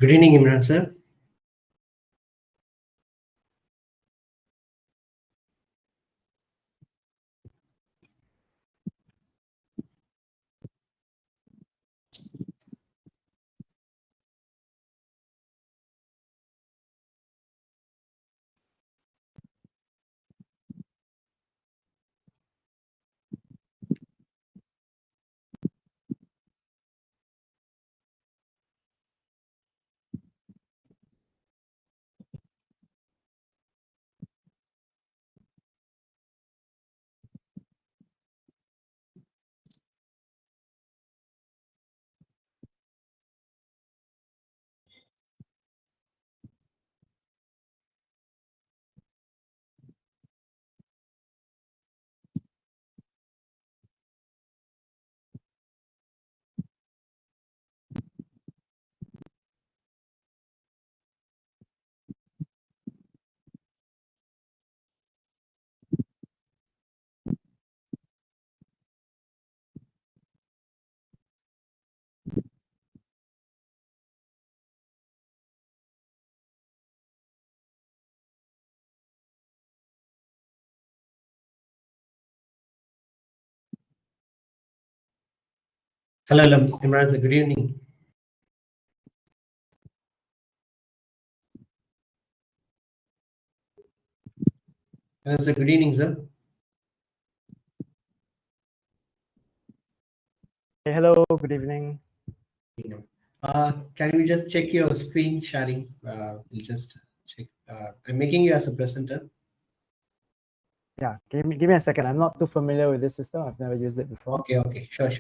Good evening, Imran sir. Hello, Imran sir. Good evening. Hello, sir. Good evening, sir. Hey, hello, good evening. Can you just check your screen sharing? We'll just check. I'm making you as a presenter. Yeah, give me a second. I'm not too familiar with this system. I've never used it before. Okay. Sure.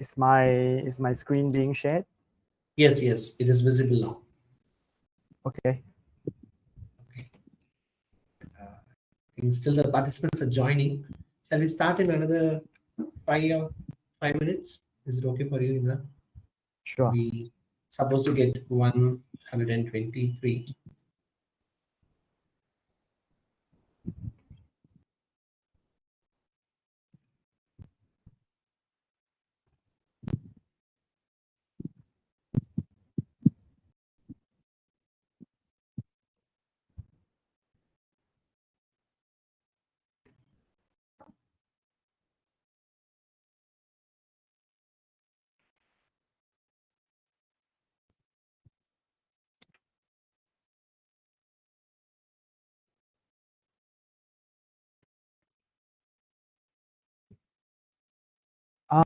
Is my screen being shared? Yes. It is visible now. Okay. Still the participants are joining. Shall we start in another 5 minutes? Is it okay for you, Imran? Sure. We supposed to get 123.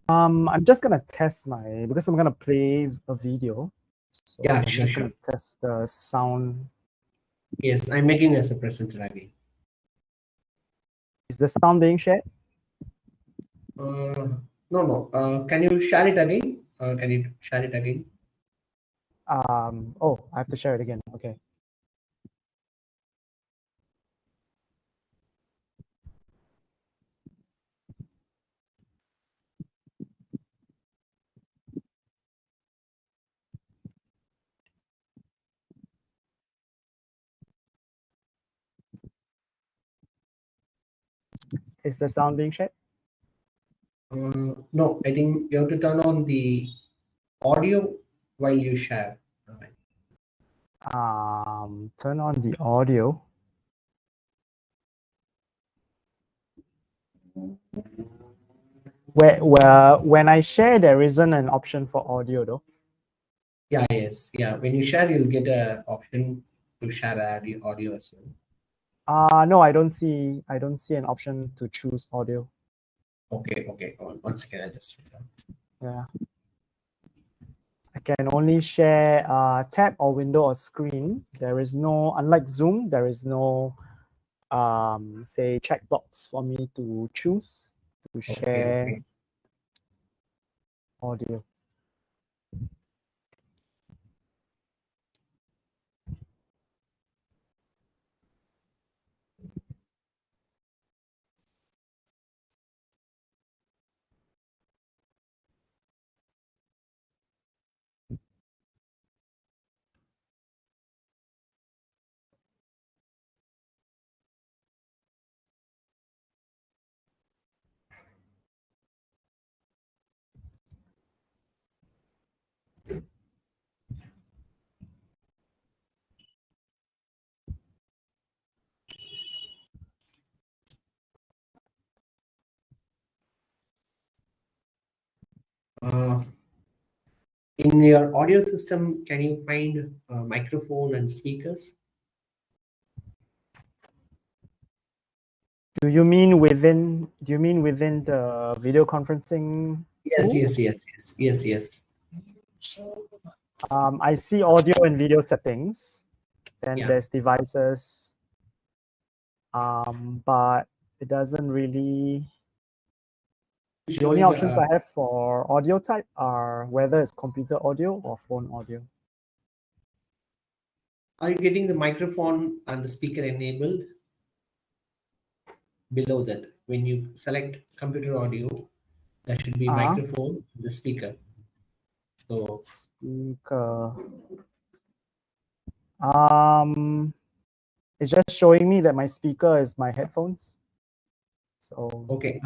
I'm just gonna test because I'm gonna play a video. So Yeah, I'm sure. just gonna test the sound. Yes, I'm making you as a presenter again. Is the sound being shared? No. Can you share it again? Can you share it again? Oh, I have to share it again. Okay. Is the sound being shared? No, I think you have to turn on the audio while you share. Turn on the audio. When I share, there isn't an option for audio though. Yes. When you share, you'll get an option to share the audio as well. No, I don't see an option to choose audio. Okay. One second, I just. Yeah. I can only share tab or window or screen. There is no, unlike Zoom, there is no say checkbox for me to choose to share Okay. audio. In your audio system, can you find microphone and speakers? Do you mean within the video conferencing Yes, tool? yes. I see audio and video settings. Then Yeah. there's devices. But it doesn't really. The only Showing, options I have for audio type are whether it's computer audio or phone audio. are you getting the microphone and the speaker enabled? Below that, when you select computer audio, there should be Uh-huh. microphone, the speaker. So Speaker. It's just showing me that my speaker is my headphones. So okay,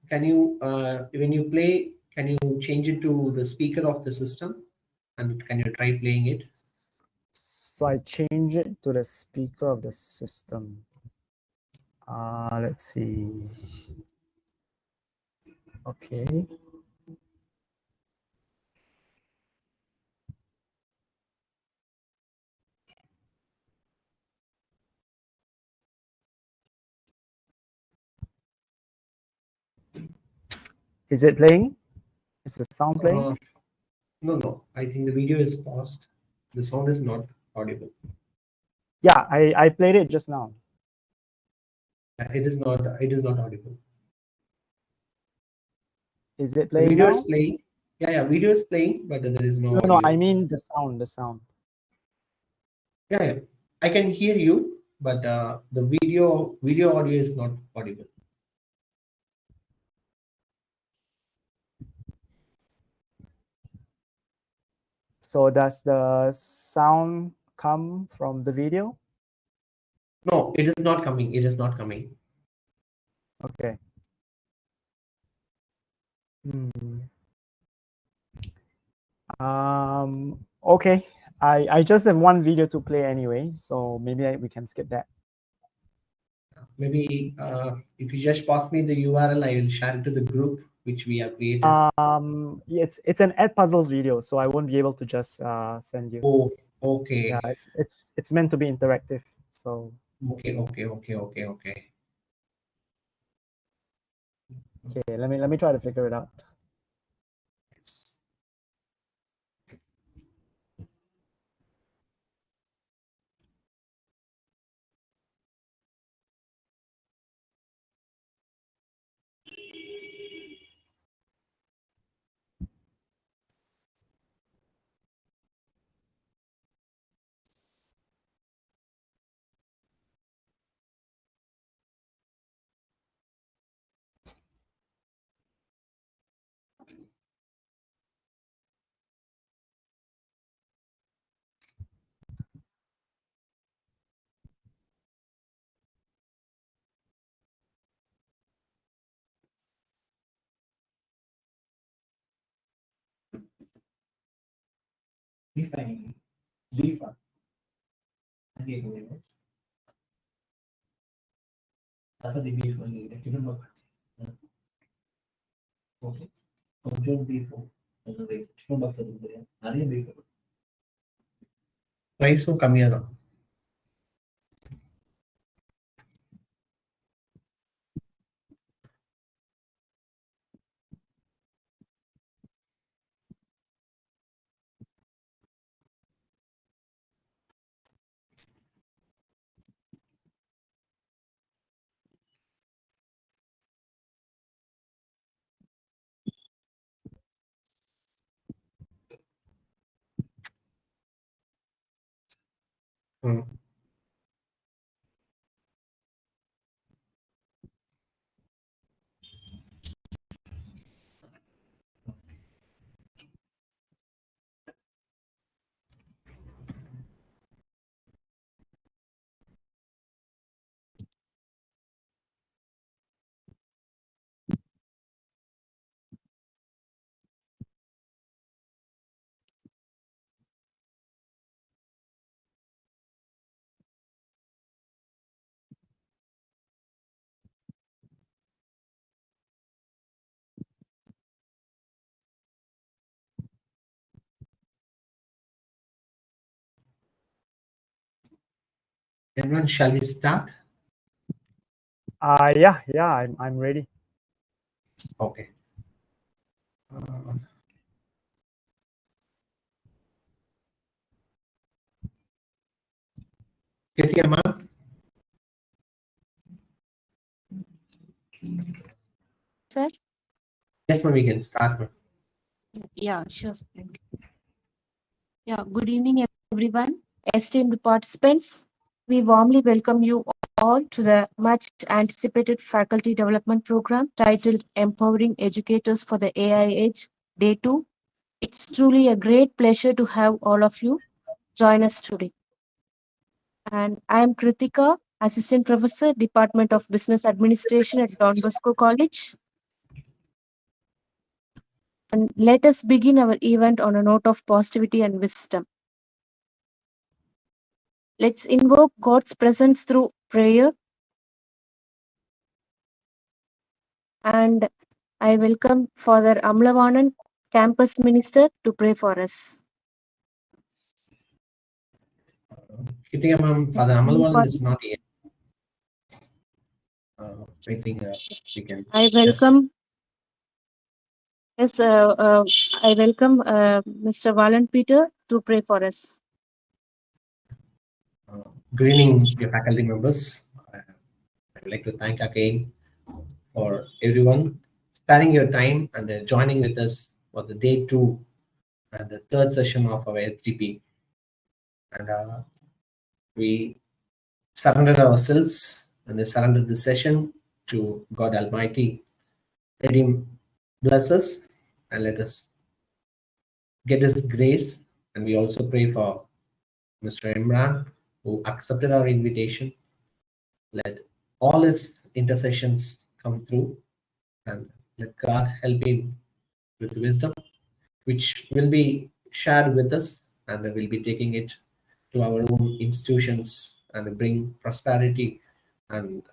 can you when you play, can you change it to the speaker of the system, and can you try playing it? so I change it to the speaker of the system. Let's see. Okay. Is it playing? Is the sound playing? No. I think the video is paused. The sound is not audible. Yeah, I played it just now. It is not. It is not audible. Is it The playing video now? is playing. Yeah. Video is playing, but there is no No, audio. I mean the sound, the sound. Yeah. I can hear you, but the video audio is not audible. So does the sound come from the video? No, it is not coming. It is not coming. Okay. Okay. I just have one video to play anyway, so maybe we can skip that. Maybe if you just pass me the URL, I will share it to the group which we have created. It's an Edpuzzle video, so I won't be able to just send you. Oh, okay. Yeah, it's meant to be interactive. So Okay. okay, let me try to figure it out. ப்ரைஸும் கம்மியாக தான். ம். Everyone, shall we start? Yeah, I'm ready. Okay. Kritika ma'am? Sir? Yes, ma'am, we can start, ma'am. Yeah, sure. Yeah, good evening, everyone. Esteemed participants, we warmly welcome you all to the much anticipated faculty development program titled Empowering Educators for the AI Age, Day 2. It's truly a great pleasure to have all of you join us today. And I am Kritika, Assistant Professor, Department of Business Administration at Don Bosco College. And let us begin our event on a note of positivity and wisdom. Let's invoke God's presence through prayer. And I welcome Father Amlavanan, Campus Minister, to pray for us. Kritika ma'am, Father Amalwalan is not here. I think we can. I welcome. Yes, I welcome Mr. Valan Peter to pray for us. Good evening, dear faculty members. I would like to thank again for everyone sparing your time and joining with us for the day 2 and the third session of our FDP. And we surrendered ourselves and they surrendered the session to God Almighty. Let Him bless us and let us get His grace. And we also pray for Mr. Imran, who accepted our invitation. Let all his intercessions come through and let God help him with wisdom, which will be shared with us, and we'll be taking it to our own institutions and bring prosperity and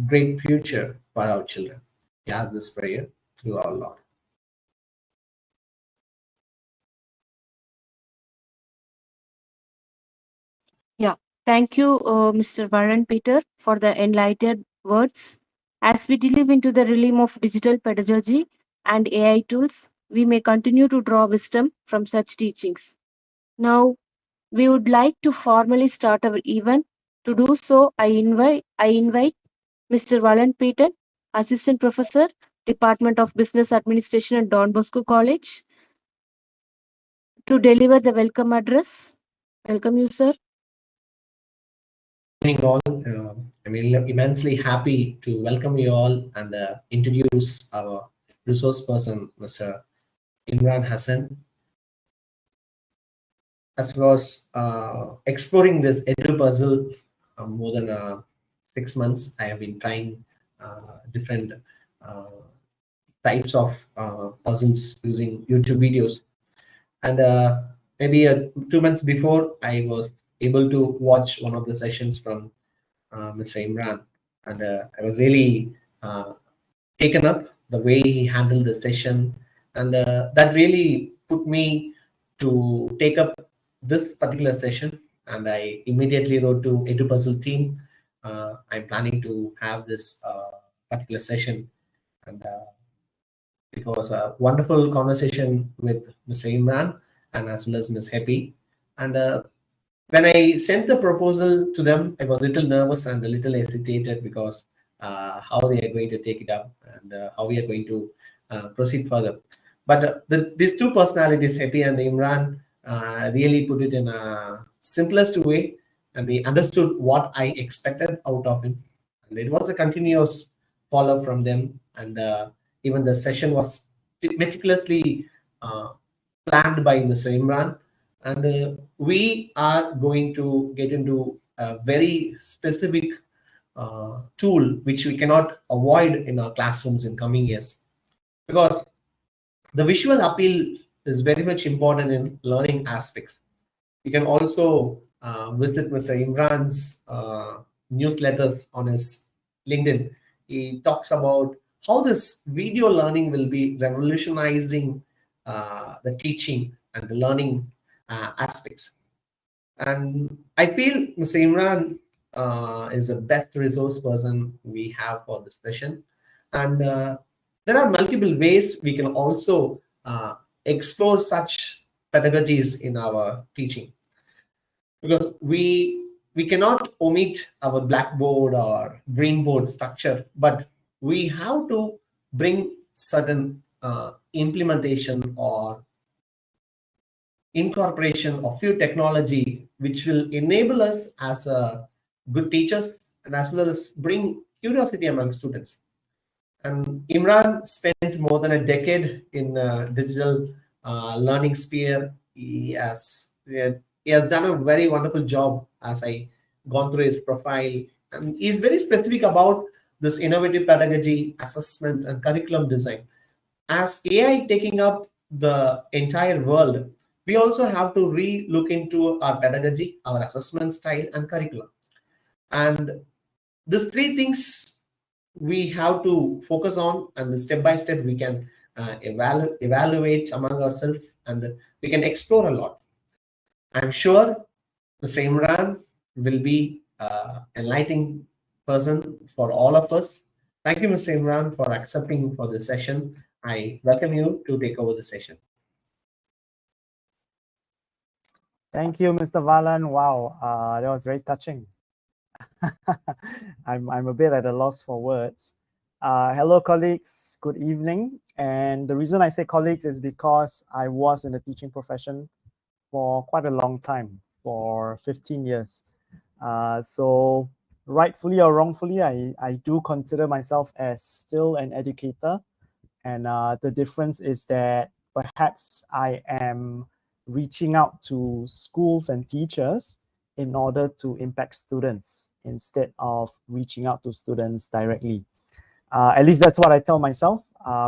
great future for our children. We ask this prayer through our Lord. Yeah, thank you, Mr. Valan Peter, for the enlightened words. As we delve into the realm of digital pedagogy and AI tools, we may continue to draw wisdom from such teachings. Now, we would like to formally start our event. To do so, I invite Mr. Valan Peter, Assistant Professor, Department of Business Administration at Don Bosco College, to deliver the welcome address. Welcome you, sir. Good evening, all. I'm immensely happy to welcome you all and introduce our resource person, Mr. Imran Hassan. As was exploring this edu puzzle more than 6 months, I have been trying different types of puzzles using YouTube videos. And maybe 2 months before, I was able to watch one of the sessions from Mr. Imran, and I was really taken up the way he handled the session, and that really put me to take up this particular session. And I immediately wrote to EduPuzzle team. I'm planning to have this particular session, and it was a wonderful conversation with Mr. Imran and as well as Ms. Happy. And when I sent the proposal to them, I was a little nervous and a little hesitated because how they are going to take it up and how we are going to proceed further. But these two personalities, Happy and Imran, really put it in a simplest way, and they understood what I expected out of him. And it was a continuous follow from them, and even the session was meticulously planned by Mr. Imran. And we are going to get into a very specific tool which we cannot avoid in our classrooms in coming years, because the visual appeal is very much important in learning aspects. You can also visit Mr. Imran's newsletters on his LinkedIn. He talks about how this video learning will be revolutionizing the teaching and the learning aspects. And I feel Mr. Imran is the best resource person we have for this session. And there are multiple ways we can also explore such pedagogies in our teaching, because we cannot omit our blackboard or green board structure, but we have to bring certain implementation or incorporation of few technology which will enable us as a good teachers, and as well as bring curiosity among students. And Imran spent more than a decade in digital learning sphere. He has done a very wonderful job as I gone through his profile, and he's very specific about this innovative pedagogy, assessment, and curriculum design. As AI taking up the entire world, we also have to re-look into our pedagogy, our assessment style, and curriculum. And these three things we have to focus on, and step by step we can evaluate among ourselves, and we can explore a lot. I'm sure Mr. Imran will be enlightening person for all of us. Thank you, Mr. Imran, for accepting for this session. I welcome you to take over the session. Thank you, Mr. Valan. Wow, that was very touching. I'm a bit at a loss for words. Hello, colleagues. Good evening. And the reason I say colleagues is because I was in the teaching profession for quite a long time, for 15 years. So rightfully or wrongfully, I do consider myself as still an educator. And the difference is that perhaps I am reaching out to schools and teachers in order to impact students instead of reaching out to students directly. At least that's what I tell myself,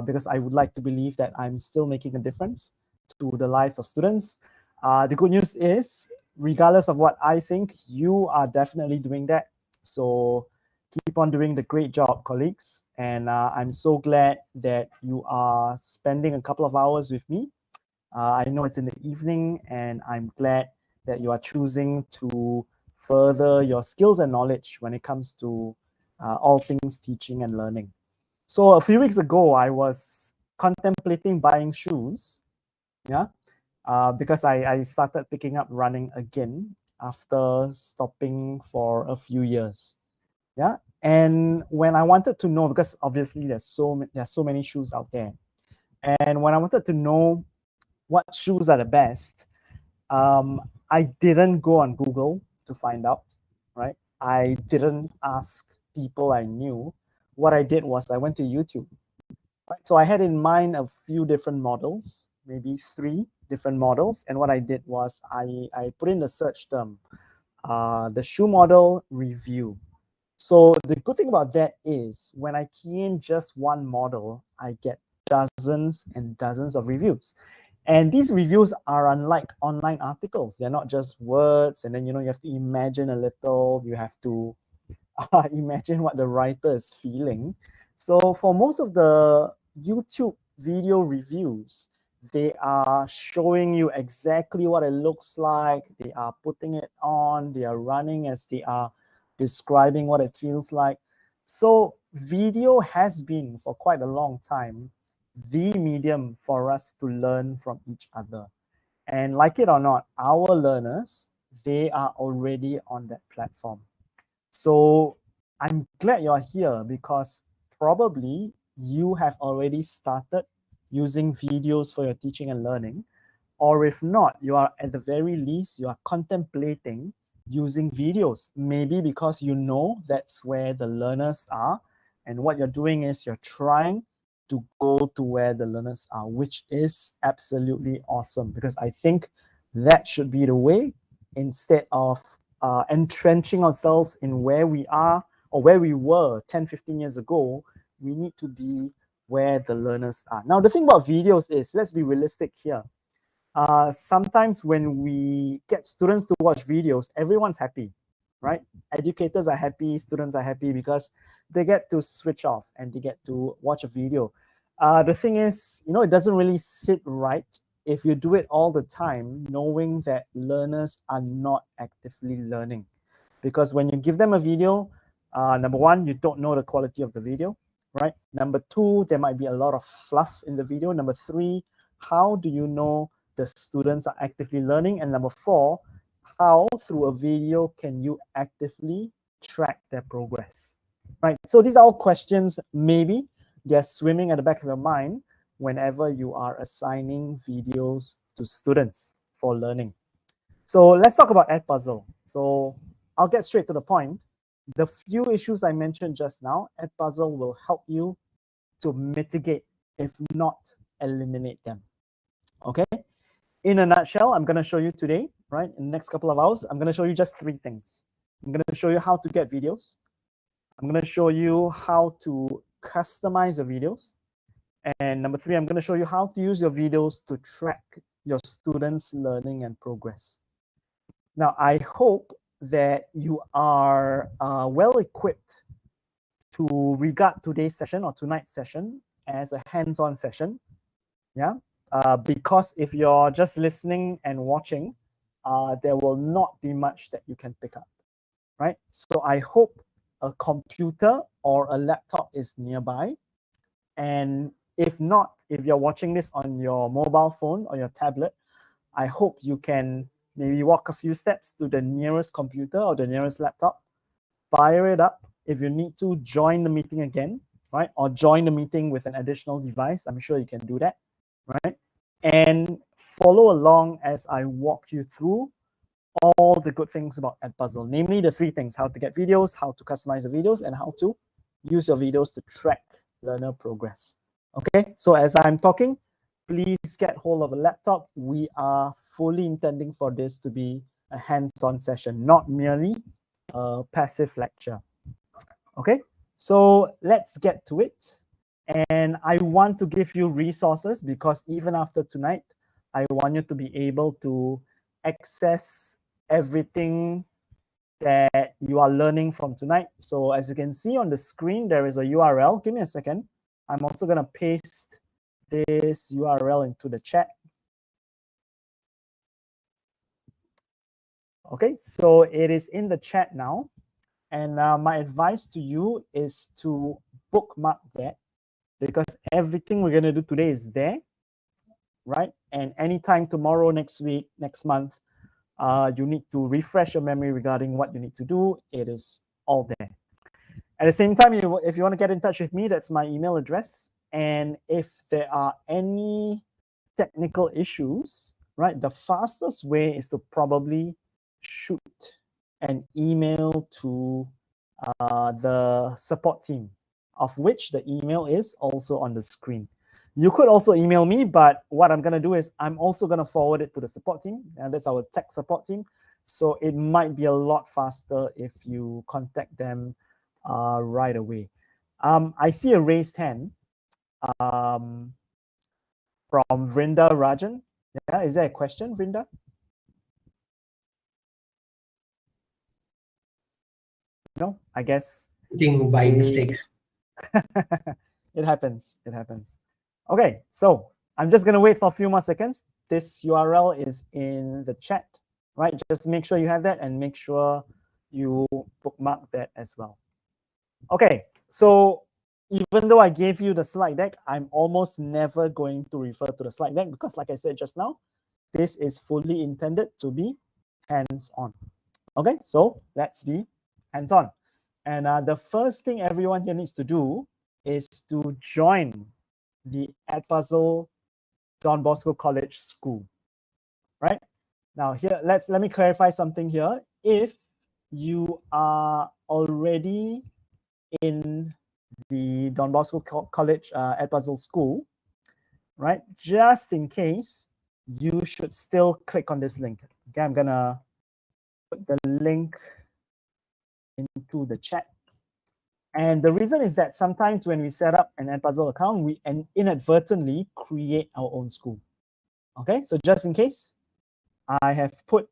because I would like to believe that I'm still making a difference to the lives of students. The good news is, regardless of what I think, you are definitely doing that. So keep on doing the great job, colleagues. And I'm so glad that you are spending a couple of hours with me. I know it's in the evening, and I'm glad that you are choosing to further your skills and knowledge when it comes to all things teaching and learning. So a few weeks ago, I was contemplating buying shoes, because I started picking up running again after stopping for a few years. Yeah. And when I wanted to know, because obviously there's so many shoes out there, and when I wanted to know what shoes are the best, I didn't go on Google to find out, right? I didn't ask people I knew. What I did was I went to YouTube. Right? So I had in mind a few different models, maybe 3 different models. And what I did was I put in the search term, the shoe model review. So the good thing about that is when I key in just one model, I get dozens and dozens of reviews. And these reviews are unlike online articles. They're not just words, and then you have to imagine a little, you have to imagine what the writer is feeling. So for most of the YouTube video reviews, they are showing you exactly what it looks like. They are putting it on, they are running as they are describing what it feels like. So video has been for quite a long time the medium for us to learn from each other. And like it or not, our learners, they are already on that platform. So I'm glad you're here because probably you have already started using videos for your teaching and learning. Or if not, you are at the very least, you are contemplating using videos, maybe because you know that's where the learners are. And what you're doing is you're trying to go to where the learners are, which is absolutely awesome, because I think that should be the way, instead of entrenching ourselves in where we are or where we were 10, 15 years ago. We need to be where the learners are. Now, the thing about videos is, let's be realistic here. Sometimes when we get students to watch videos, everyone's happy, right? Educators are happy, students are happy because they get to switch off and they get to watch a video. The thing is, it doesn't really sit right if you do it all the time, knowing that learners are not actively learning. because when you give them a video, number one, you don't know the quality of the video, right? Number two, there might be a lot of fluff in the video. Number three, how do you know the students are actively learning? And number four, how through a video can you actively track their progress, right? So these are all questions, maybe they're swimming at the back of your mind whenever you are assigning videos to students for learning. So let's talk about Edpuzzle. So I'll get straight to the point. The few issues I mentioned just now, Edpuzzle will help you to mitigate, if not eliminate them. Okay? In a nutshell, I'm going to show you today, right? In the next couple of hours, I'm going to show you just three things. I'm going to show you how to get videos. I'm going to show you how to customize the videos. And number three, I'm going to show you how to use your videos to track your students' learning and progress. Now, I hope that you are well equipped to regard today's session or tonight's session as a hands-on session. Yeah, because if you're just listening and watching, there will not be much that you can pick up, right? So I hope a computer or a laptop is nearby. And if not, if you're watching this on your mobile phone or your tablet, I hope you can maybe walk a few steps to the nearest computer or the nearest laptop, fire it up. If you need to, join the meeting again, right? Or join the meeting with an additional device. I'm sure you can do that, right? And follow along as I walk you through all the good things about Edpuzzle, namely the three things: how to get videos, how to customize the videos, and how to use your videos to track learner progress. Okay, so as I'm talking, please get hold of a laptop. We are fully intending for this to be a hands-on session, not merely a passive lecture. Okay, so let's get to it. And I want to give you resources because even after tonight, I want you to be able to access everything that you are learning from tonight. So as you can see on the screen, there is a URL. Give me a second. I'm also going to paste this URL into the chat. Okay, so it is in the chat now. And my advice to you is to bookmark that, because everything we're going to do today is there, right? And anytime tomorrow, next week, next month, you need to refresh your memory regarding what you need to do. It is all there. At the same time, if you want to get in touch with me, that's my email address. And if there are any technical issues, right, the fastest way is to probably shoot an email to the support team, of which the email is also on the screen. You could also email me, but what I'm going to do is I'm also going to forward it to the support team, and that's our tech support team. So it might be a lot faster if you contact them right away. I see a raised hand from Vrinda Rajan. Yeah, is there a question, Vrinda? No, I guess. By mistake. It happens. It happens. Okay, so I'm just going to wait for a few more seconds. This URL is in the chat, right? Just make sure you have that and make sure you bookmark that as well. Okay, so even though I gave you the slide deck, I'm almost never going to refer to the slide deck because, like I said just now, this is fully intended to be hands-on. Okay, so let's be hands-on. And the first thing everyone here needs to do is to join the Edpuzzle Don Bosco College School, right? Now here, let me clarify something here. If you are already in the Don Bosco College Edpuzzle School, right? Just in case, you should still click on this link. Okay, I'm gonna put the link into the chat. And the reason is that sometimes when we set up an Edpuzzle account, we inadvertently create our own school. Okay, so just in case, I have put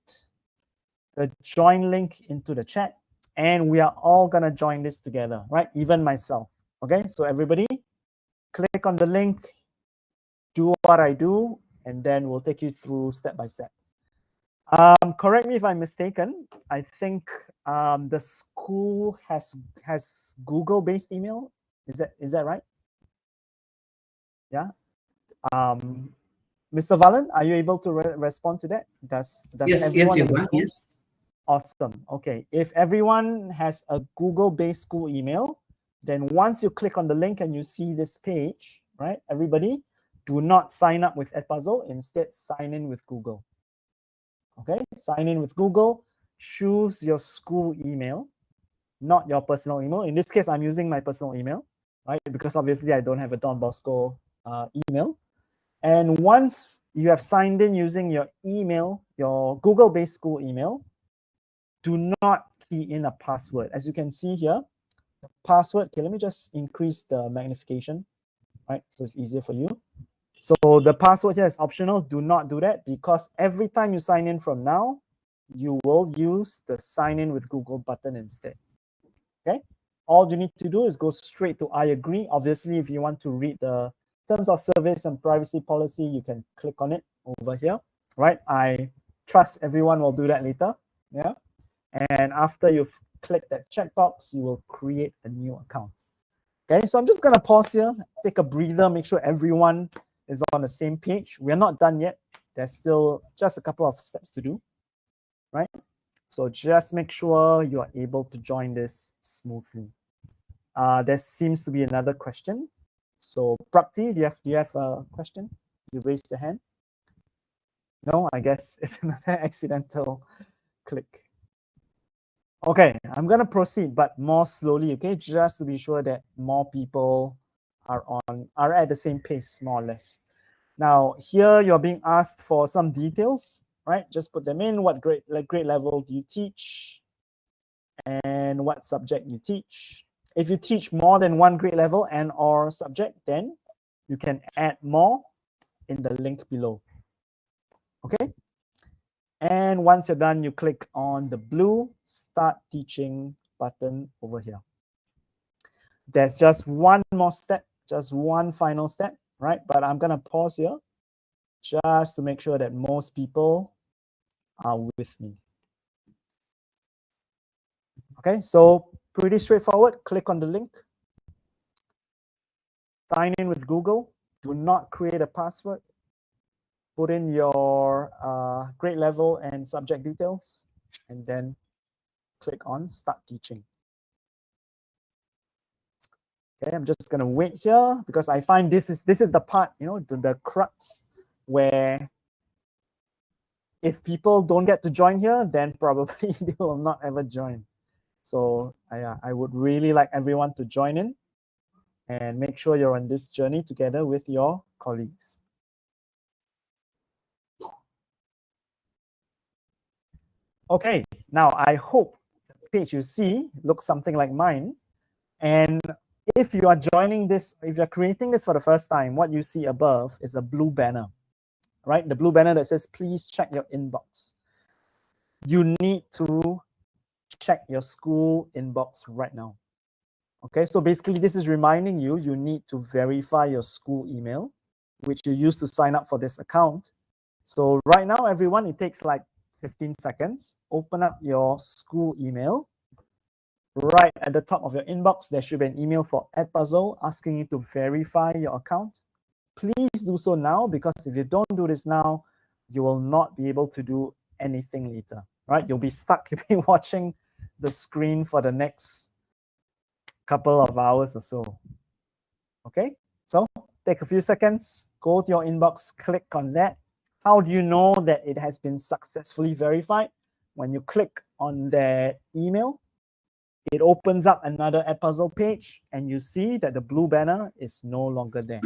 the join link into the chat, and we are all gonna join this together, right? Even myself. Okay, so everybody click on the link, do what I do, and then we'll take you through step by step. Correct me if I'm mistaken. I think the school has Google-based email. Is that right? Yeah. Mr. Valen, are you able to respond to that? Does Yes, everyone in the Jimba, school? yes. Awesome. Okay. If everyone has a Google-based school email, then once you click on the link and you see this page, right? Everybody, do not sign up with Edpuzzle. Instead, sign in with Google. Okay. Sign in with Google. Choose your school email, not your personal email. In this case, I'm using my personal email, right? Because obviously I don't have a Don Bosco email. And once you have signed in using your email, your Google-based school email, do not key in a password. As you can see here, the password, okay, let me just increase the magnification, right? So it's easier for you. So the password here is optional. Do not do that because every time you sign in from now, you will use the sign in with Google button instead. Okay. All you need to do is go straight to I agree. Obviously, if you want to read the terms of service and privacy policy, you can click on it over here, right? I trust everyone will do that later. Yeah. And after you've clicked that checkbox, you will create a new account. Okay, so I'm just going to pause here, take a breather, make sure everyone is on the same page. We're not done yet. There's still just a couple of steps to do, right? So just make sure you are able to join this smoothly. There seems to be another question. So Prapti, do you have a question? You raised your hand. No, I guess it's another accidental click. Okay, I'm gonna proceed, but more slowly, okay, just to be sure that more people are at the same pace, more or less. Now, here you're being asked for some details, right? Just put them in. What grade level do you teach? And what subject you teach. If you teach more than one grade level and or subject, then you can add more in the link below. Okay. And once you're done, you click on the blue Start Teaching button over here. There's just one more step, just one final step, right? But I'm going to pause here just to make sure that most people are with me. Okay, so pretty straightforward. Click on the link. Sign in with Google. Do not create a password. Put in your grade level and subject details, and then click on Start Teaching. Okay, I'm just gonna wait here because I find this is the part, you know, the crux where if people don't get to join here, then probably they will not ever join. So I would really like everyone to join in and make sure you're on this journey together with your colleagues. Okay, now I hope the page you see looks something like mine. And if you are joining this, if you're creating this for the first time, what you see above is a blue banner, right? The blue banner that says, please check your inbox. You need to check your school inbox right now. Okay, so basically this is reminding you, you need to verify your school email, which you use to sign up for this account. So right now, everyone, it takes like 15 seconds. Open up your school email. Right at the top of your inbox, there should be an email for Edpuzzle asking you to verify your account. Please do so now, because if you don't do this now, you will not be able to do anything later, right? You'll be stuck. You'll be watching the screen for the next couple of hours or so. Okay, so take a few seconds, go to your inbox, click on that. How do you know that it has been successfully verified? When you click on that email, it opens up another Edpuzzle page and you see that the blue banner is no longer there.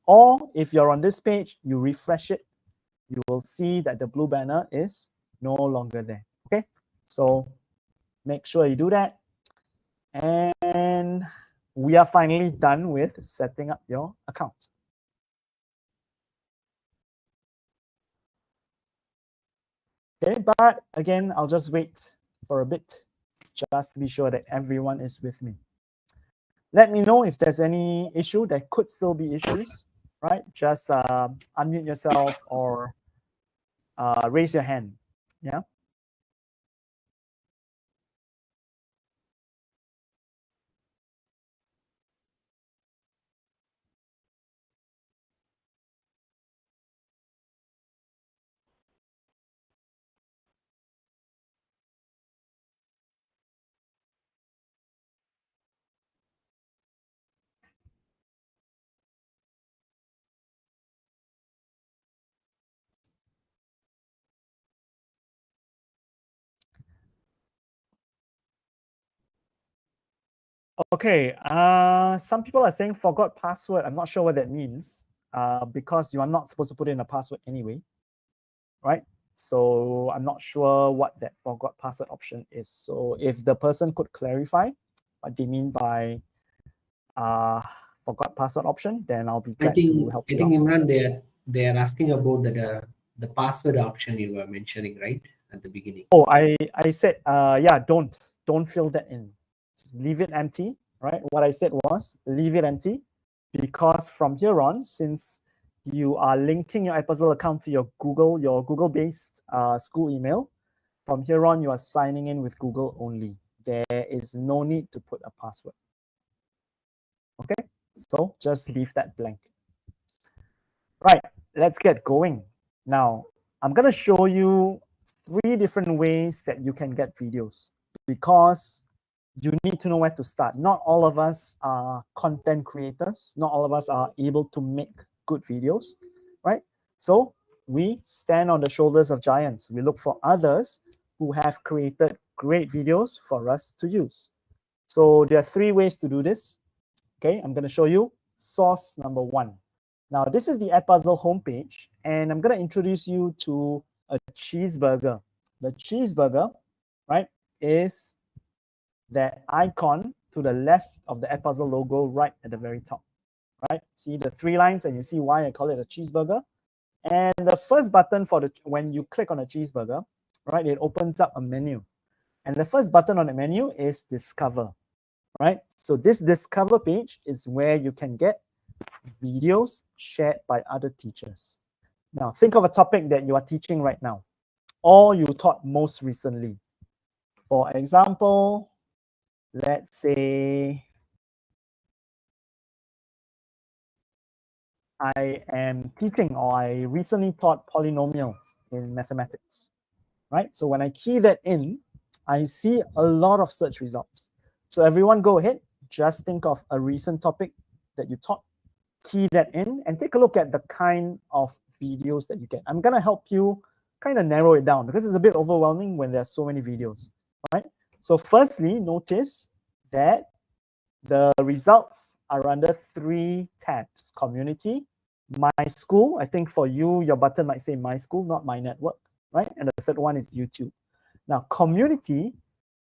Or if you're on this page, you refresh it, you will see that the blue banner is no longer there. Okay, so make sure you do that. And we are finally done with setting up your account. Okay, but again, I'll just wait for a bit just to be sure that everyone is with me. Let me know if there's any issue. There could still be issues, right? Just unmute yourself or raise your hand Yeah. Okay, some people are saying forgot password. I'm not sure what that means, because you are not supposed to put in a password anyway, right? So I'm not sure what that forgot password option is. So if the person could clarify what they mean by forgot password option, then I'll be glad to help you out. Imran, they are asking about the password option you were mentioning, right, at the beginning. Oh, I said, yeah, don't fill that in. Just leave it empty, right? What I said was leave it empty, because from here on, since you are linking your Edpuzzle account to your Google-based school email, from here on you are signing in with Google only. There is no need to put a password. Okay, so just leave that blank. Right, let's get going. Now, I'm going to show you 3 different ways that you can get videos, because you need to know where to start. Not all of us are content creators. Not all of us are able to make good videos, right? So we stand on the shoulders of giants. We look for others who have created great videos for us to use. So there are 3 ways to do this. Okay, I'm going to show you source number 1. Now, this is the Edpuzzle homepage, and I'm going to introduce you to a cheeseburger. The cheeseburger, right, is that icon to the left of the Edpuzzle logo right at the very top, right? See the 3 lines, and you see why I call it a cheeseburger. And the first button when you click on a cheeseburger, right, it opens up a menu. And the first button on the menu is Discover, right? So this Discover page is where you can get videos shared by other teachers. Now, think of a topic that you are teaching right now, or you taught most recently. For example, let's say I am teaching, or I recently taught polynomials in mathematics, right? So when I key that in, I see a lot of search results. So everyone go ahead, just think of a recent topic that you taught, key that in, and take a look at the kind of videos that you get. I'm going to help you kind of narrow it down, because it's a bit overwhelming when there's so many videos, right? So firstly, notice that the results are under 3 tabs: community, my school. I think for you, your button might say my school, not my network, right? And the third one is YouTube. Now, community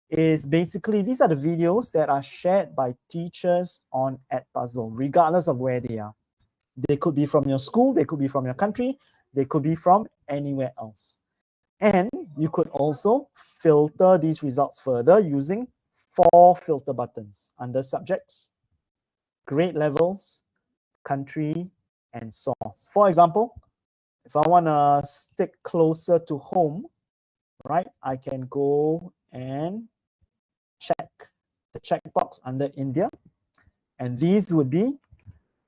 is basically, these are the videos that are shared by teachers on Edpuzzle, regardless of where they are. They could be from your school, they could be from your country, they could be from anywhere else. And you could also filter these results further using 4 filter buttons under subjects, grade levels, country, and source. For example, if I want to stick closer to home, right, I can go and check the checkbox under India, and these would be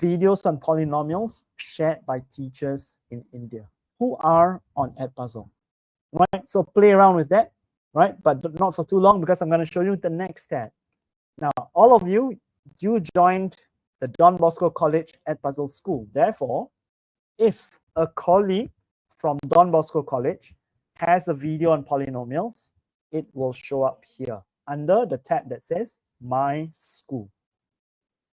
videos on polynomials shared by teachers in India who are on Edpuzzle, right? So play around with that, right? But not for too long, because I'm going to show you the next tab. Now, all of you joined the Don Bosco College Edpuzzle School. Therefore, if a colleague from Don Bosco College has a video on polynomials, it will show up here under the tab that says My School.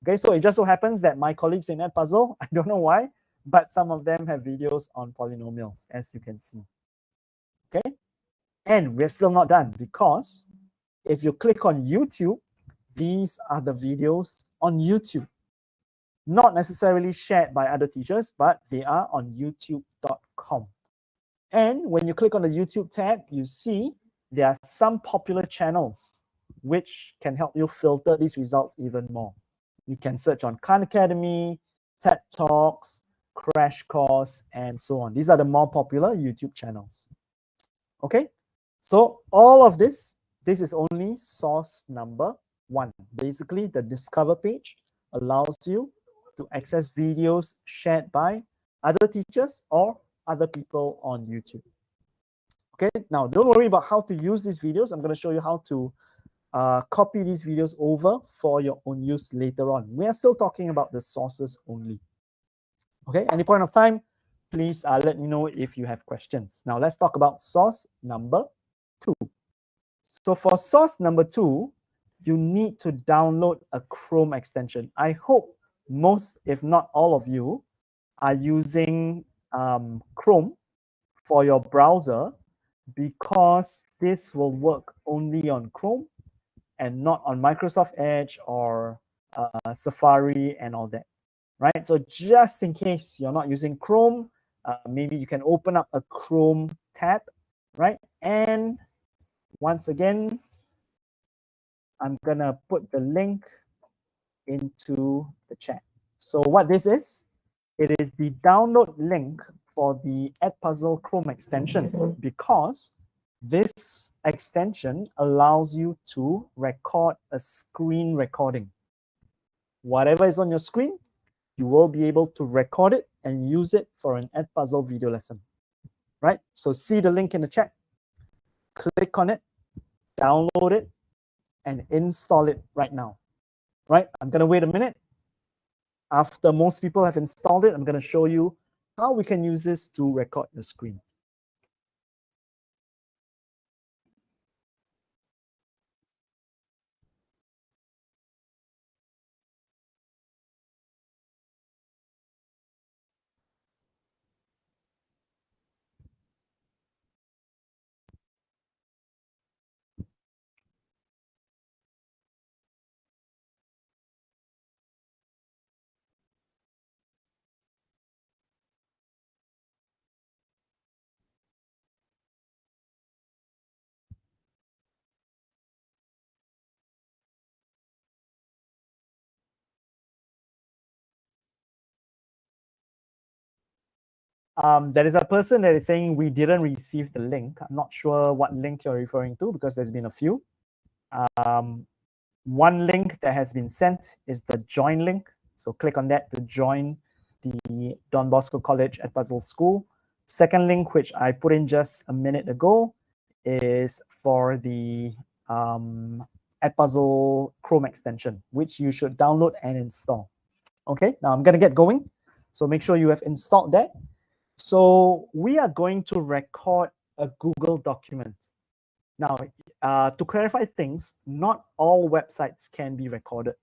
Okay, so it just so happens that my colleagues in Edpuzzle, I don't know why, but some of them have videos on polynomials, as you can see. Okay, and we're still not done, because if you click on YouTube, these are the videos on YouTube. Not necessarily shared by other teachers, but they are on youtube.com. And when you click on the YouTube tab, you see there are some popular channels which can help you filter these results even more. You can search on Khan Academy, TED Talks, Crash Course, and so on. These are the more popular YouTube channels. Okay, So all of this is only source number 1. Basically, the Discover page allows you to access videos shared by other teachers or other people on YouTube. Okay, now don't worry about how to use these videos. I'm going to show you how to copy these videos over for your own use later on. We are still talking about the sources only. Okay, any point of time, please let me know if you have questions. Now let's talk about source number 2. So for source number 2, you need to download a Chrome extension. I hope most, if not all of you, are using Chrome for your browser, because this will work only on Chrome and not on Microsoft Edge or Safari and all that, right? So just in case you're not using Chrome, maybe you can open up a Chrome tab, right? And once again, I'm gonna put the link into the chat. So what this is, it is the download link for the Edpuzzle Chrome extension, because this extension allows you to record a screen recording. Whatever is on your screen, you will be able to record it and use it for an Edpuzzle video lesson, right? So see the link in the chat, click on it, download it, and install it right now, right? I'm gonna wait a minute. After most people have installed it, I'm gonna show you how we can use this to record the screen. There is a person that is saying we didn't receive the link. I'm not sure what link you're referring to, because there's been a few. One link that has been sent is the join link. So click on that to join the Don Bosco College Edpuzzle School. Second link, which I put in just a minute ago, is for the Edpuzzle Chrome extension, which you should download and install. Okay, now I'm gonna get going. So make sure you have installed that. So we are going to record a Google document. Now, to clarify things, not all websites can be recorded,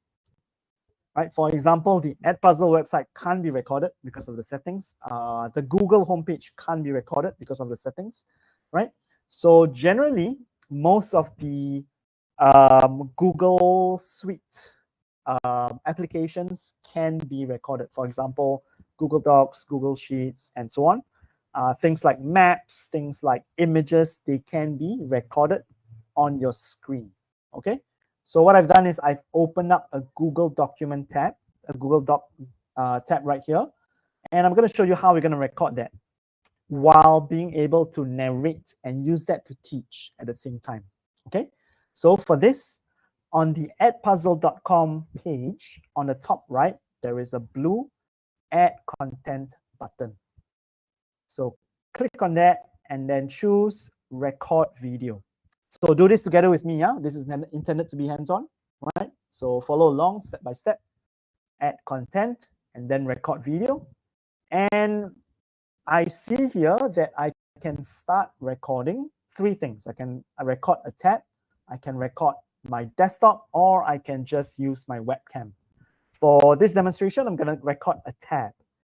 right? For example, the Edpuzzle website can't be recorded because of the settings. The Google homepage can't be recorded because of the settings, right? So generally, most of the Google Suite applications can be recorded. For example, Google Docs, Google Sheets, and so on. Things like maps, things like images, they can be recorded on your screen, okay? So what I've done is I've opened up a Google document tab, a Google Doc tab right here, and I'm gonna show you how we're gonna record that while being able to narrate and use that to teach at the same time, okay? So for this, on the edpuzzle.com page, on the top right, there is a blue Add Content button. So click on that and then choose Record Video. So do this together with me, yeah? This is intended to be hands-on, right? So follow along step by step. Add content and then record video. And I see here that I can start recording 3 things. I can record a tab, I can record my desktop, or I can just use my webcam. For this demonstration, I'm gonna record a tab.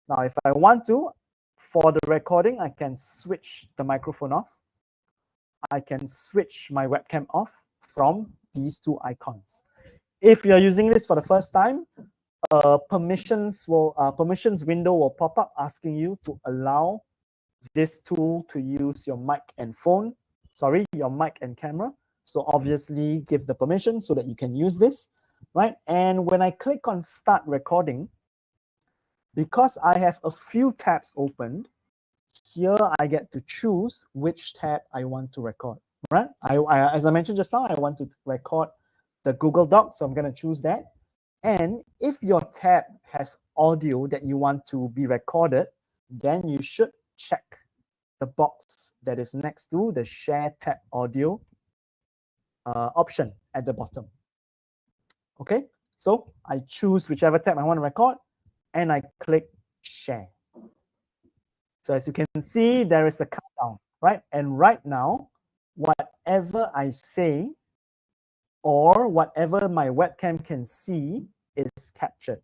Now, if I want to, for the recording, I can switch the microphone off. I can switch my webcam off from these 2 icons. If you're using this for the first time, permissions window will pop up asking you to allow this tool to use your mic and phone. Sorry, your mic and camera. So obviously give the permission so that you can use this, right? And when I click on start recording, because I have a few tabs opened, here I get to choose which tab I want to record. right? As I mentioned just now, I want to record the Google Doc, so I'm going to choose that. And if your tab has audio that you want to be recorded, then you should check the box that is next to the Share Tab Audio option at the bottom. Okay, so I choose whichever tab I want to record, and I click Share. So as you can see, there is a countdown, right? And right now, whatever I say or whatever my webcam can see is captured.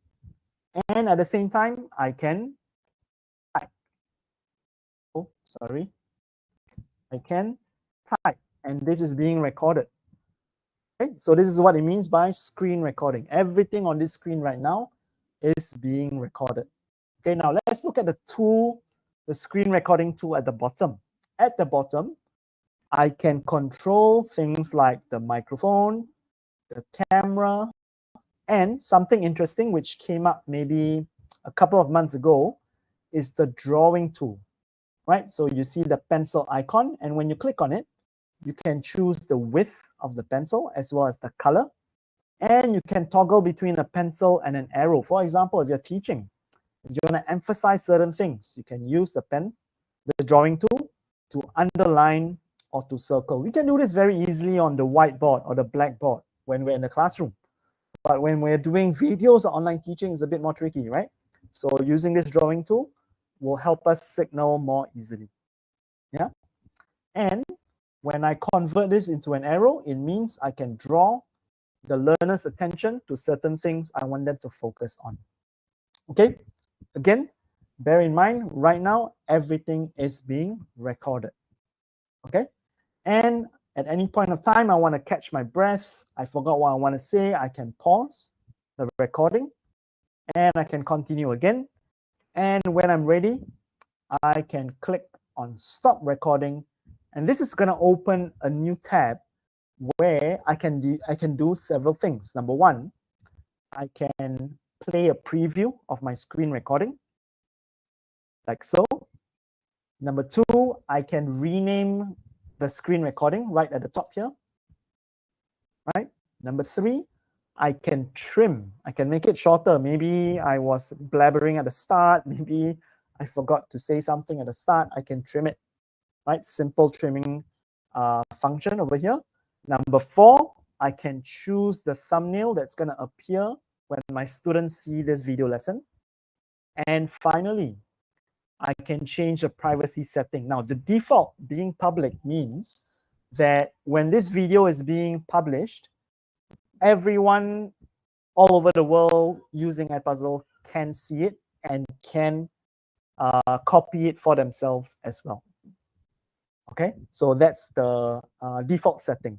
And at the same time, I can type. Oh, sorry. I can type, and this is being recorded. Okay, so this is what it means by screen recording. Everything on this screen right now is being recorded. Okay, now let's look at the tool, the screen recording tool at the bottom. At the bottom, I can control things like the microphone, the camera, and something interesting which came up maybe a couple of months ago is the drawing tool, right? So you see the pencil icon, and when you click on it, you can choose the width of the pencil as well as the color, and you can toggle between a pencil and an arrow. For example, if you're teaching, if you want to emphasize certain things, you can use the pen, the drawing tool, to underline or to circle. We can do this very easily on the whiteboard or the blackboard when we're in the classroom. But when we're doing videos or online teaching, it's a bit more tricky, right? So using this drawing tool will help us signal more easily. Yeah. And when I convert this into an arrow, it means I can draw the learner's attention to certain things I want them to focus on. Okay. Again, bear in mind, right now, everything is being recorded. Okay. And at any point of time, I want to catch my breath, I forgot what I want to say, I can pause the recording and I can continue again. And when I'm ready, I can click on stop recording. And this is going to open a new tab where I can do several things. Number one, I can play a preview of my screen recording, like so. Number two, I can rename the screen recording right at the top here, right? Number three, I can trim. I can make it shorter. Maybe I was blabbering at the start. Maybe I forgot to say something at the start. I can trim it, right? Simple trimming function over here. Number four, I can choose the thumbnail that's going to appear when my students see this video lesson. And finally, I can change the privacy setting. Now, the default being public means that when this video is being published, everyone all over the world using Edpuzzle can see it and can copy it for themselves as well. Okay, so that's the default setting.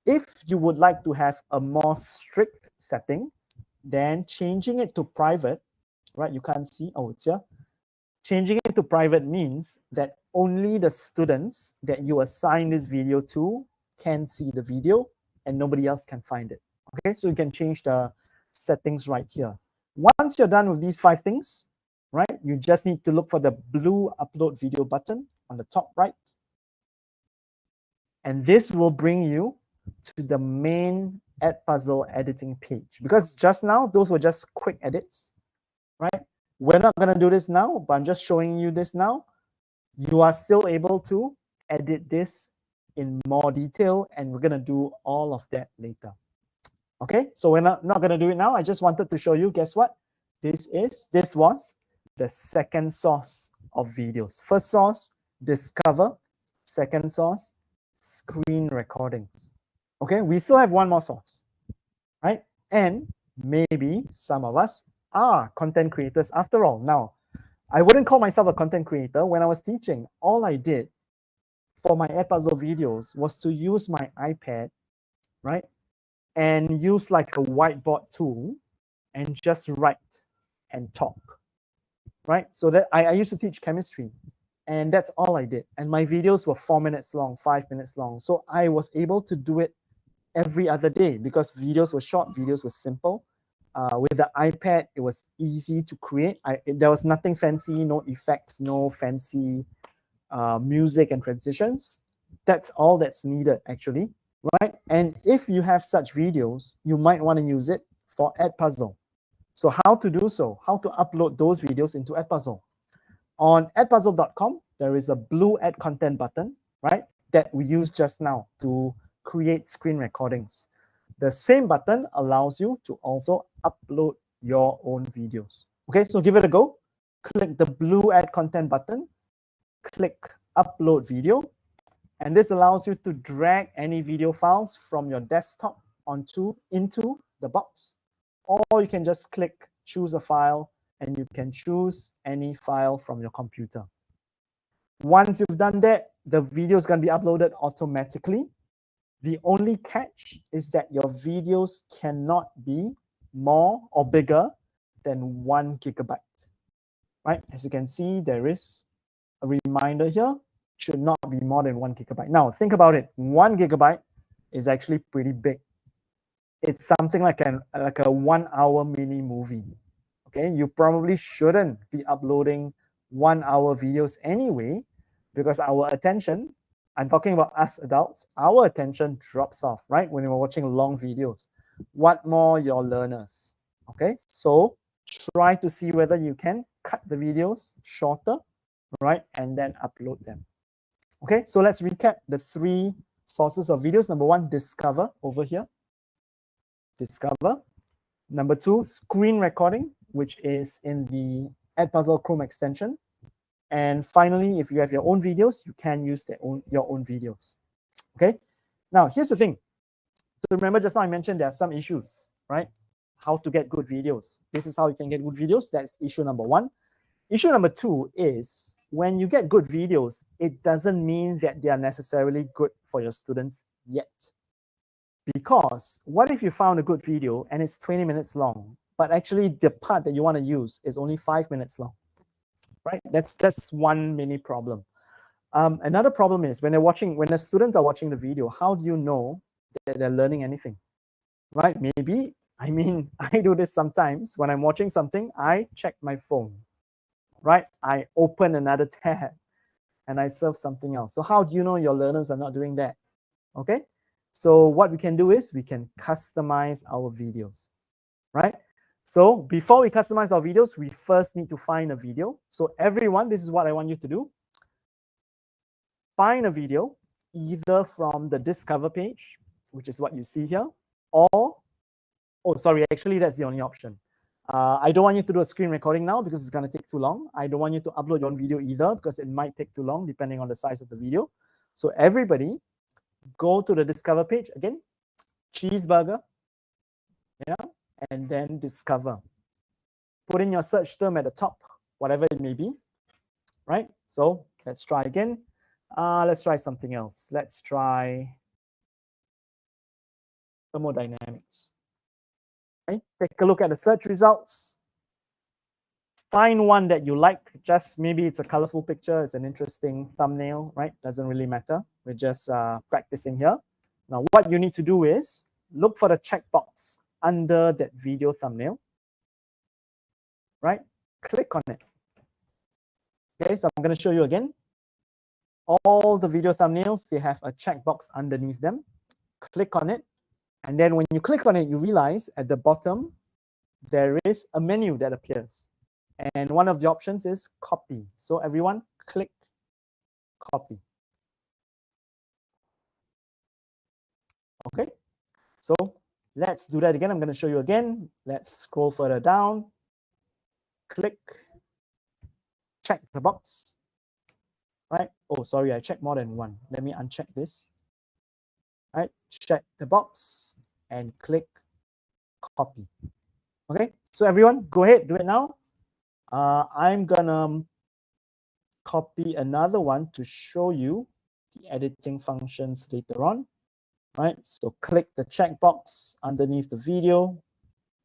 If you would like to have a more strict setting, then changing it to private, right? You can't see, oh, it's here. Changing it to private means that only the students that you assign this video to can see the video and nobody else can find it. Okay, so you can change the settings right here. Once you're done with these 5 things, right, you just need to look for the blue upload video button on the top right. And this will bring you to the main Edpuzzle editing page. Because just now, those were just quick edits, right? We're not going to do this now, but I'm just showing you this now. You are still able to edit this in more detail, and we're going to do all of that later. Okay, so we're not going to do it now. I just wanted to show you, guess what? This was the second source of videos. First source, discover. Second source, screen recordings. Okay, we still have one more source, right? And maybe some of us are content creators after all. Now, I wouldn't call myself a content creator. When I was teaching, all I did for my Edpuzzle videos was to use my iPad, right? And use like a whiteboard tool and just write and talk, right? So that I used to teach chemistry, and that's all I did. And my videos were 4 minutes long, 5 minutes long. So I was able to do it every other day because videos were short, videos were simple. With the iPad, it was easy to create. There was nothing fancy, no effects, no fancy music and transitions. That's all that's needed actually, right? And if you have such videos, you might want to use it for Edpuzzle. So how to do so? How to upload those videos into Edpuzzle? On edpuzzle.com, there is a blue Add Content button, right? That we used just now to create screen recordings. The same button allows you to also upload your own videos. Okay, so give it a go. Click the blue Add Content button, click Upload Video, and this allows you to drag any video files from your desktop into the box. Or you can just click choose a file, and you can choose any file from your computer. Once you've done that, the video is going to be uploaded automatically. The only catch is that your videos cannot be more or bigger than 1 gigabyte. Right? As you can see, there is a reminder here. Should not be more than 1 gigabyte. Now, think about it. 1 gigabyte is actually pretty big. It's something like a 1 hour mini movie. Okay, you probably shouldn't be uploading 1 hour videos anyway, because our attention, I'm talking about us adults, our attention drops off, right? When we're watching long videos. What more your learners? Okay, so try to see whether you can cut the videos shorter, right? And then upload them. Okay, so let's recap the 3 sources of videos. Number 1, Discover over here. Discover. Number 2, screen recording, which is in the Edpuzzle Chrome extension. And finally, if you have your own videos, you can use your own videos. Okay. Now, here's the thing. So remember, just now I mentioned there are some issues, right? How to get good videos. This is how you can get good videos. That's issue number 1. Issue number 2 is when you get good videos, it doesn't mean that they are necessarily good for your students yet. Because what if you found a good video and it's 20 minutes long, but actually the part that you want to use is only 5 minutes long, right? That's one mini problem. Another problem is when the students are watching the video, how do you know that they're learning anything, right? Maybe, I mean, I do this sometimes. When I'm watching something, I check my phone, right? I open another tab and I surf something else. So how do you know your learners are not doing that? Okay. So what we can do is we can customize our videos, right? So before we customize our videos, we first need to find a video. So everyone, this is what I want you to do. Find a video either from the Discover page, which is what you see here, or, oh, sorry, actually that's the only option. I don't want you to do a screen recording now because it's going to take too long. I don't want you to upload your own video either because it might take too long depending on the size of the video. So everybody, go to the Discover page again, cheeseburger, yeah, and then Discover. Put in your search term at the top, whatever it may be, right? So let's try again. Let's try something else. Let's try thermodynamics. Okay, take a look at the search results. Find one that you like. Just maybe it's a colorful picture, it's an interesting thumbnail, right? Doesn't really matter. We're just practicing here. Now, what you need to do is look for the checkbox under that video thumbnail, right? Click on it. Okay, so I'm going to show you again. All the video thumbnails, they have a checkbox underneath them. Click on it. And then when you click on it, you realize at the bottom, there is a menu that appears. And one of the options is copy. So everyone click copy. Okay, so let's do that again. I'm going to show you again. Let's scroll further down. Click, check the box. Right? Oh, sorry, I checked more than one. Let me uncheck this. Right? Check the box and click copy. Okay, so everyone, go ahead, do it now. I'm gonna copy another one to show you the editing functions later on. Right? So click the checkbox underneath the video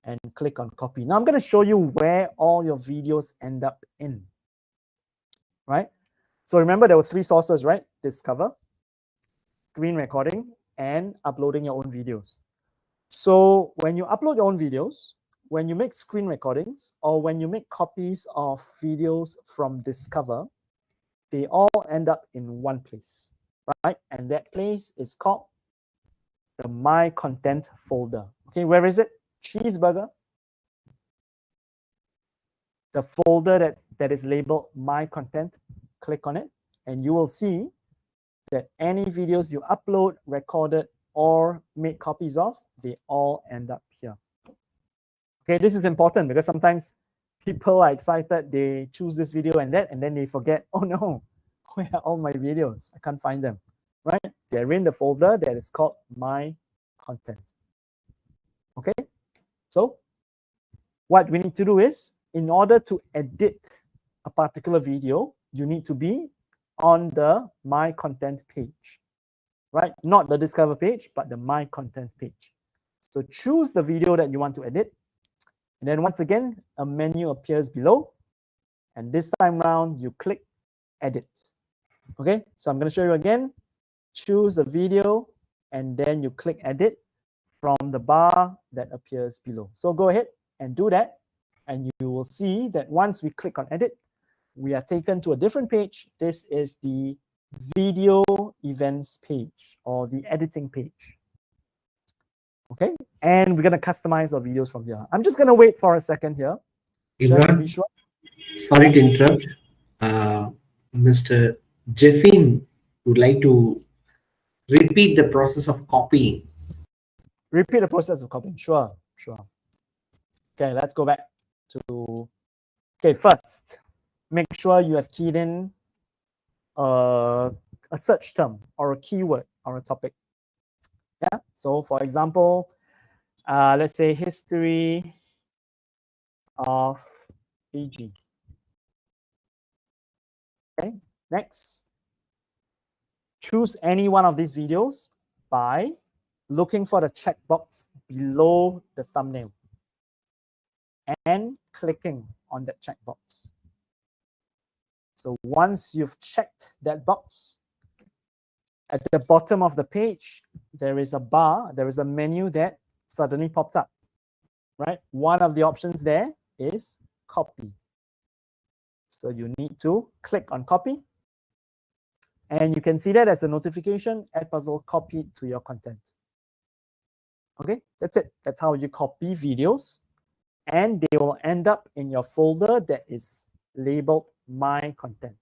and click on copy. Now I'm going to show you where all your videos end up in. Right? So remember there were 3 sources, right? Discover, screen recording, and uploading your own videos. So when you upload your own videos, when you make screen recordings, or when you make copies of videos from Discover, they all end up in one place. right? And that place is called the My Content folder. Okay, where is it? Cheeseburger. The folder that is labeled My Content, click on it, and you will see that any videos you upload, recorded, or made copies of, they all end up here. Okay, this is important because sometimes people are excited, they choose this video and that, and then they forget, oh no, where are all my videos? I can't find them, right? They're in the folder that is called My Content. Okay, so what we need to do is, in order to edit a particular video, you need to be on the My Content page, right? Not the Discover page, but the My Content page. So choose the video that you want to edit. And then once again, a menu appears below. And this time round, you click Edit. Okay, so I'm going to show you again. Choose the video, and then you click Edit from the bar that appears below. So go ahead and do that. And you will see that once we click on Edit, we are taken to a different page. This is the video events page, or the editing page. Okay, and we're going to customize our videos from here. I'm just going to wait for a second here. Just to be sure. Sorry to interrupt. Mr. Jeffin would like to repeat the process of copying. Repeat the process of copying. Sure, sure. Okay, let's go back to. Okay, first, make sure you have keyed in a search term or a keyword or a topic. Yeah, so for example, let's say history of Fiji. Okay, next, choose any one of these videos by looking for the checkbox below the thumbnail and clicking on that checkbox. So once you've checked that box, at the bottom of the page, there is a bar, there is a menu that suddenly popped up, right? One of the options there is copy. So you need to click on copy. And you can see that as a notification, Edpuzzle copied to your content. Okay, that's it. That's how you copy videos. And they will end up in your folder that is labeled My Content.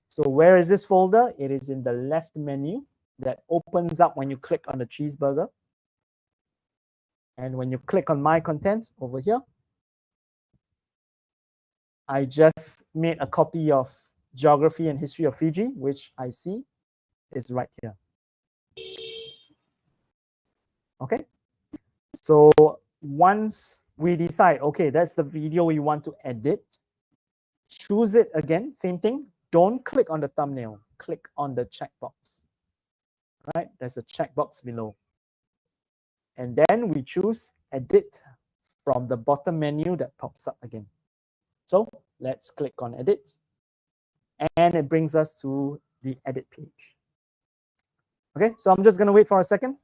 So where is this folder? It is in the left menu that opens up when you click on the cheeseburger. And when you click on My Content over here, I just made a copy of Geography and History of Fiji, which I see is right here. Okay, so once we decide, okay, that's the video we want to edit, choose it again, same thing. Don't click on the thumbnail, click on the checkbox. Right, there's a checkbox below. And then we choose Edit from the bottom menu that pops up again. So let's click on Edit. And it brings us to the edit page. Okay, so I'm just going to wait for a second.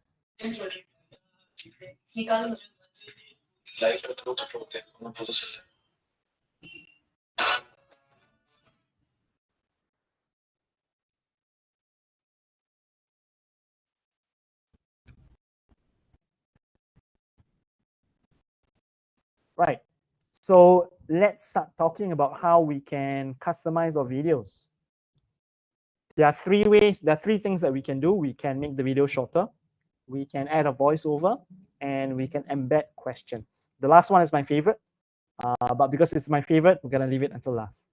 Right, so let's start talking about how we can customize our videos. There are three ways, there are three things that we can do. We can make the video shorter, we can add a voiceover, and we can embed questions. The last one is my favorite, but because it's my favorite, we're gonna leave it until last.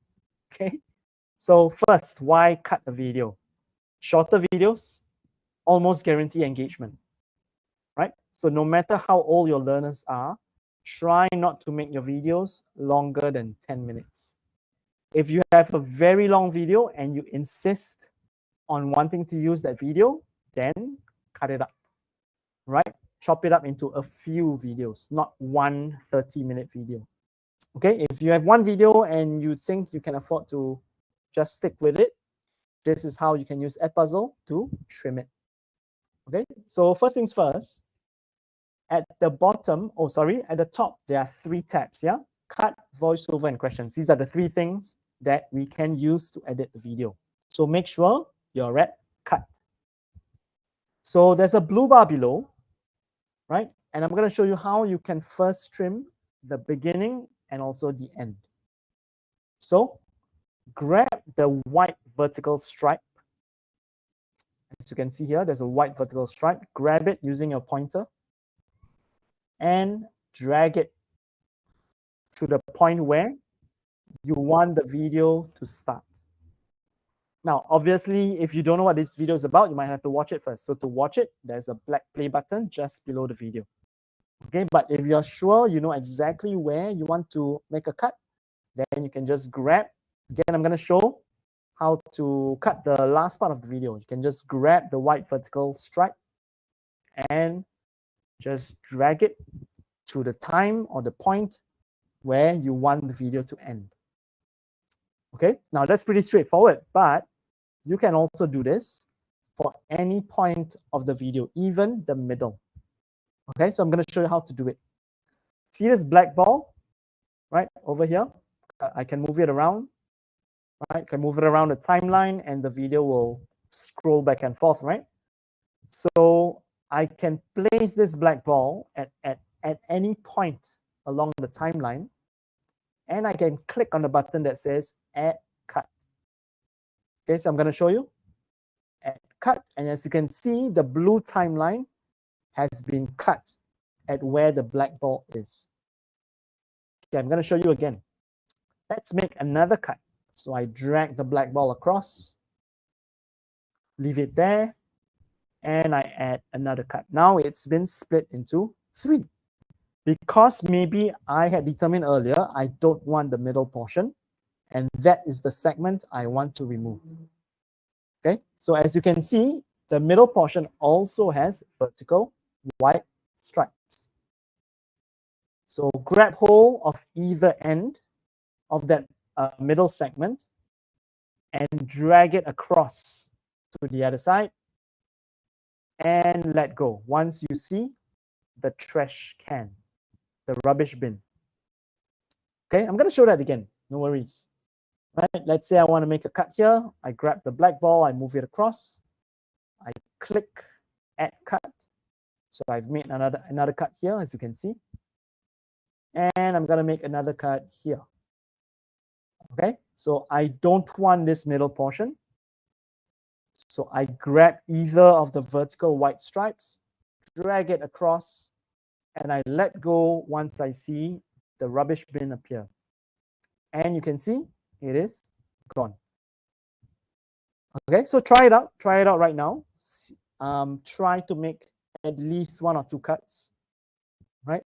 Okay, so first, why cut a video? Shorter videos almost guarantee engagement, right? So no matter how old your learners are, try not to make your videos longer than 10 minutes. If you have a very long video and you insist on wanting to use that video, then cut it up, right? Chop it up into a few videos, not one 30-minute video. Okay, if you have one video and you think you can afford to just stick with it, this is how you can use Edpuzzle to trim it. Okay, so first things first, at the bottom, at the top, there are three tabs, yeah? Cut, voiceover, and questions. These are the three things that we can use to edit the video. So make sure you're at cut. So there's a blue bar below, right? And I'm going to show you how you can first trim the beginning and also the end. So grab the white vertical stripe. As you can see here, there's a white vertical stripe. Grab it using your pointer and drag it to the point where you want the video to start. Now, obviously, if you don't know what this video is about, you might have to watch it first. So to watch it, there's a black play button just below the video. Okay, but if you're sure you know exactly where you want to make a cut, then you can just grab. Again, I'm going to show how to cut the last part of the video. You can just grab the white vertical stripe and just drag it to the time or the point where you want the video to end. Okay, now that's pretty straightforward, but you can also do this for any point of the video, even the middle. Okay, so I'm going to show you how to do it. See this black ball right over here? I can move it around. Right, I can move it around the timeline and the video will scroll back and forth, right? So I can place this black ball at any point along the timeline, and I can click on the button that says Add Cut. Okay, so I'm going to show you Add Cut, and as you can see, the blue timeline has been cut at where the black ball is. Okay, I'm going to show you again. Let's make another cut. So I drag the black ball across, leave it there, and I add another cut. Now it's been split into 3. Because maybe I had determined earlier, I don't want the middle portion, and that is the segment I want to remove. Okay, so as you can see, the middle portion also has vertical white stripes. So grab hold of either end of that middle segment and drag it across to the other side and let go. Once you see the trash can, the rubbish bin. Okay, I'm going to show that again. No worries. Right, let's say I want to make a cut here. I grab the black ball, I move it across. I click Add Cut. So I've made another cut here, as you can see. And I'm going to make another cut here. Okay, so I don't want this middle portion. So I grab either of the vertical white stripes, drag it across, and I let go once I see the rubbish bin appear. And you can see it is gone. Okay, so try it out right now. Try to make at least 1 or 2 cuts, right?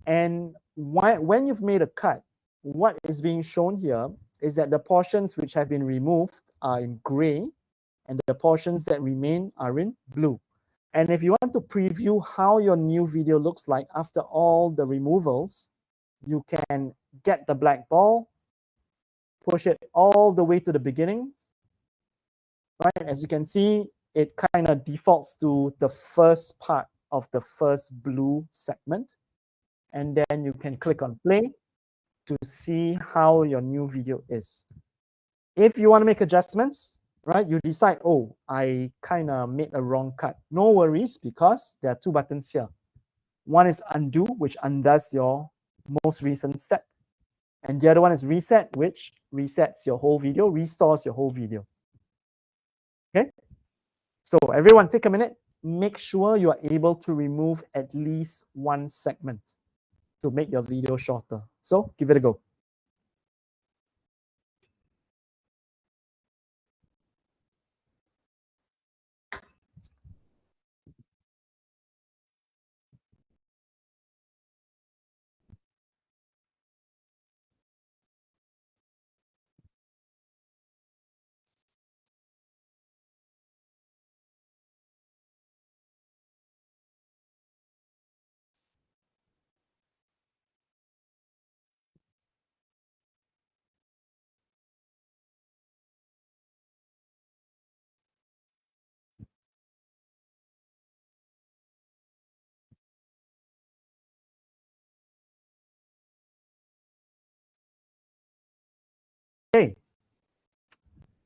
And when you've made a cut, what is being shown here is that the portions which have been removed are in gray, and the portions that remain are in blue. And if you want to preview how your new video looks like after all the removals, you can get the black ball, push it all the way to the beginning, right? As you can see, it kind of defaults to the first part of the first blue segment. And then you can click on play to see how your new video is. If you want to make adjustments, right, you decide, oh, I kind of made a wrong cut. No worries, because there are 2 buttons here. One is undo, which undoes your most recent step. And the other one is reset, which resets your whole video, restores your whole video. Okay? So everyone take a minute. Make sure you are able to remove at least 1 segment to make your video shorter. So give it a go.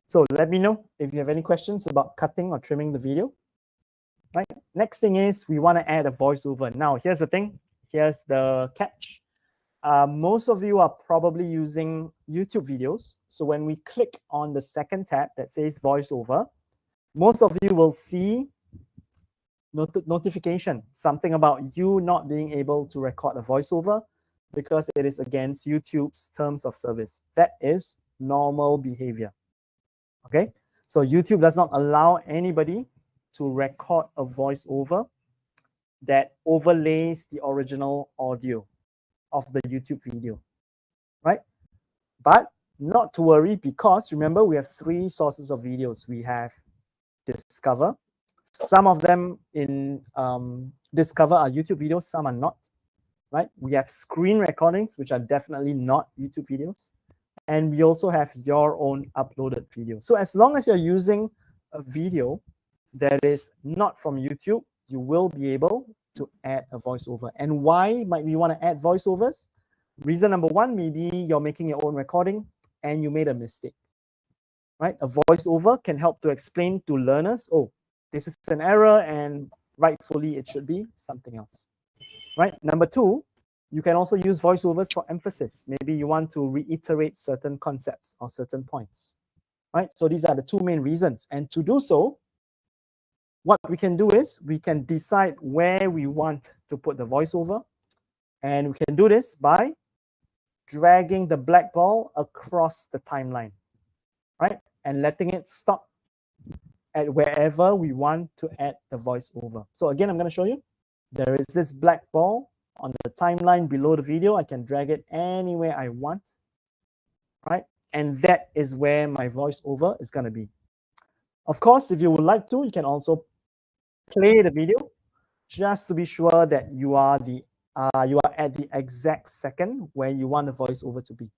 So let me know if you have any questions about cutting or trimming the video. Right. Next thing is we want to add a voiceover. Now, here's the thing. Here's the catch. Most of you are probably using YouTube videos. So when we click on the second tab that says voiceover, most of you will see notification, something about you not being able to record a voiceover because it is against YouTube's terms of service. That is normal behavior. Okay, so YouTube does not allow anybody to record a voiceover that overlays the original audio of the YouTube video, right? But not to worry, because remember, we have 3 sources of videos. We have Discover. Some of them in Discover are YouTube videos, some are not, right? We have screen recordings, which are definitely not YouTube videos. And we also have your own uploaded video. So as long as you're using a video that is not from YouTube, you will be able to add a voiceover. And why might we want to add voiceovers? Reason number 1, maybe you're making your own recording and you made a mistake, right? A voiceover can help to explain to learners, oh, this is an error and rightfully it should be something else, right? Number 2, you can also use voiceovers for emphasis. Maybe you want to reiterate certain concepts or certain points, right? So these are the 2 main reasons. And to do so, what we can do is we can decide where we want to put the voiceover. And we can do this by dragging the black ball across the timeline, right? And letting it stop at wherever we want to add the voiceover. So again, I'm going to show you. There is this black ball on the timeline below the video. I can drag it anywhere I want, right? And that is where my voiceover is going to be. Of course, if you would like to, you can also play the video just to be sure that you are at the exact second where you want the voiceover to be.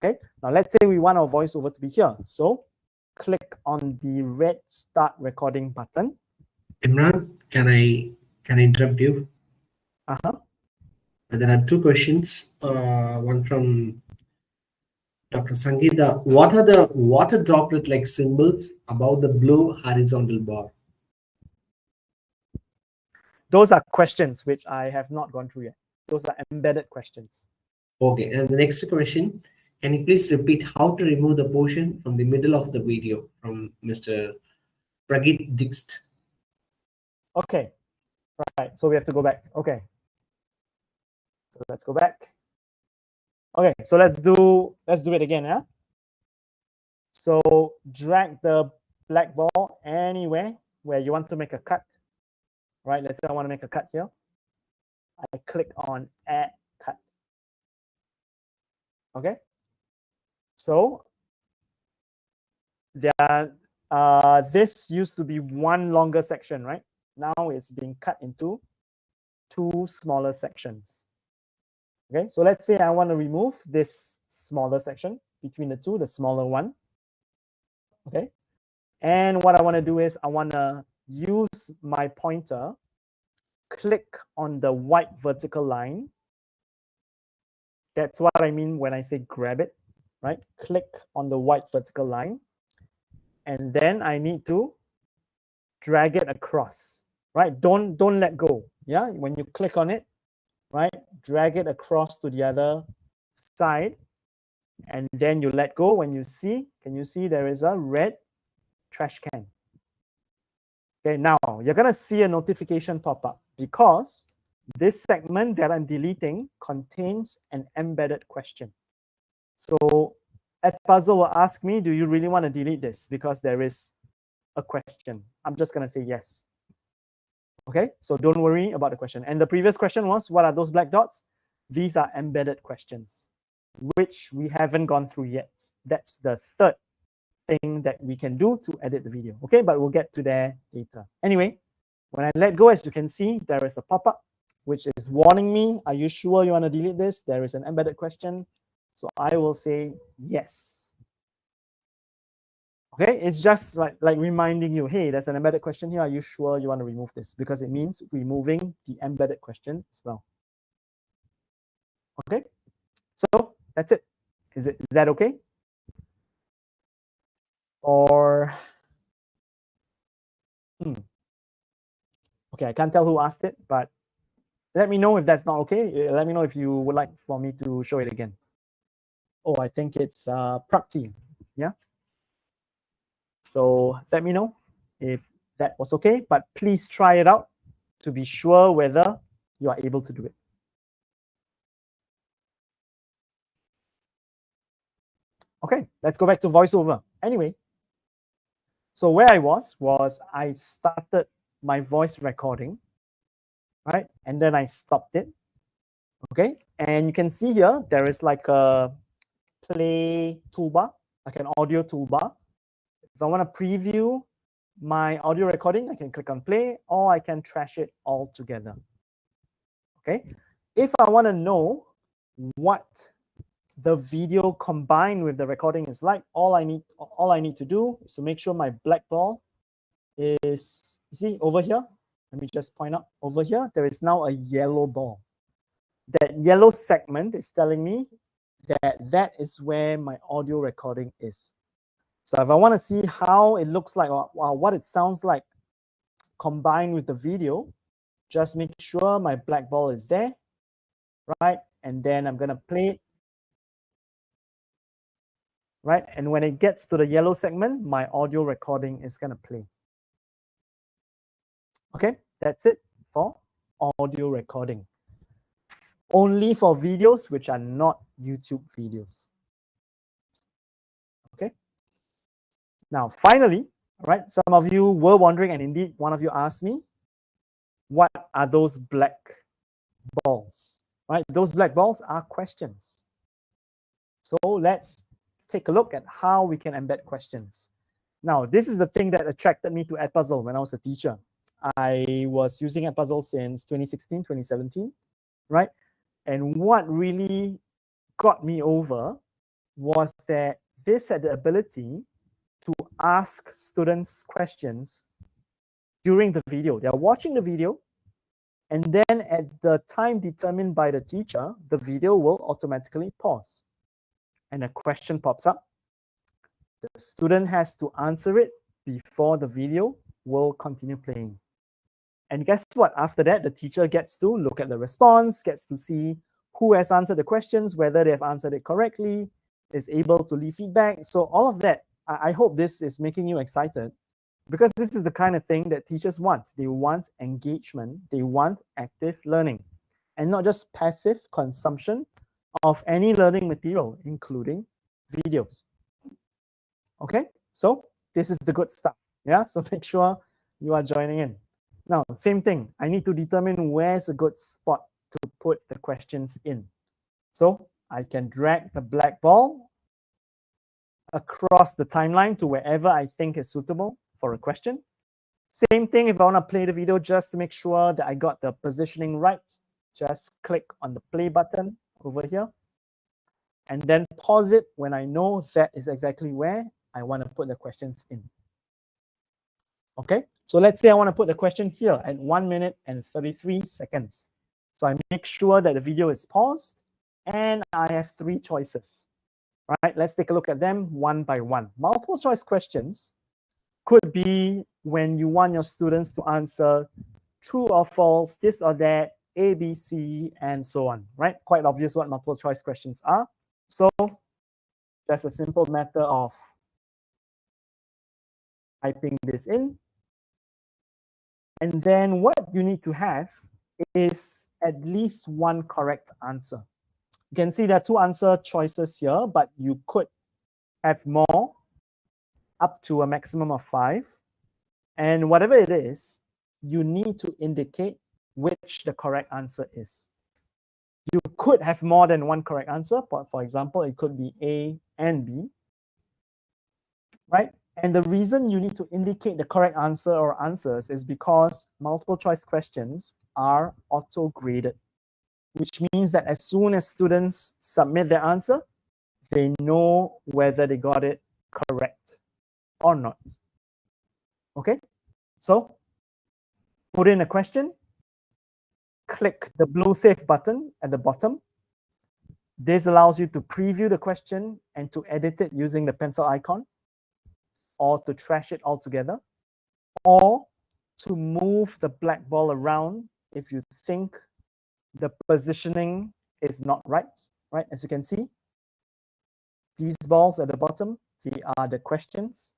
Okay, now let's say we want our voiceover to be here. So click on the red start recording button. Imran, can I interrupt you? There are 2 questions. One from Dr. Sangeeta. What are the water droplet-like symbols above the blue horizontal bar? Those are questions which I have not gone through yet. Those are embedded questions. Okay, and the next question, can you please repeat how to remove the portion from the middle of the video from Mr. Pragit Dikst? Okay, right, so we have to go back. Okay, so let's go back. Okay, so let's do it again, yeah? So drag the black ball anywhere where you want to make a cut, right? Let's say I want to make a cut here. I click on add cut. Okay, so there this used to be one longer section, right? Now it's being cut into 2 smaller sections. Okay, so let's say I want to remove this smaller section between the 2, the smaller one. Okay, and what I want to do is I want to use my pointer, click on the white vertical line. That's what I mean when I say grab it, right? Click on the white vertical line, and then I need to drag it across, right? Don't let go. Yeah, when you click on it, right, drag it across to the other side, and then you let go. When you see, can you see there is a red trash can? Okay, now you're gonna see a notification pop up because this segment that I'm deleting contains an embedded question. So Edpuzzle will ask me, do you really want to delete this? Because there is a question. I'm just gonna say yes. Okay, so don't worry about the question. And the previous question was, what are those black dots? These are embedded questions, which we haven't gone through yet. That's the 3rd thing that we can do to edit the video. Okay, but we'll get to that later. Anyway, when I let go, as you can see, there is a pop-up which is warning me, are you sure you want to delete this? There is an embedded question. So I will say yes. Okay, it's just like reminding you, hey, there's an embedded question here. Are you sure you want to remove this? Because it means removing the embedded question as well. Okay, so that's it. Is that okay? Or, okay, I can't tell who asked it, but let me know if that's not okay. Let me know if you would like for me to show it again. Oh, I think it's Prapti. Yeah. So let me know if that was okay, but please try it out to be sure whether you are able to do it. Okay, let's go back to voiceover. Anyway, so where I was I started my voice recording, right? And then I stopped it. Okay, and you can see here, there is like a play toolbar, like an audio toolbar. If I want to preview my audio recording, I can click on play, or I can trash it all together. Okay, if I want to know what the video combined with the recording is like, all I need to do is to make sure my black ball is, you see over here, let me just point out over here, there is now a yellow ball. That yellow segment is telling me that that is where my audio recording is. So if I want to see how it looks like, or what it sounds like combined with the video, just make sure my black ball is there, right? And then I'm going to play it, right? And when it gets to the yellow segment, my audio recording is going to play. Okay, that's it for audio recording. Only for videos which are not YouTube videos. Okay. Now, finally, right, some of you were wondering, and indeed one of you asked me, what are those black balls, right? Those black balls are questions. So let's take a look at how we can embed questions. Now, this is the thing that attracted me to Edpuzzle when I was a teacher. I was using Edpuzzle since 2016, 2017, right? And what really got me over was that this had the ability to ask students questions during the video. They're watching the video, and then at the time determined by the teacher, the video will automatically pause. And a question pops up. The student has to answer it before the video will continue playing. And guess what? After that, the teacher gets to look at the response, gets to see who has answered the questions, whether they have answered it correctly, is able to leave feedback. So all of that, I hope this is making you excited, because this is the kind of thing that teachers want. They want engagement. They want active learning, and not just passive consumption of any learning material, including videos. Okay, so this is the good stuff. Yeah, so make sure you are joining in. Now, same thing. I need to determine where's a good spot to put the questions in. So I can drag the black ball across the timeline to wherever I think is suitable for a question. Same thing if I want to play the video, just to make sure that I got the positioning right. Just click on the play button over here and then pause it when I know that is exactly where I want to put the questions in. Okay, so let's say I want to put the question here at 1 minute and 33 seconds. So I make sure that the video is paused and I have 3 choices. All right, let's take a look at them one by one. Multiple choice questions could be when you want your students to answer true or false, this or that, A, B, C, and so on, right? Quite obvious what multiple choice questions are. So that's a simple matter of typing this in. And then what you need to have is at least 1 correct answer. You can see there are 2 answer choices here, but you could have more, up to a maximum of 5. And whatever it is, you need to indicate which the correct answer is. You could have more than 1 correct answer, but for example, it could be A and B, right? And the reason you need to indicate the correct answer or answers is because multiple choice questions are auto-graded, which means that as soon as students submit their answer, they know whether they got it correct or not. Okay, so put in a question, click the blue save button at the bottom. This allows you to preview the question and to edit it using the pencil icon. or to trash it altogether, or to move the black ball around if you think the positioning is not right, right? As you can see, these balls at the bottom, they are the questions.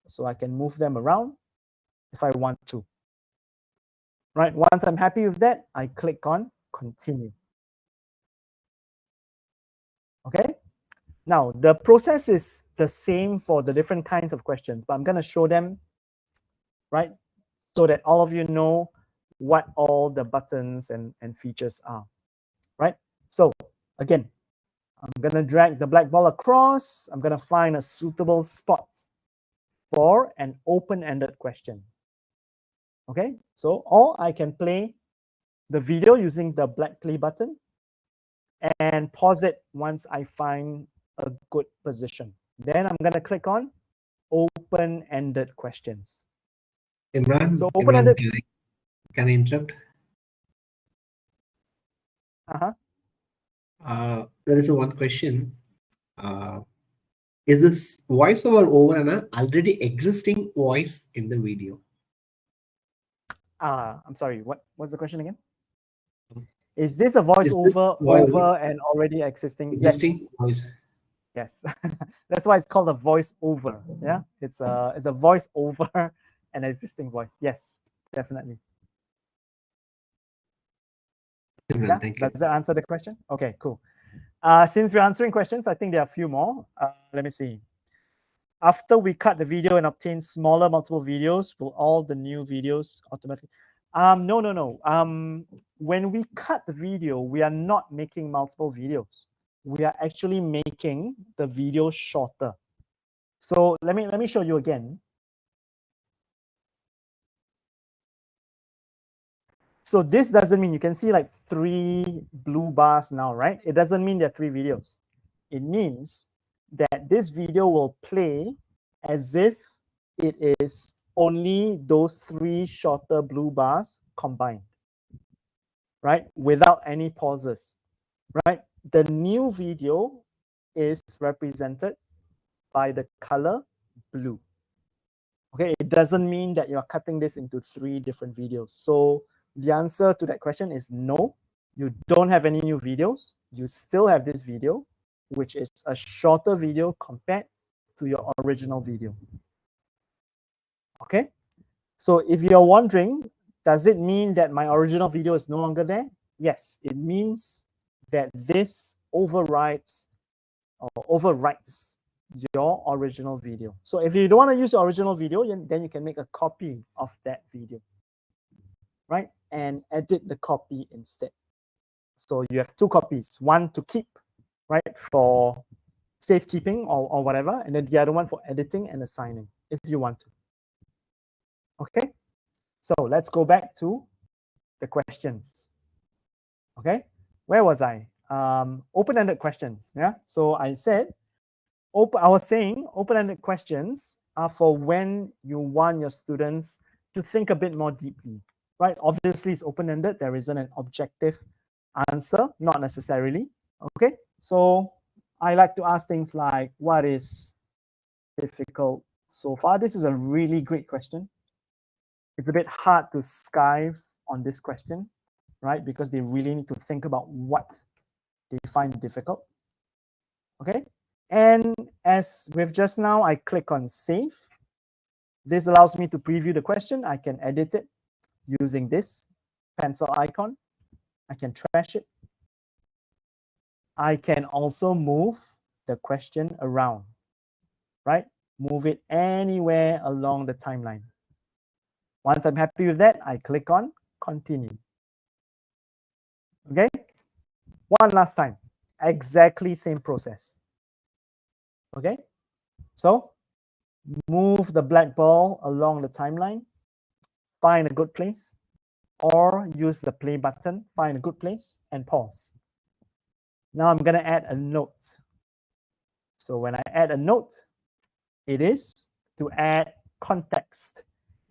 So I can move them around if I want to. Right, once I'm happy with that, I click on continue. Okay, now the process is the same for the different kinds of questions, but I'm going to show them, right, so that all of you know what all the buttons and features are, right? So again, I'm going to drag the black ball across. I'm going to find a suitable spot for an open-ended question. Okay, so or I can play the video using the black play button and pause it once I find a good position. Then I'm going to click on open-ended questions. Imran, So open-ended. Can I interrupt? There is one question. Is this voiceover over an already existing voice in the video? I'm sorry, what's the question again? Is this a voiceover over an already existing voice? Yes. That's why it's called a voice over. Yeah, it's a voice over an existing voice. Yes, definitely. Yeah, Thank you. does that answer the question? Okay, cool. Since we're answering questions, I think there are a few more. Let me see. After we cut the video and obtain smaller multiple videos, will all the new videos automatically? No. When we cut the video, we are not making multiple videos. We are actually making the video shorter. So let me show you again. So this doesn't mean you can see like 3 blue bars now, right? It doesn't mean there are 3 videos. It means that this video will play as if it is only those 3 shorter blue bars combined, right? Without any pauses, right? The new video is represented by the color blue. Okay, it doesn't mean that you're cutting this into 3 different videos. So the answer to that question is no, you don't have any new videos. You still have this video, which is a shorter video compared to your original video. Okay, so if you're wondering, does it mean that my original video is no longer there? Yes, it means that this overrides or overwrites your original video. So if you don't want to use your original video, then you can make a copy of that video, right? And edit the copy instead. So you have 2 copies, one to keep, right, for safekeeping or whatever, and then the other one for editing and assigning if you want to. Okay, so let's go back to the questions. Okay, where was I? Open-ended questions. Yeah, so I said I was saying open-ended questions are for when you want your students to think a bit more deeply, right? Obviously, it's open-ended. There isn't an objective answer, not necessarily. Okay, so I like to ask things like, what is difficult so far? This is a really great question. It's a bit hard to skive on this question, right? Because they really need to think about what they find difficult. Okay, and as with just now, I click on save. This allows me to preview the question. I can edit it using this pencil icon. I can trash it. I can also move the question around, right? Move it anywhere along the timeline. Once I'm happy with that, I click on continue. Okay, one last time, exactly same process. Okay, so move the black ball along the timeline, find a good place, or use the play button, find a good place, and pause. Now I'm going to add a note. So when I add a note, it is to add context.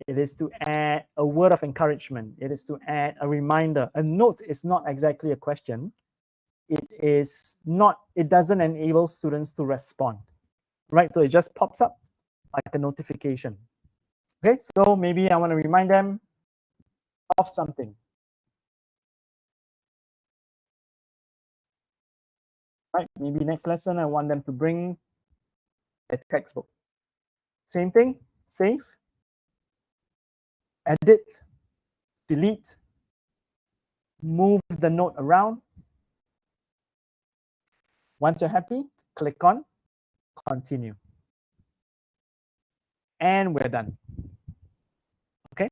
It is to add a word of encouragement. It is to add a reminder. A note is not exactly a question. It doesn't enable students to respond, right? So it just pops up like a notification. Okay, so maybe I want to remind them of something. Right, maybe next lesson I want them to bring a textbook. Same thing, save, edit, delete, move the note around. Once you're happy, click on continue. And we're done. Okay.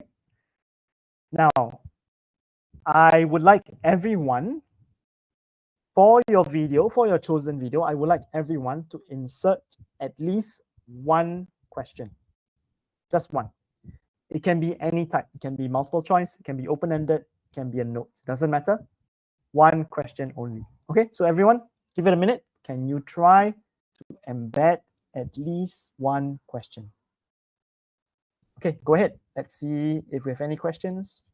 Now, I would like everyone, for your video, for your chosen video, I would like everyone to insert at least one question. Just one. It can be any type. It can be multiple choice. It can be open-ended. It can be a note. Doesn't matter. One question only. Okay, so everyone, give it a minute. Can you try to embed at least one question? Okay, go ahead. Let's see if we have any questions.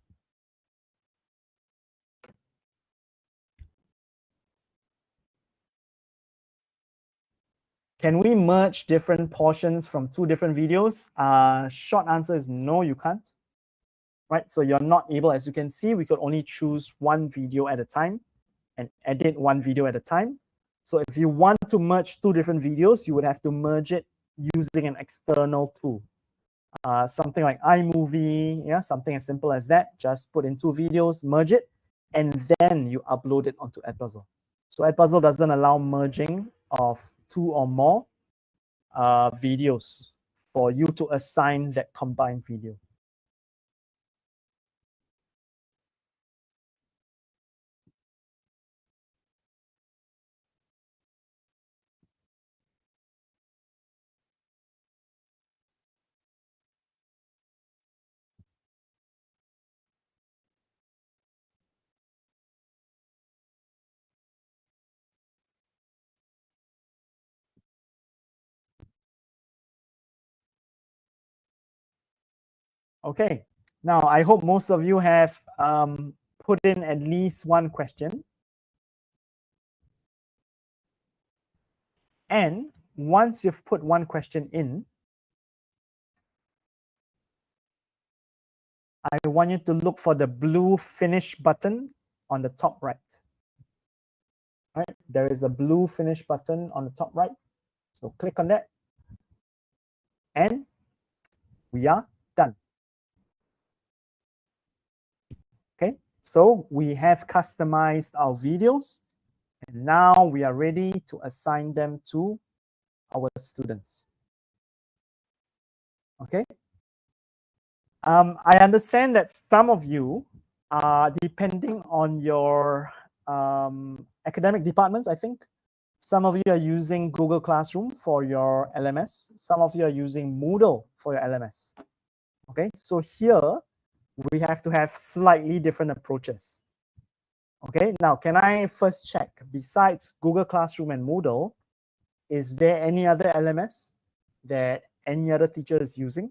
Can we merge different portions from two different videos? Short answer is no, you can't. Right, so you're not able, as you can see, we could only choose one video at a time and edit one video at a time. So if you want to merge two different videos, you would have to merge it using an external tool. Something like iMovie, yeah, something as simple as that. Just put in two videos, merge it, and then you upload it onto Edpuzzle. So Edpuzzle doesn't allow merging of two or more videos for you to assign that combined video. Okay, now I hope most of you have put in at least one question. And once you've put one question in, I want you to look for the blue finish button on the top right. All right, there is a blue finish button on the top right. So click on that. And we are done. Okay, so we have customized our videos. And now we are ready to assign them to our students. Okay. I understand that some of you are, depending on your academic departments, I think, some of you are using Google Classroom for your LMS. Some of you are using Moodle for your LMS. Okay, so here we have to have slightly different approaches. Okay, now can I first check, besides Google Classroom and Moodle, is there any other LMS that any other teacher is using?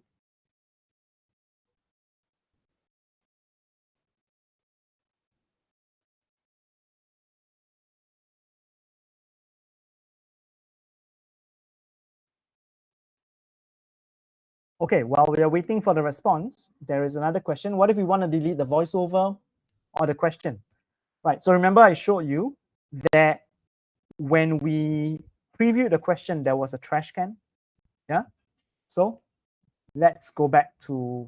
Okay, while we are waiting for the response, there is another question. What if we want to delete the voiceover or the question? Right, so remember I showed you that when we previewed the question, there was a trash can. Yeah, so let's go back to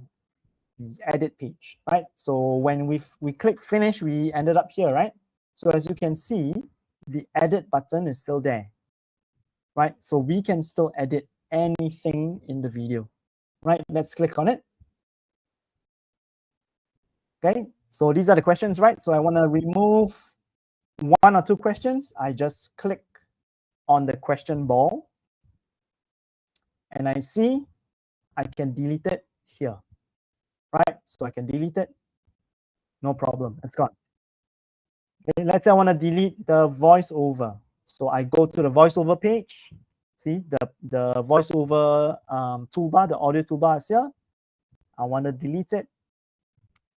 the edit page, right? So when we click finish, we ended up here, right? So as you can see, the edit button is still there, right? So we can still edit anything in the video, right? Let's click on it. Okay, so these are the questions, right? So I want to remove one or two questions. I just click on the question ball and I see I can delete it here, right? So I can delete it, no problem, it's gone. Okay, let's say I want to delete the voiceover. So I go to the voiceover page. See the voiceover toolbar, the audio toolbar is here. I want to delete it.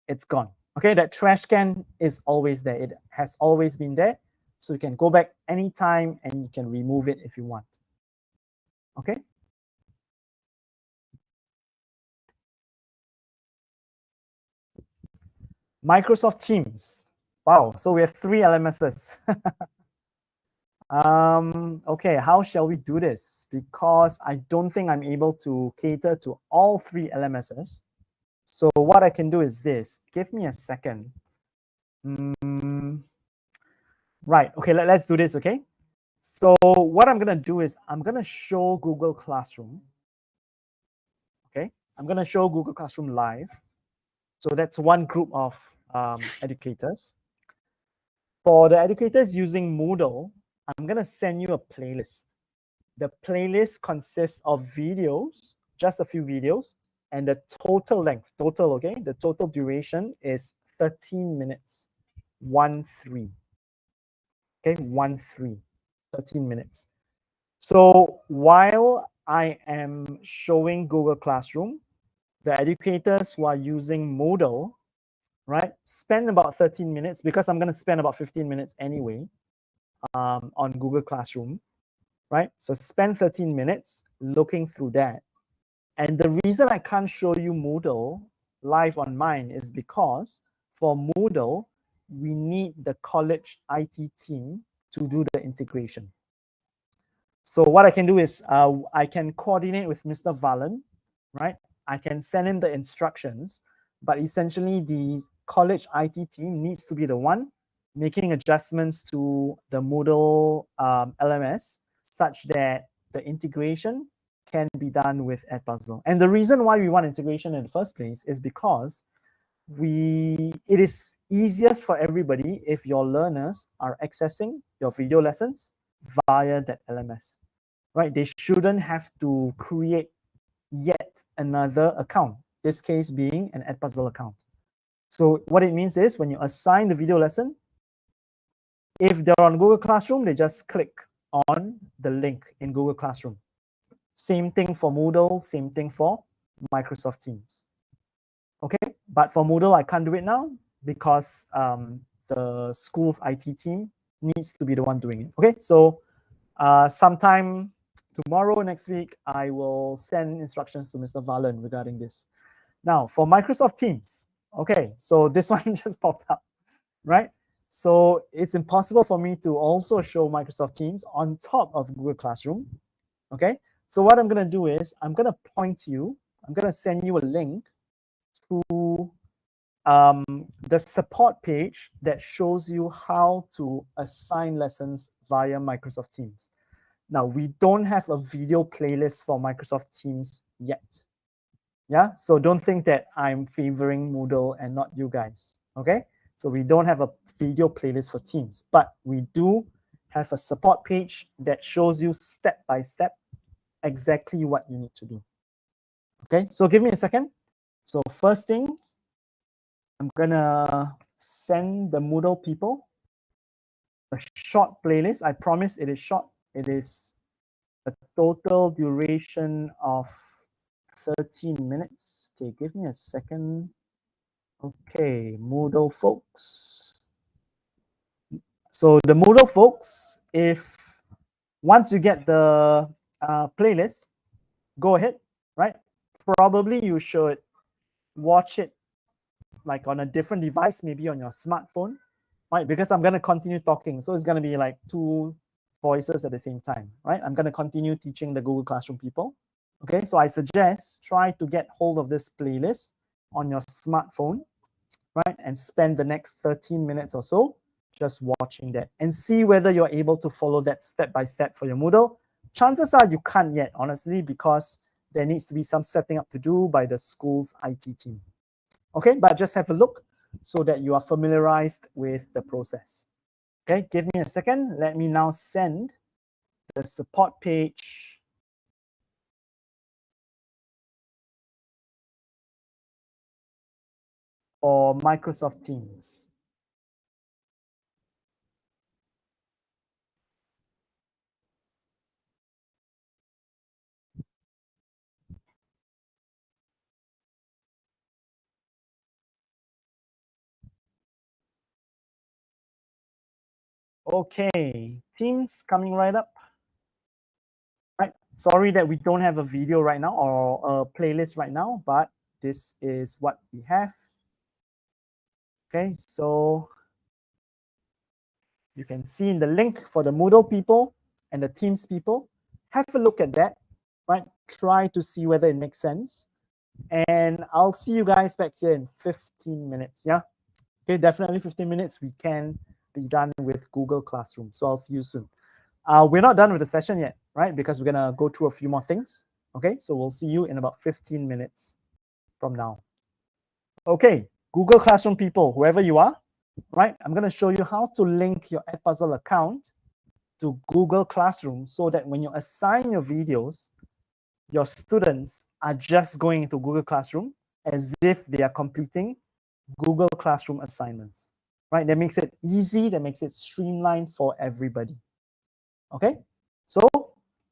It's gone. Okay, that trash can is always there. It has always been there. So you can go back anytime and you can remove it if you want. Okay. Microsoft Teams. Wow, so we have 3 LMSs. Okay, how shall we do this? Because I don't think I'm able to cater to all 3 LMSs. So what I can do is this. Give me a second. Right, okay, let's do this, okay? So what I'm gonna do is I'm gonna show Google Classroom. Okay, I'm gonna show Google Classroom live. So that's one group of educators. For the educators using Moodle, I'm gonna send you a playlist. The playlist consists of videos, just a few videos, and the total length, okay? The total duration is 13 minutes, 1-3. Okay, 1-3, 13 minutes. So while I am showing Google Classroom, the educators who are using Moodle, right, spend about 13 minutes, because I'm going to spend about 15 minutes anyway on Google Classroom, right? So spend 13 minutes looking through that. And the reason I can't show you Moodle live on mine is because for Moodle, we need the college IT team to do the integration. So what I can do is I can coordinate with Mr. Valen, right? I can send him the instructions, but essentially the college IT team needs to be the one making adjustments to the Moodle LMS such that the integration can be done with Edpuzzle. And the reason why we want integration in the first place is because it is easiest for everybody if your learners are accessing your video lessons via that LMS, right? They shouldn't have to create yet another account, this case being an Edpuzzle account. So what it means is when you assign the video lesson, if they're on Google Classroom, they just click on the link in Google Classroom. Same thing for Moodle, same thing for Microsoft Teams. Okay, but for Moodle, I can't do it now because the school's IT team needs to be the one doing it. Okay, so sometime tomorrow, next week, I will send instructions to Mr. Valen regarding this. Now, for Microsoft Teams, okay, so this one just popped up, right? So it's impossible for me to also show Microsoft Teams on top of Google Classroom, okay? So what I'm gonna do is I'm gonna point you, I'm gonna send you a link to the support page that shows you how to assign lessons via Microsoft Teams. Now, we don't have a video playlist for Microsoft Teams yet. Yeah, so don't think that I'm favoring Moodle and not you guys, okay? So we don't have a video playlist for Teams, but we do have a support page that shows you step by step exactly what you need to do. Okay, so give me a second. So first thing, I'm gonna send the Moodle people a short playlist. I promise it is short. It is a total duration of 13 minutes. Okay, give me a second. Okay, Moodle folks. So the Moodle folks, if once you get the playlist, go ahead, right? Probably you should watch it like on a different device, maybe on your smartphone, right? Because I'm going to continue talking. So it's going to be like 2 voices at the same time, right? I'm going to continue teaching the Google Classroom people. Okay, so I suggest try to get hold of this playlist on your smartphone, right? And spend the next 13 minutes or so just watching that and see whether you're able to follow that step by step for your Moodle. Chances are you can't yet, honestly, because there needs to be some setting up to do by the school's IT team. Okay, but just have a look so that you are familiarized with the process. Okay, give me a second. Let me now send the support page for Microsoft Teams. Okay, Teams coming right up. Right. Sorry that we don't have a video right now or a playlist right now, but this is what we have. Okay, so you can see in the link for the Moodle people and the Teams people, have a look at that, right? Try to see whether it makes sense. And I'll see you guys back here in 15 minutes, yeah? Okay, definitely 15 minutes, we can be done with Google Classroom. So I'll see you soon. We're not done with the session yet, right? Because we're gonna go through a few more things. Okay, so we'll see you in about 15 minutes from now. Okay, Google Classroom people, whoever you are, right? I'm gonna show you how to link your Edpuzzle account to Google Classroom so that when you assign your videos, your students are just going into Google Classroom as if they are completing Google Classroom assignments, right? That makes it easy, that makes it streamlined for everybody. Okay, so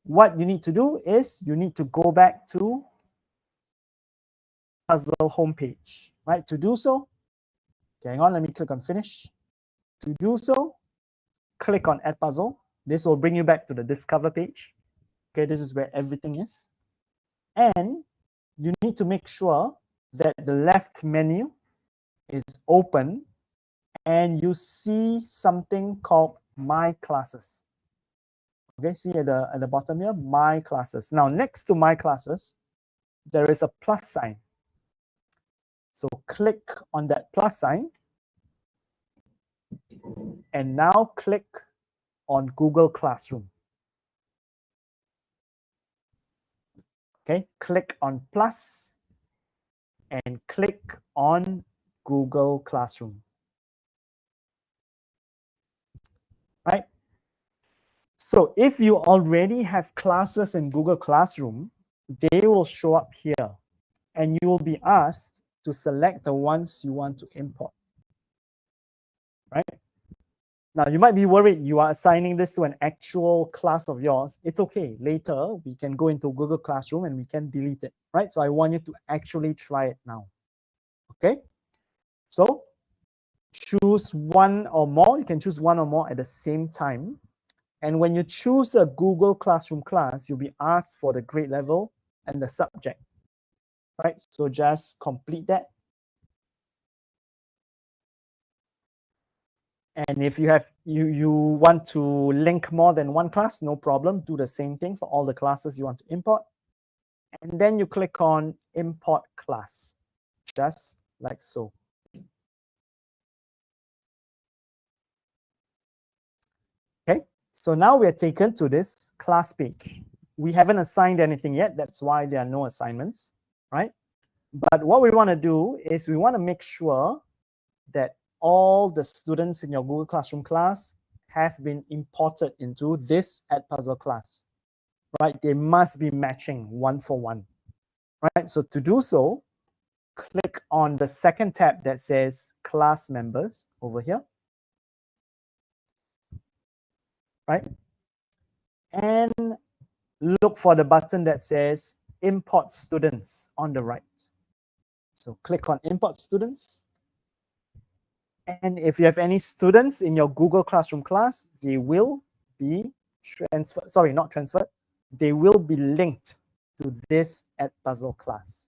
what you need to do is you need to go back to Puzzle homepage, right? To do so, okay, hang on, let me click on finish. To do so, click on Edpuzzle. This will bring you back to the Discover page. Okay, this is where everything is. And you need to make sure that the left menu is open and you see something called My Classes. Okay, see at the bottom here, My Classes. Now, next to My Classes, there is a plus sign. So click on that plus sign and now click on Google Classroom. Okay, click on plus and click on Google Classroom. Right? So if you already have classes in Google Classroom, they will show up here and you will be asked to select the ones you want to import. Right? Now, you might be worried you are assigning this to an actual class of yours. It's okay. Later, we can go into Google Classroom and we can delete it, right? So I want you to actually try it now. Okay? So choose one or more. You can choose one or more at the same time. And when you choose a Google Classroom class, you'll be asked for the grade level and the subject, right? So just complete that. And if you have you want to link more than one class, no problem. Do the same thing for all the classes you want to import. And then you click on Import Class, just like so. Okay, so now we are taken to this class page. We haven't assigned anything yet. That's why there are no assignments, right? But what we want to do is we want to make sure that all the students in your Google Classroom class have been imported into this Edpuzzle class, right? They must be matching one for one, right? So to do so, click on the second tab that says Class Members over here, right? And look for the button that says Import Students on the right. So click on Import Students. And if you have any students in your Google Classroom class, they will be transferred, sorry, not transferred, they will be linked to this Edpuzzle class.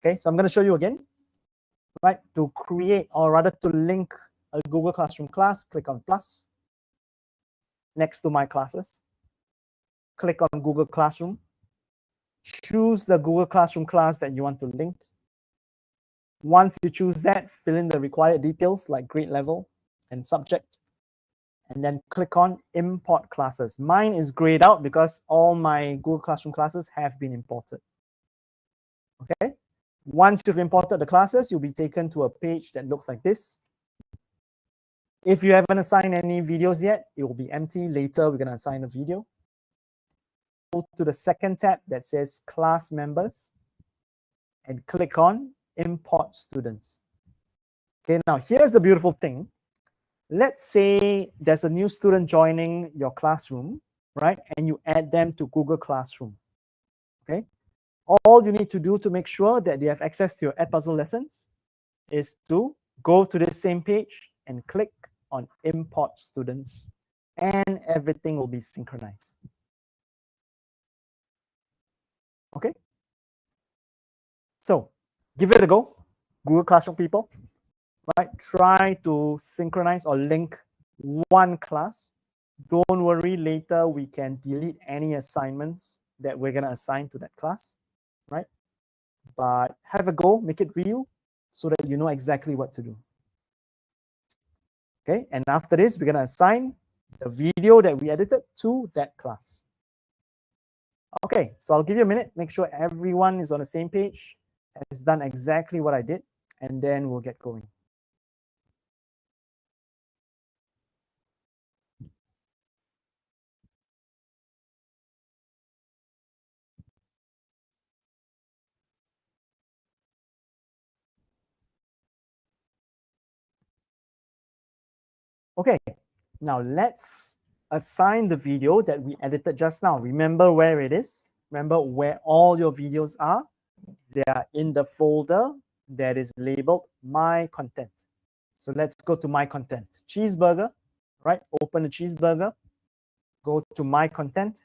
Okay, so I'm going to show you again, right? To create, or rather to link a Google Classroom class, click on plus. Next to My Classes, click on Google Classroom. Choose the Google Classroom class that you want to link. Once you choose that, fill in the required details like grade level and subject, and then click on Import Classes. Mine is grayed out because all my Google Classroom classes have been imported. Okay. Once you've imported the classes, you'll be taken to a page that looks like this. If you haven't assigned any videos yet, it will be empty. Later, we're going to assign a video. Go to the second tab that says Class Members and click on Import Students. Okay, now here's the beautiful thing. Let's say there's a new student joining your classroom, right? And you add them to Google Classroom, okay? All you need to do to make sure that they have access to your Edpuzzle lessons is to go to the same page and click on Import Students, and everything will be synchronized. Okay? So, give it a go, Google Classroom people. right? Try to synchronize or link one class. Don't worry, later we can delete any assignments that we're going to assign to that class, right? But have a go, make it real so that you know exactly what to do. Okay, and after this, we're going to assign the video that we edited to that class. Okay, so I'll give you a minute, make sure everyone is on the same page, has done exactly what I did, and then we'll get going. Okay, now let's assign the video that we edited just now. Remember where it is? Remember where all your videos are? They are in the folder that is labeled My Content. So let's go to My Content. Cheeseburger, right? Open the cheeseburger, go to My Content,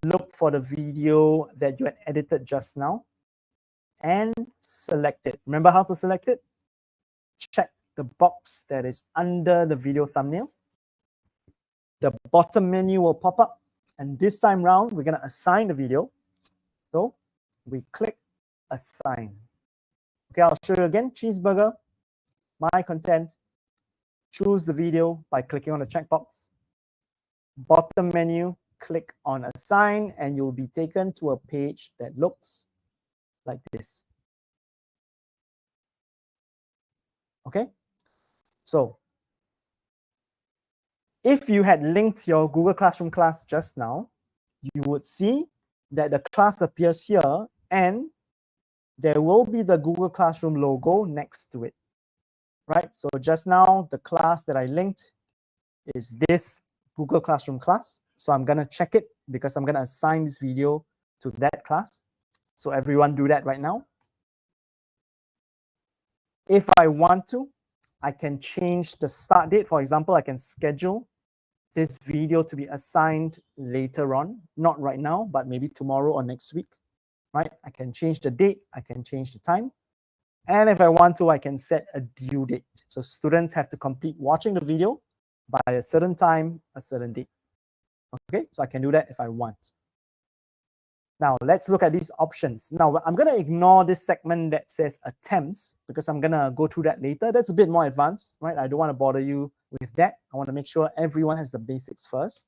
look for the video that you had edited just now, and select it. Remember how to select it? Check the box that is under the video thumbnail. The bottom menu will pop up, and this time round, we're going to assign the video. So we click Assign. Okay, I'll show you again. Cheeseburger, My Content. Choose the video by clicking on the checkbox. Bottom menu, click on Assign, and you'll be taken to a page that looks like this. Okay, so if you had linked your Google Classroom class just now, you would see that the class appears here and there will be the Google Classroom logo next to it, right? So just now, the class that I linked is this Google Classroom class. So I'm going to check it because I'm going to assign this video to that class. So everyone do that right now. If I want to, I can change the start date. For example, I can schedule this video to be assigned later on, not right now, but maybe tomorrow or next week, right? I can change the date, I can change the time. And if I want to, I can set a due date. So students have to complete watching the video by a certain time, a certain date. Okay, so I can do that if I want. Now, let's look at these options. Now, I'm going to ignore this segment that says attempts because I'm going to go through that later. That's a bit more advanced, right? I don't want to bother you with that. I want to make sure everyone has the basics first.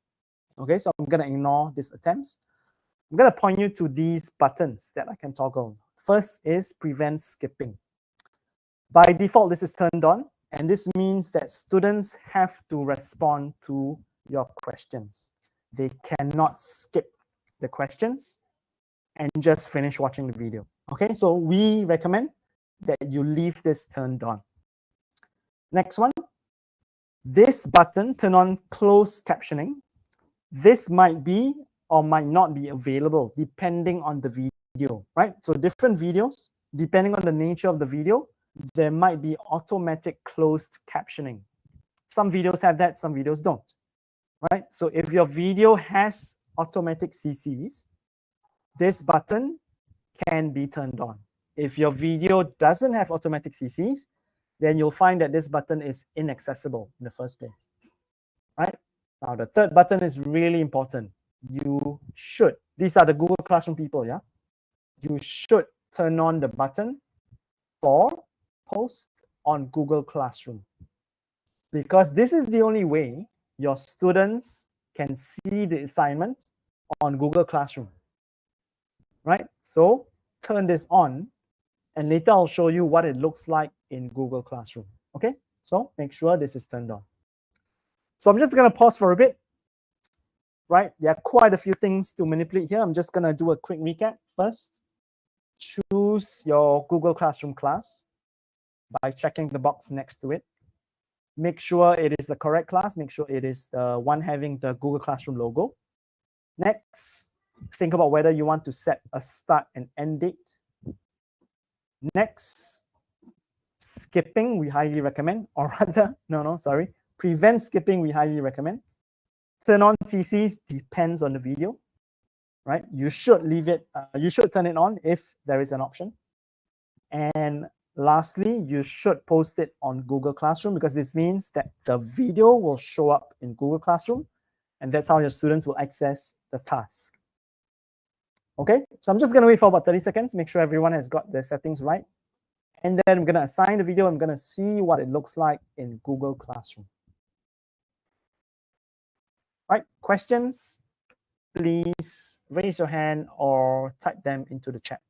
Okay, so I'm going to ignore these attempts. I'm going to point you to these buttons that I can toggle. First is prevent skipping. By default, this is turned on, and this means that students have to respond to your questions. They cannot skip the questions and just finish watching the video. Okay, so we recommend that you leave this turned on. Next one, this button, turn on closed captioning. This might be or might not be available depending on the video, right? So different videos, depending on the nature of the video, there might be automatic closed captioning. Some videos have that, some videos don't, right? So if your video has automatic CCs, this button can be turned on. If your video doesn't have automatic CCs, then you'll find that this button is inaccessible in the first place, right? Now, the third button is really important. You should, these are the Google Classroom people, yeah? You should turn on the button for post on Google Classroom, because this is the only way your students can see the assignment on Google Classroom, right? So turn this on, and later I'll show you what it looks like in Google Classroom, okay? So make sure this is turned on. So I'm just gonna pause for a bit, right? There are quite a few things to manipulate here. I'm just gonna do a quick recap first. Choose your Google Classroom class by checking the box next to it. Make sure it is the correct class. Make sure it is the one having the Google Classroom logo. Next, think about whether you want to set a start and end date. Next, skipping, we highly recommend, or rather, prevent skipping, we highly recommend. Turn on CCs depends on the video, right? You should leave it, you should turn it on if there is an option. And lastly, you should post it on Google Classroom, because this means that the video will show up in Google Classroom, and that's how your students will access the task. Okay, so I'm just going to wait for about 30 seconds, make sure everyone has got their settings right. And then I'm going to assign the video. I'm going to see what it looks like in Google Classroom. Right, questions? Please raise your hand or type them into the chat.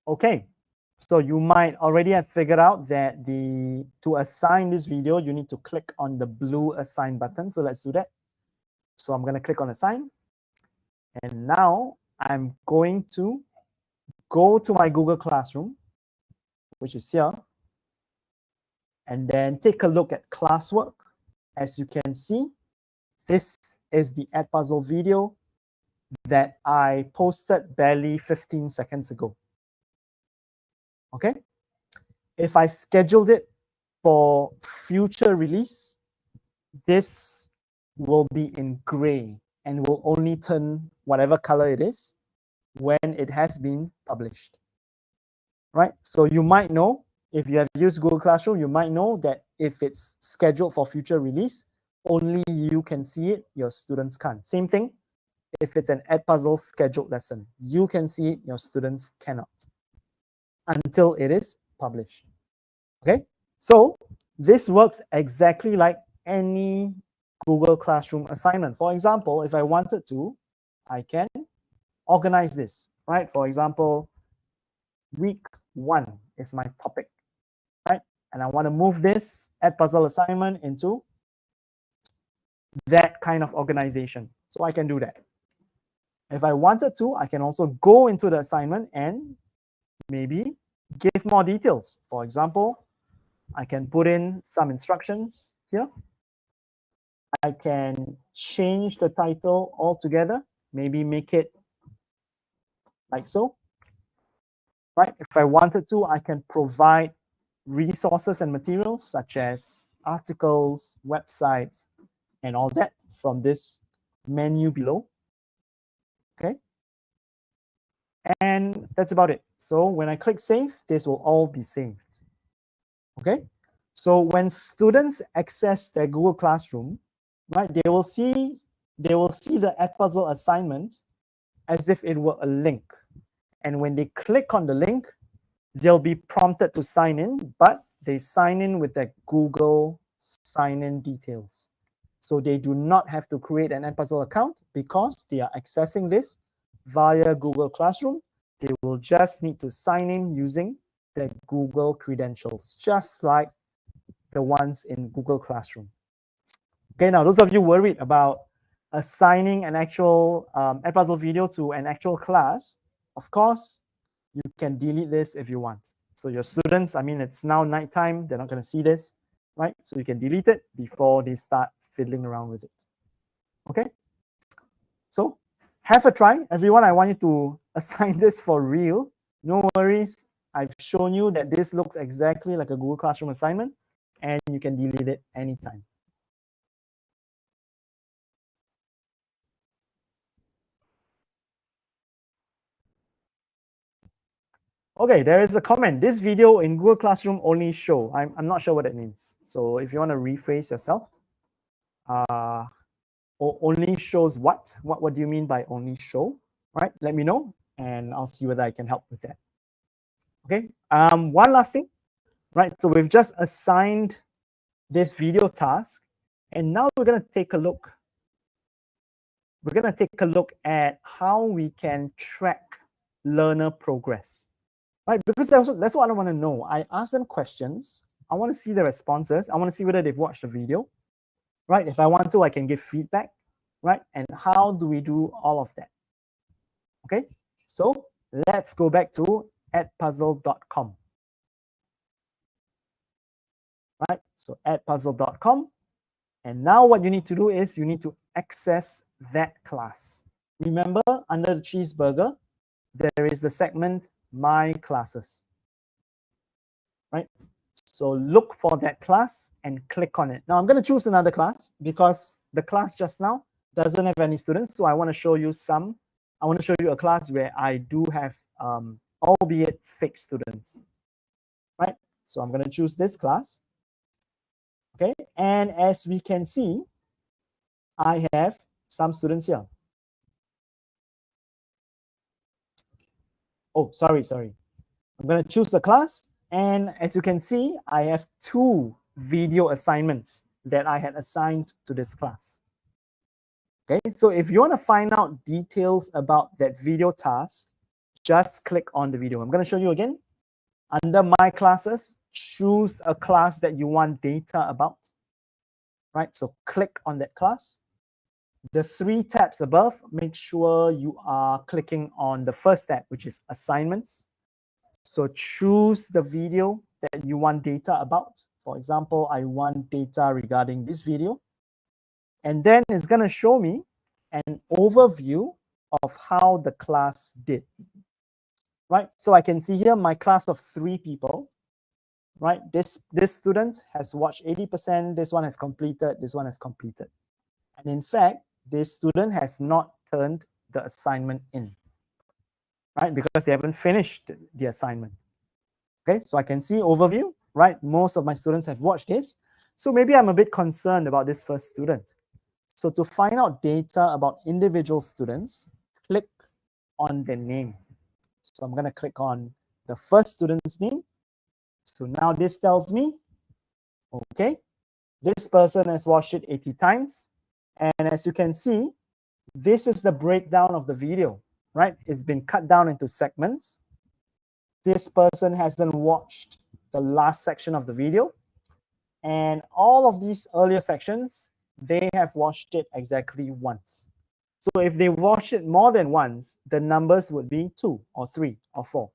Okay, so you might already have figured out that to assign this video, you need to click on the blue assign button. So let's do that. So I'm going to click on assign. And now I'm going to go to my Google Classroom, which is here, and then take a look at classwork. As you can see, this is the Edpuzzle video that I posted barely 15 seconds ago. Okay, if I scheduled it for future release, this will be in gray and will only turn whatever color it is when it has been published. Right, so you might know, if you have used Google Classroom, you might know that if it's scheduled for future release, only you can see it, your students can't. Same thing, if it's an Edpuzzle scheduled lesson, you can see it, your students cannot, until it is published. Okay, so this works exactly like any Google Classroom assignment. For example, if I wanted to, I can organize this, right? For example, week 1 is my topic, right? And I want to move this Edpuzzle assignment into that kind of organization. So I can do that. If I wanted to, I can also go into the assignment and maybe give more details. For example, I can put in some instructions here. I can change the title altogether, maybe make it like so. Right? If I wanted to, I can provide resources and materials such as articles, websites, and all that from this menu below. Okay. And that's about it. So when I click save, this will all be saved. Okay. So when students access their Google Classroom, right, they will see the Edpuzzle assignment as if it were a link. And when they click on the link, they'll be prompted to sign in, but they sign in with their Google sign-in details. So they do not have to create an Edpuzzle account because they are accessing this via Google Classroom. They will just need to sign in using their Google credentials, just like the ones in Google Classroom. Okay, now those of you worried about assigning an actual Edpuzzle video to an actual class, of course, you can delete this if you want. So your students, I mean, it's now nighttime, they're not going to see this, right? So you can delete it before they start fiddling around with it. Okay? So have a try. Everyone, I want you to assign this for real. No worries. I've shown you that this looks exactly like a Google Classroom assignment, and you can delete it anytime. Okay, there is a comment. This video in Google Classroom only show. I'm not sure what it means. So if you want to rephrase yourself, only shows what? What do you mean by only show? Right? Let me know, and I'll see whether I can help with that. Okay. One last thing, right? So we've just assigned this video task, and now we're going to take a look. We're going to take a look at how we can track learner progress, right? Because that's what I want to know. I ask them questions. I want to see the responses. I want to see whether they've watched the video, right? If I want to, I can give feedback, right? And how do we do all of that? Okay, so let's go back to edpuzzle.com. right? So edpuzzle.com. And now what you need to do is you need to access that class. Remember, under the cheeseburger, there is the segment My Classes, right? So look for that class and click on it. Now I'm going to choose another class because the class just now doesn't have any students. So I want to show you a class where I do have, albeit fake students, right? So I'm going to choose this class. Okay, and as we can see, I have some students here. Oh, sorry. I'm going to choose the class. And as you can see, I have 2 video assignments that I had assigned to this class. Okay, so if you want to find out details about that video task, just click on the video. I'm going to show you again. Under My Classes, choose a class that you want data about. Right, so click on that class. The 3 tabs above, make sure you are clicking on the first tab, which is Assignments. So choose the video that you want data about. For example, I want data regarding this video. And then it's going to show me an overview of how the class did. Right, so I can see here my class of 3 people. Right, this student has watched 80%, this one has completed, this one has completed. And in fact, this student has not turned the assignment in, right, because they haven't finished the assignment. Okay, so I can see overview, right? Most of my students have watched this. So maybe I'm a bit concerned about this first student. So to find out data about individual students, click on their name. So I'm going to click on the first student's name. So now this tells me, okay, this person has watched it 80 times. And as you can see, this is the breakdown of the video, right? It's been cut down into segments. This person hasn't watched the last section of the video. And all of these earlier sections, they have watched it exactly once. So if they watched it more than once, the numbers would be 2 or 3 or 4,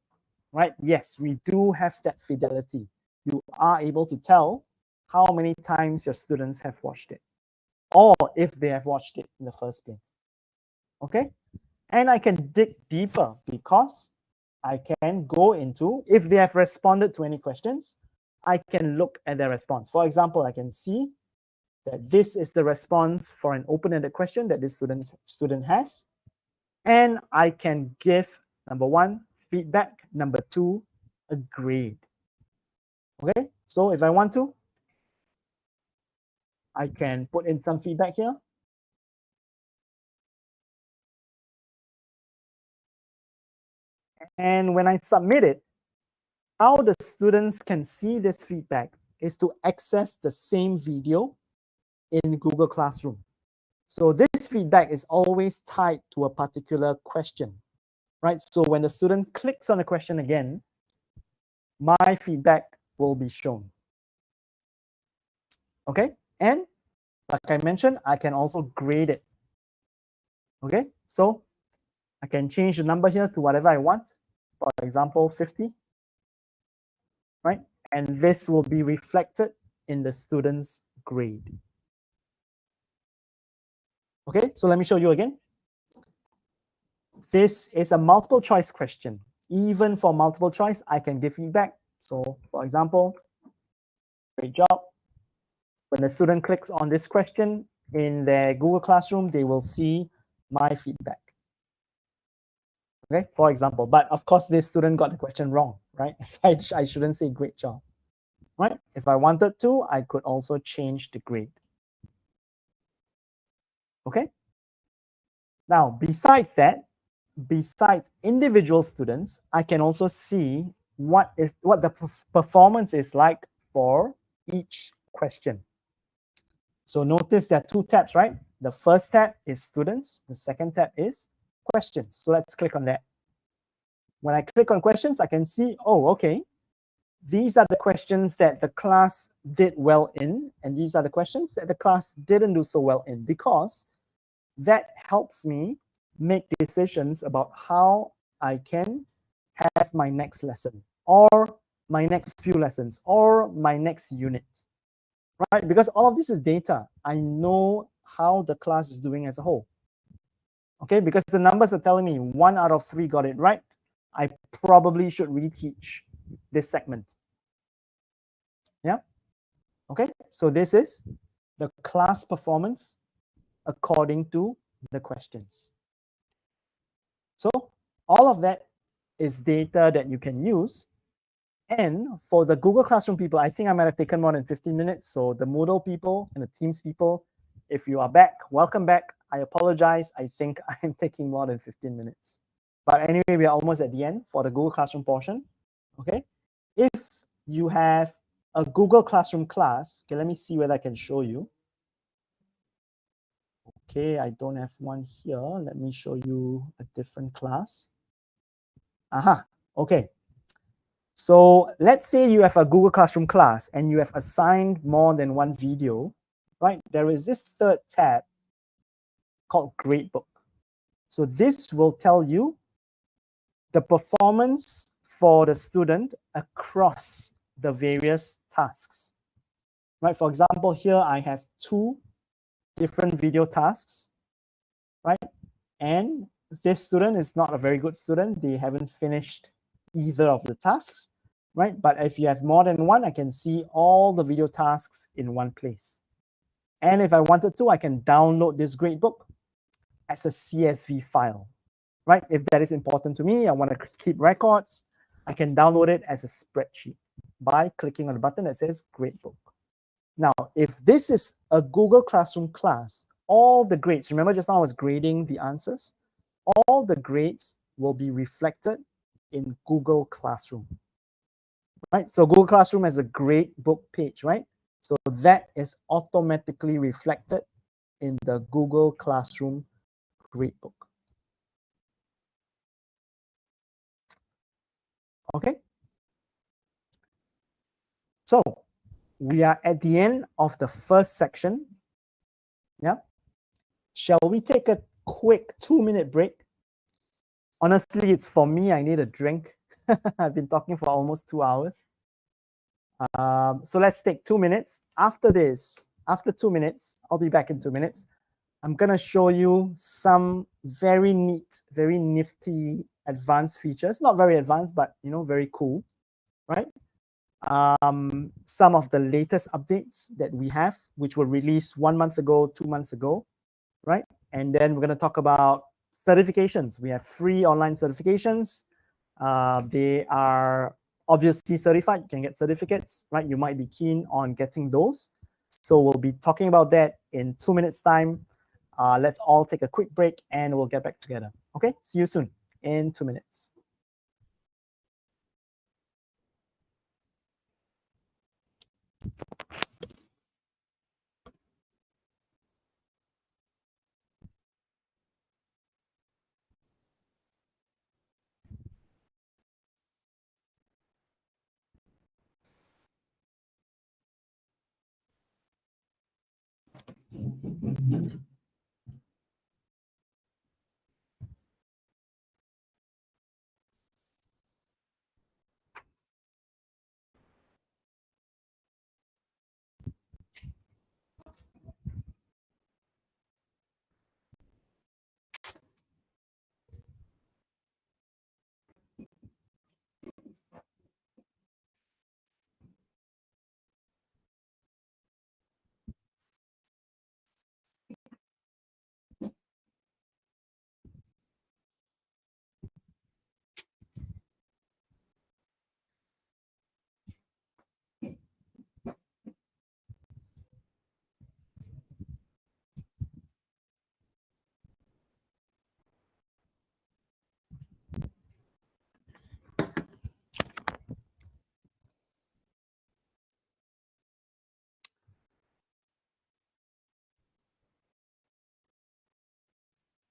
right? Yes, we do have that fidelity. You are able to tell how many times your students have watched it, or if they have watched it in the first place. Okay, and I can dig deeper because I can go into, if they have responded to any questions, I can look at their response. For example, I can see that this is the response for an open-ended question that this student has. And I can give, number 1, feedback, number 2, a grade. Okay, so if I want to, I can put in some feedback here. And when I submit it, how the students can see this feedback is to access the same video in Google Classroom. So this feedback is always tied to a particular question, right? So when the student clicks on the question again, my feedback will be shown. Okay, and like I mentioned, I can also grade it. Okay, so I can change the number here to whatever I want. For example, 50, right? And this will be reflected in the student's grade. Okay, so let me show you again. This is a multiple choice question. Even for multiple choice, I can give feedback. So for example, great job. When the student clicks on this question in their Google Classroom, they will see my feedback. Okay, for example, but of course, this student got the question wrong, right? I shouldn't say great job, right? If I wanted to, I could also change the grade. Okay. Now, besides that, besides individual students, I can also see what the performance is like for each question. So notice there are 2 tabs, right? The first tab is students. The second tab is questions. So let's click on that. When I click on questions, I can see, oh, okay, these are the questions that the class did well in, and these are the questions that the class didn't do so well in, because that helps me make decisions about how I can have my next lesson, or my next few lessons, or my next unit. right? Because all of this is data. I know how the class is doing as a whole. Okay, because the numbers are telling me 1 out of 3 got it right. I probably should reteach this segment. Yeah. Okay, so this is the class performance according to the questions. So all of that is data that you can use. And for the Google Classroom people, I think I might have taken more than 15 minutes. So the Moodle people and the Teams people, if you are back, welcome back. I apologize. I think I'm taking more than 15 minutes. But anyway, we are almost at the end for the Google Classroom portion. Okay. If you have a Google Classroom class, okay, let me see whether I can show you. Okay, I don't have one here. Let me show you a different class. Aha, okay. So let's say you have a Google Classroom class and you have assigned more than one video, right? There is this third tab called Gradebook. So this will tell you the performance for the student across the various tasks, right? For example, here I have 2 different video tasks, right? And this student is not a very good student. They haven't finished either of the tasks, right? But if you have more than one, I can see all the video tasks in one place. And if I wanted to, I can download this gradebook as a CSV file, right? If that is important to me, I want to keep records, I can download it as a spreadsheet by clicking on the button that says gradebook. Now, if this is a Google Classroom class, all the grades, remember just now I was grading the answers, all the grades will be reflected in Google Classroom, right? So Google Classroom has a gradebook page, right? So that is automatically reflected in the Google Classroom gradebook. Okay. So we are at the end of the first section. Yeah. Shall we take a quick 2-minute break? Honestly, it's for me. I need a drink. I've been talking for almost 2 hours. So let's take 2 minutes. After this, after 2 minutes, I'll be back in 2 minutes. I'm going to show you some very neat, very nifty advanced features. Not very advanced, but very cool, right? Some of the latest updates that we have, which were released 1 month ago, 2 months ago, right? And then we're going to talk about certifications. We have free online certifications. They are obviously certified. You can get certificates, right? You might be keen on getting those. So we'll be talking about that in 2 minutes time. Let's all take a quick break and we'll get back together. Okay, see you soon in 2 minutes.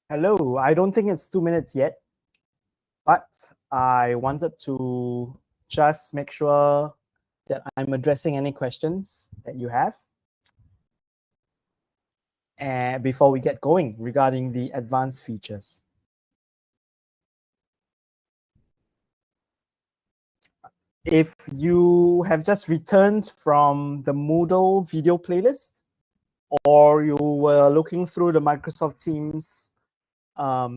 Hello, I don't think it's 2 minutes yet, but I wanted to just make sure that I'm addressing any questions that you have before we get going regarding the advanced features. If you have just returned from the Moodle video playlist, or you were looking through the Microsoft Teams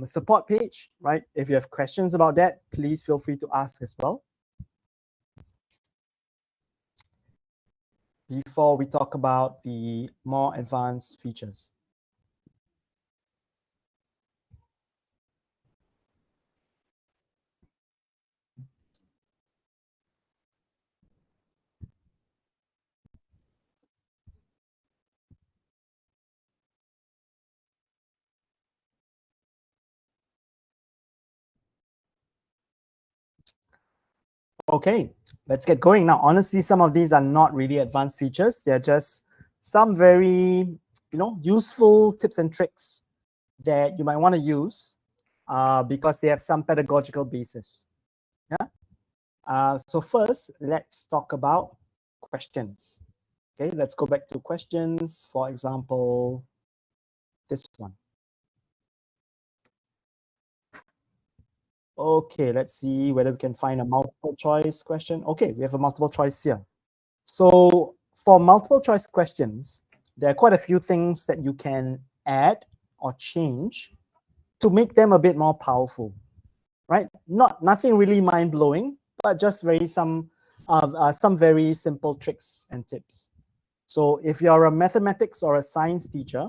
support page, right? If you have questions about that, please feel free to ask as well. Before we talk about the more advanced features. Okay, let's get going now. Honestly, some of these are not really advanced features. They're just some very, useful tips and tricks that you might want to use because they have some pedagogical basis. Yeah. So first, let's talk about questions. Okay, let's go back to questions. For example, this one. Okay, let's see whether we can find a multiple choice question. Okay, we have a multiple choice here. So for multiple choice questions, there are quite a few things that you can add or change to make them a bit more powerful, right? Nothing really mind-blowing, but just some very simple tricks and tips. So if you're a mathematics or a science teacher,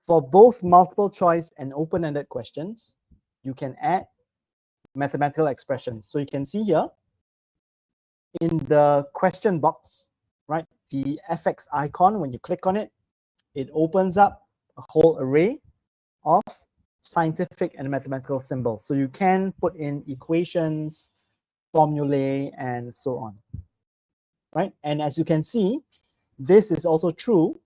for both multiple choice and open-ended questions, you can add mathematical expressions. So you can see here in the question box, right? The FX icon, when you click on it, it opens up a whole array of scientific and mathematical symbols. So you can put in equations, formulae, and so on, right? And as you can see, this is also true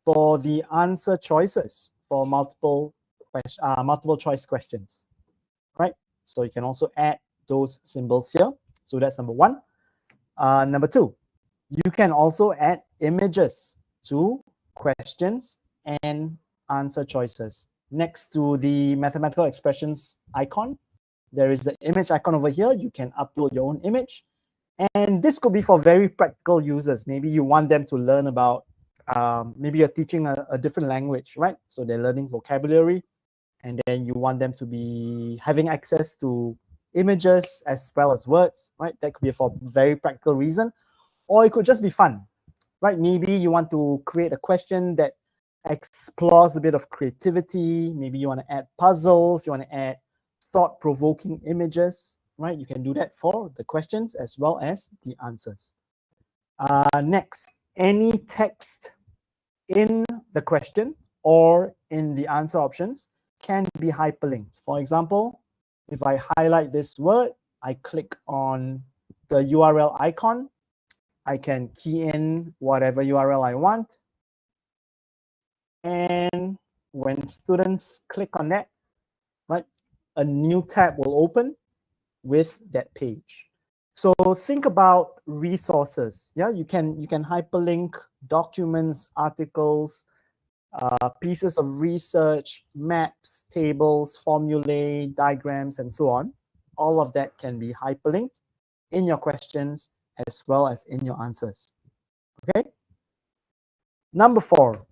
for the answer choices for multiple choice questions, right? So you can also add those symbols here. So that's number one. Number two, you can also add images to questions and answer choices. Next to the mathematical expressions icon, there is the image icon over here. You can upload your own image. And this could be for very practical users. Maybe you want them to learn about, maybe you're teaching a different language, right? So they're learning vocabulary, and then you want them to be having access to images as well as words, right? That could be for very practical reason, or it could just be fun, right? Maybe you want to create a question that explores a bit of creativity. Maybe you want to add puzzles, you want to add thought-provoking images, right? You can do that for the questions as well as the answers. Next, any text in the question or in the answer options can be hyperlinked. For example, if I highlight this word, I click on the URL icon, I can key in whatever URL I want. And when students click on that, right, a new tab will open with that page. So think about resources. Yeah, you can hyperlink documents, articles, pieces of research, maps, tables, formulae, diagrams, and so on. All of that can be hyperlinked in your questions as well as in your answers. Okay. Number four,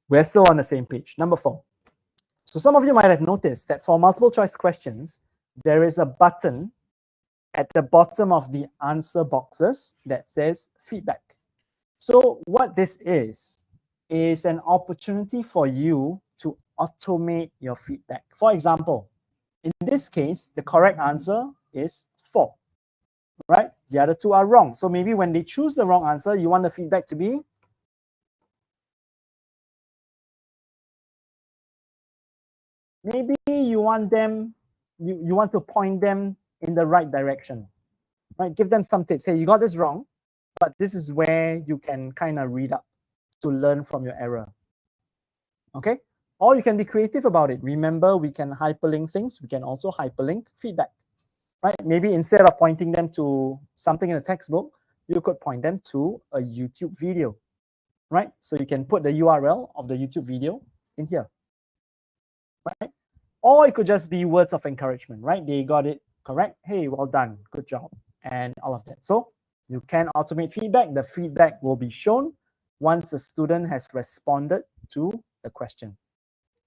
we're still on the same page. Number four. So some of you might have noticed that for multiple choice questions, there is a button at the bottom of the answer boxes that says feedback. So what this is an opportunity for you to automate your feedback. For example, in this case, the correct answer is 4, right? The other two are wrong. So maybe when they choose the wrong answer, you want the feedback to be maybe you want them, you want to point them in the right direction, right? Give them some tips. Hey, you got this wrong, but this is where you can kind of read up to learn from your error. Okay? Or you can be creative about it. Remember, we can hyperlink things. We can also hyperlink feedback, right? Maybe instead of pointing them to something in a textbook, you could point them to a YouTube video, right? So you can put the URL of the YouTube video in here, right? Or it could just be words of encouragement, right? They got it correct. Hey, well done. Good job. and all of that. So you can automate feedback. The feedback will be shown once the student has responded to the question.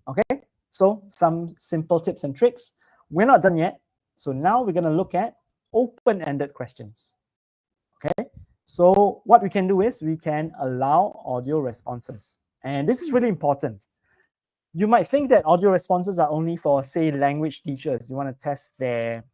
Okay, so some simple tips and tricks. We're not done yet. So now we're going to look at open-ended questions. Okay, so what we can do is we can allow audio responses. And this is really important. You might think that audio responses are only for, say, language teachers. You want to test their,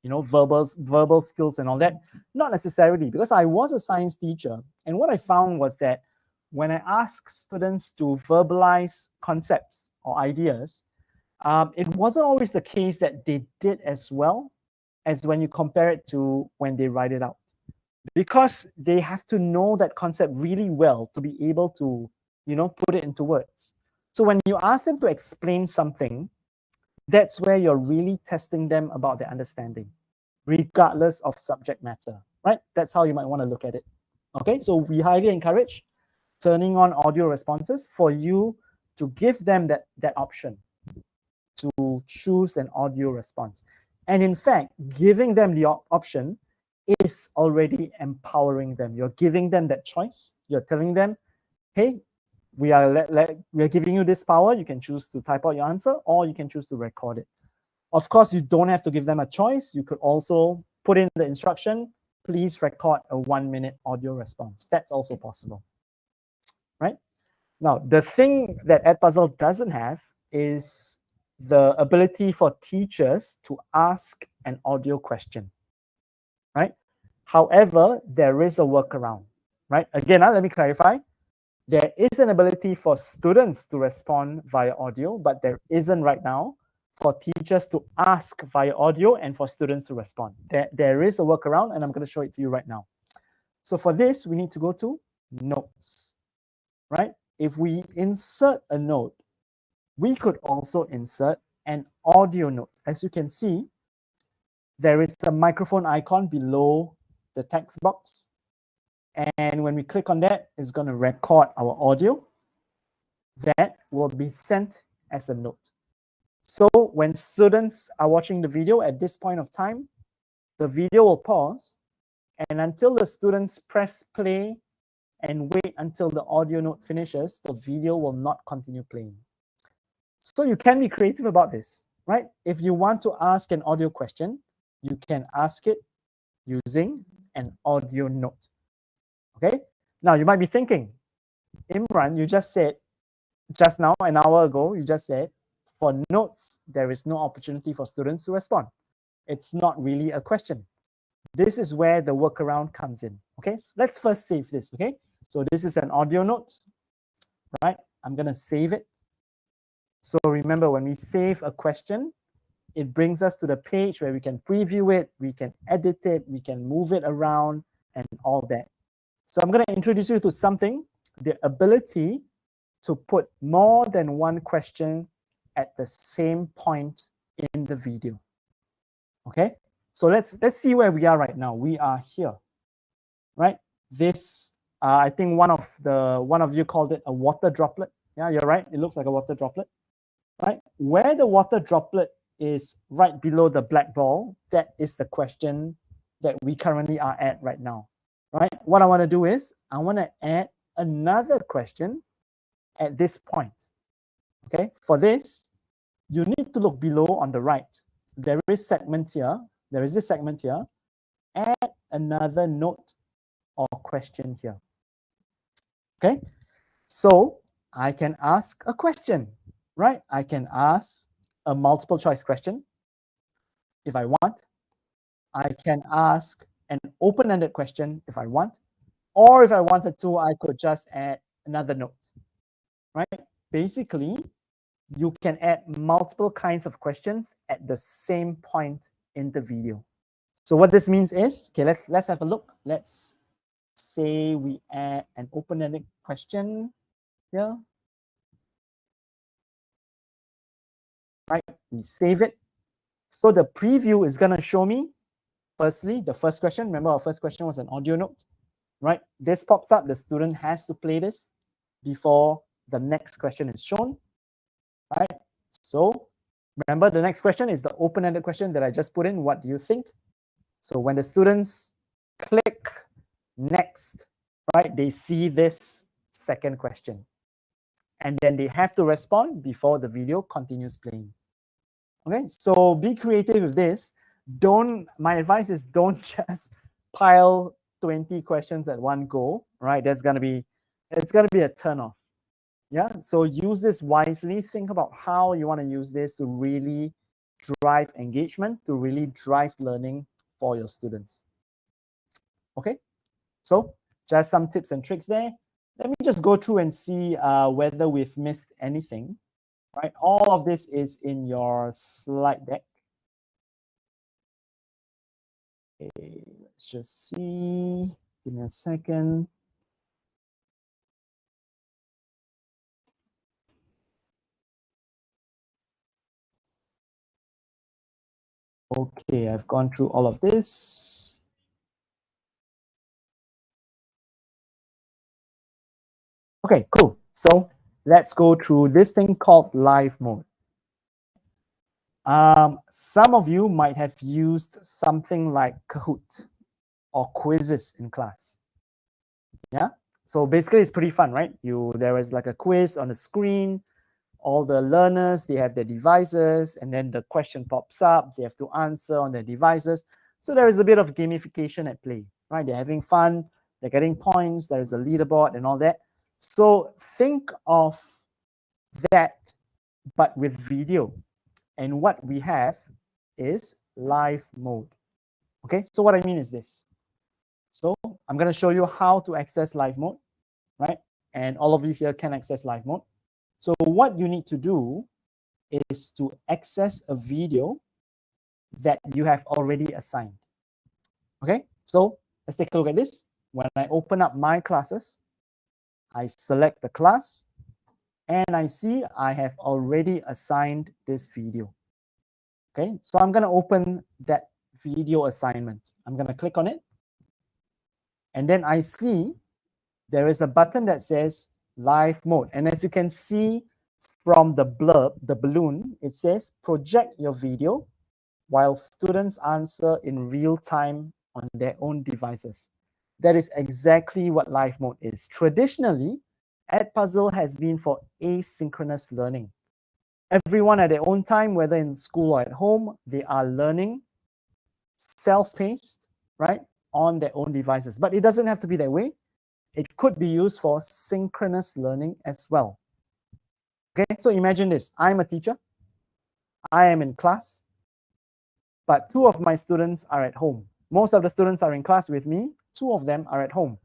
verbal skills and all that. Not necessarily, because I was a science teacher. And what I found was that when I asked students to verbalize concepts or ideas, it wasn't always the case that they did as well as when you compare it to when they write it out. Because they have to know that concept really well to be able to, put it into words. So when you ask them to explain something, that's where you're really testing them about their understanding, regardless of subject matter, right? That's how you might want to look at it. Okay, so we highly encourage turning on audio responses for you to give them that option to choose an audio response. And in fact, giving them the option is already empowering them. You're giving them that choice. You're telling them, hey, we are giving you this power. You can choose to type out your answer, or you can choose to record it. Of course, you don't have to give them a choice. You could also put in the instruction, please record a 1-minute audio response. That's also possible, right? Now, the thing that Edpuzzle doesn't have is the ability for teachers to ask an audio question, right? However, there is a workaround, right? Again, let me clarify. There is an ability for students to respond via audio, but there isn't right now for teachers to ask via audio and for students to respond. There is a workaround, and I'm going to show it to you right now. So for this, we need to go to notes, right? If we insert a note, we could also insert an audio note. As you can see, there is a microphone icon below the text box. And when we click on that, it's going to record our audio. That will be sent as a note. So when students are watching the video at this point of time, the video will pause. And until the students press play and wait until the audio note finishes, the video will not continue playing. So you can be creative about this, right? If you want to ask an audio question, you can ask it using an audio note. Okay? Now you might be thinking, Imran, you just said, just now, an hour ago, you just said, for notes, there is no opportunity for students to respond. It's not really a question. This is where the workaround comes in. Okay, so let's first save this. Okay, so this is an audio note, right? I'm going to save it. So remember, when we save a question, it brings us to the page where we can preview it, we can edit it, we can move it around, and all that. So I'm going to introduce you to something, the ability to put more than one question at the same point in the video. Okay, so let's see where we are right now. We are here, right? This I think one of you called it a water droplet. Yeah, you're right. It looks like a water droplet, right? Where the water droplet is right below the black ball, that is the question that we currently are at right now, right? What I want to do is I want to add another question at this point. Okay, for this, you need to look below on the right. There is segment here. There is this segment here. Add another note or question here. Okay, so I can ask a question, right? I can ask a multiple choice question if I want. I can ask an open-ended question if I want. Or if I wanted to, I could just add another note, right? Basically, you can add multiple kinds of questions at the same point in the video. So what this means is, okay, let's have a look. Let's say we add an open-ended question here. Right, we save it. So the preview is going to show me, firstly, the first question. Remember, our first question was an audio note, right? This pops up. The student has to play this before the next question is shown, right? So remember, the next question is the open-ended question that I just put in. What do you think? So when the students click next, right, they see this second question. And then they have to respond before the video continues playing. Okay, so be creative with this. My advice is don't just pile 20 questions at one go, right? It's gonna be a turnoff. Yeah, so use this wisely. Think about how you want to use this to really drive engagement, to really drive learning for your students. Okay, so just some tips and tricks there. Let me just go through and see whether we've missed anything. Right, all of this is in your slide deck. Okay, let's just see. Give me a second. Okay, I've gone through all of this. Okay, cool. So let's go through this thing called live mode. Some of you might have used something like Kahoot or quizzes in class. Yeah. So basically, it's pretty fun, right? There is like a quiz on the screen. All the learners, they have their devices, and then the question pops up. They have to answer on their devices. So there is a bit of gamification at play, right? They're having fun. They're getting points. There is a leaderboard and all that. So think of that, but with video. And what we have is live mode. Okay, so what I mean is this. So I'm going to show you how to access live mode, right? And all of you here can access live mode. So what you need to do is to access a video that you have already assigned. Okay, so let's take a look at this. When I open up my classes, I select the class, and I see I have already assigned this video. Okay, so I'm going to open that video assignment. I'm going to click on it. And then I see there is a button that says live mode. And as you can see from the blurb, the balloon, it says project your video while students answer in real time on their own devices. That is exactly what live mode is. Traditionally, Edpuzzle has been for asynchronous learning. Everyone at their own time, whether in school or at home, they are learning self-paced, right, on their own devices. But it doesn't have to be that way. It could be used for synchronous learning as well. Okay, so imagine this. I'm a teacher. I am in class, but 2 of my students are at home. Most of the students are in class with me. 2 of them are at home.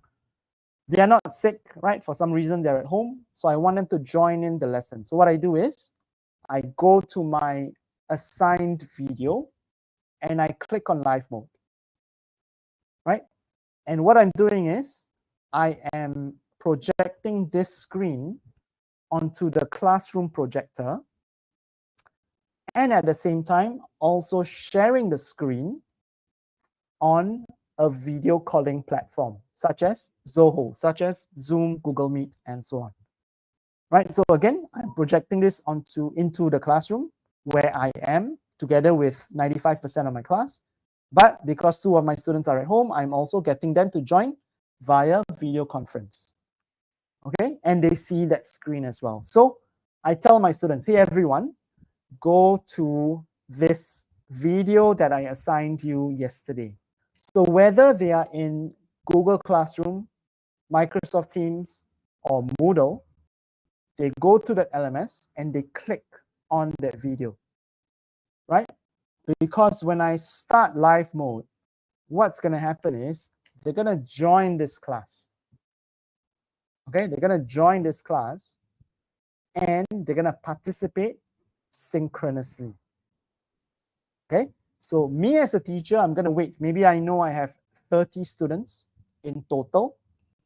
They are not sick, right? For some reason, they're at home. So I want them to join in the lesson. So what I do is I go to my assigned video and I click on live mode, right? And what I'm doing is I am projecting this screen onto the classroom projector, and at the same time also sharing the screen on a video calling platform such as Zoho, such as Zoom, Google Meet, and so on. Right, so again, I'm projecting this into the classroom where I am together with 95% of my class. But because 2 of my students are at home, I'm also getting them to join via video conference. Okay, and they see that screen as well. So I tell my students, hey everyone, go to this video that I assigned you yesterday. So whether they are in Google Classroom, Microsoft Teams, or Moodle, they go to that LMS and they click on that video, right? Because when I start live mode, what's going to happen is they're going to join this class. Okay, they're going to join this class and they're going to participate synchronously. Okay, so me as a teacher, I'm going to wait. Maybe I know I have 30 students in total.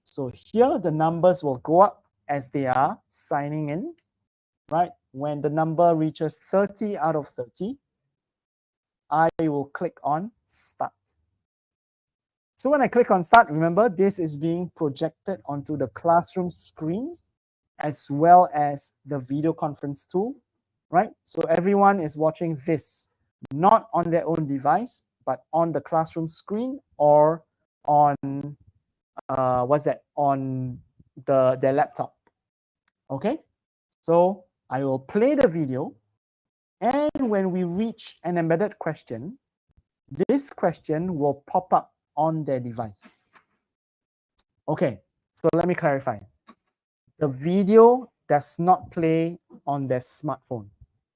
So here the numbers will go up as they are signing in, right? When the number reaches 30 out of 30, I will click on start. So when I click on start, remember this is being projected onto the classroom screen as well as the video conference tool, right? So everyone is watching this, not on their own device, but on the classroom screen or on on their laptop. Okay, so I will play the video, and when we reach an embedded question, this question will pop up on their device. Okay, so let me clarify. The video does not play on their smartphone.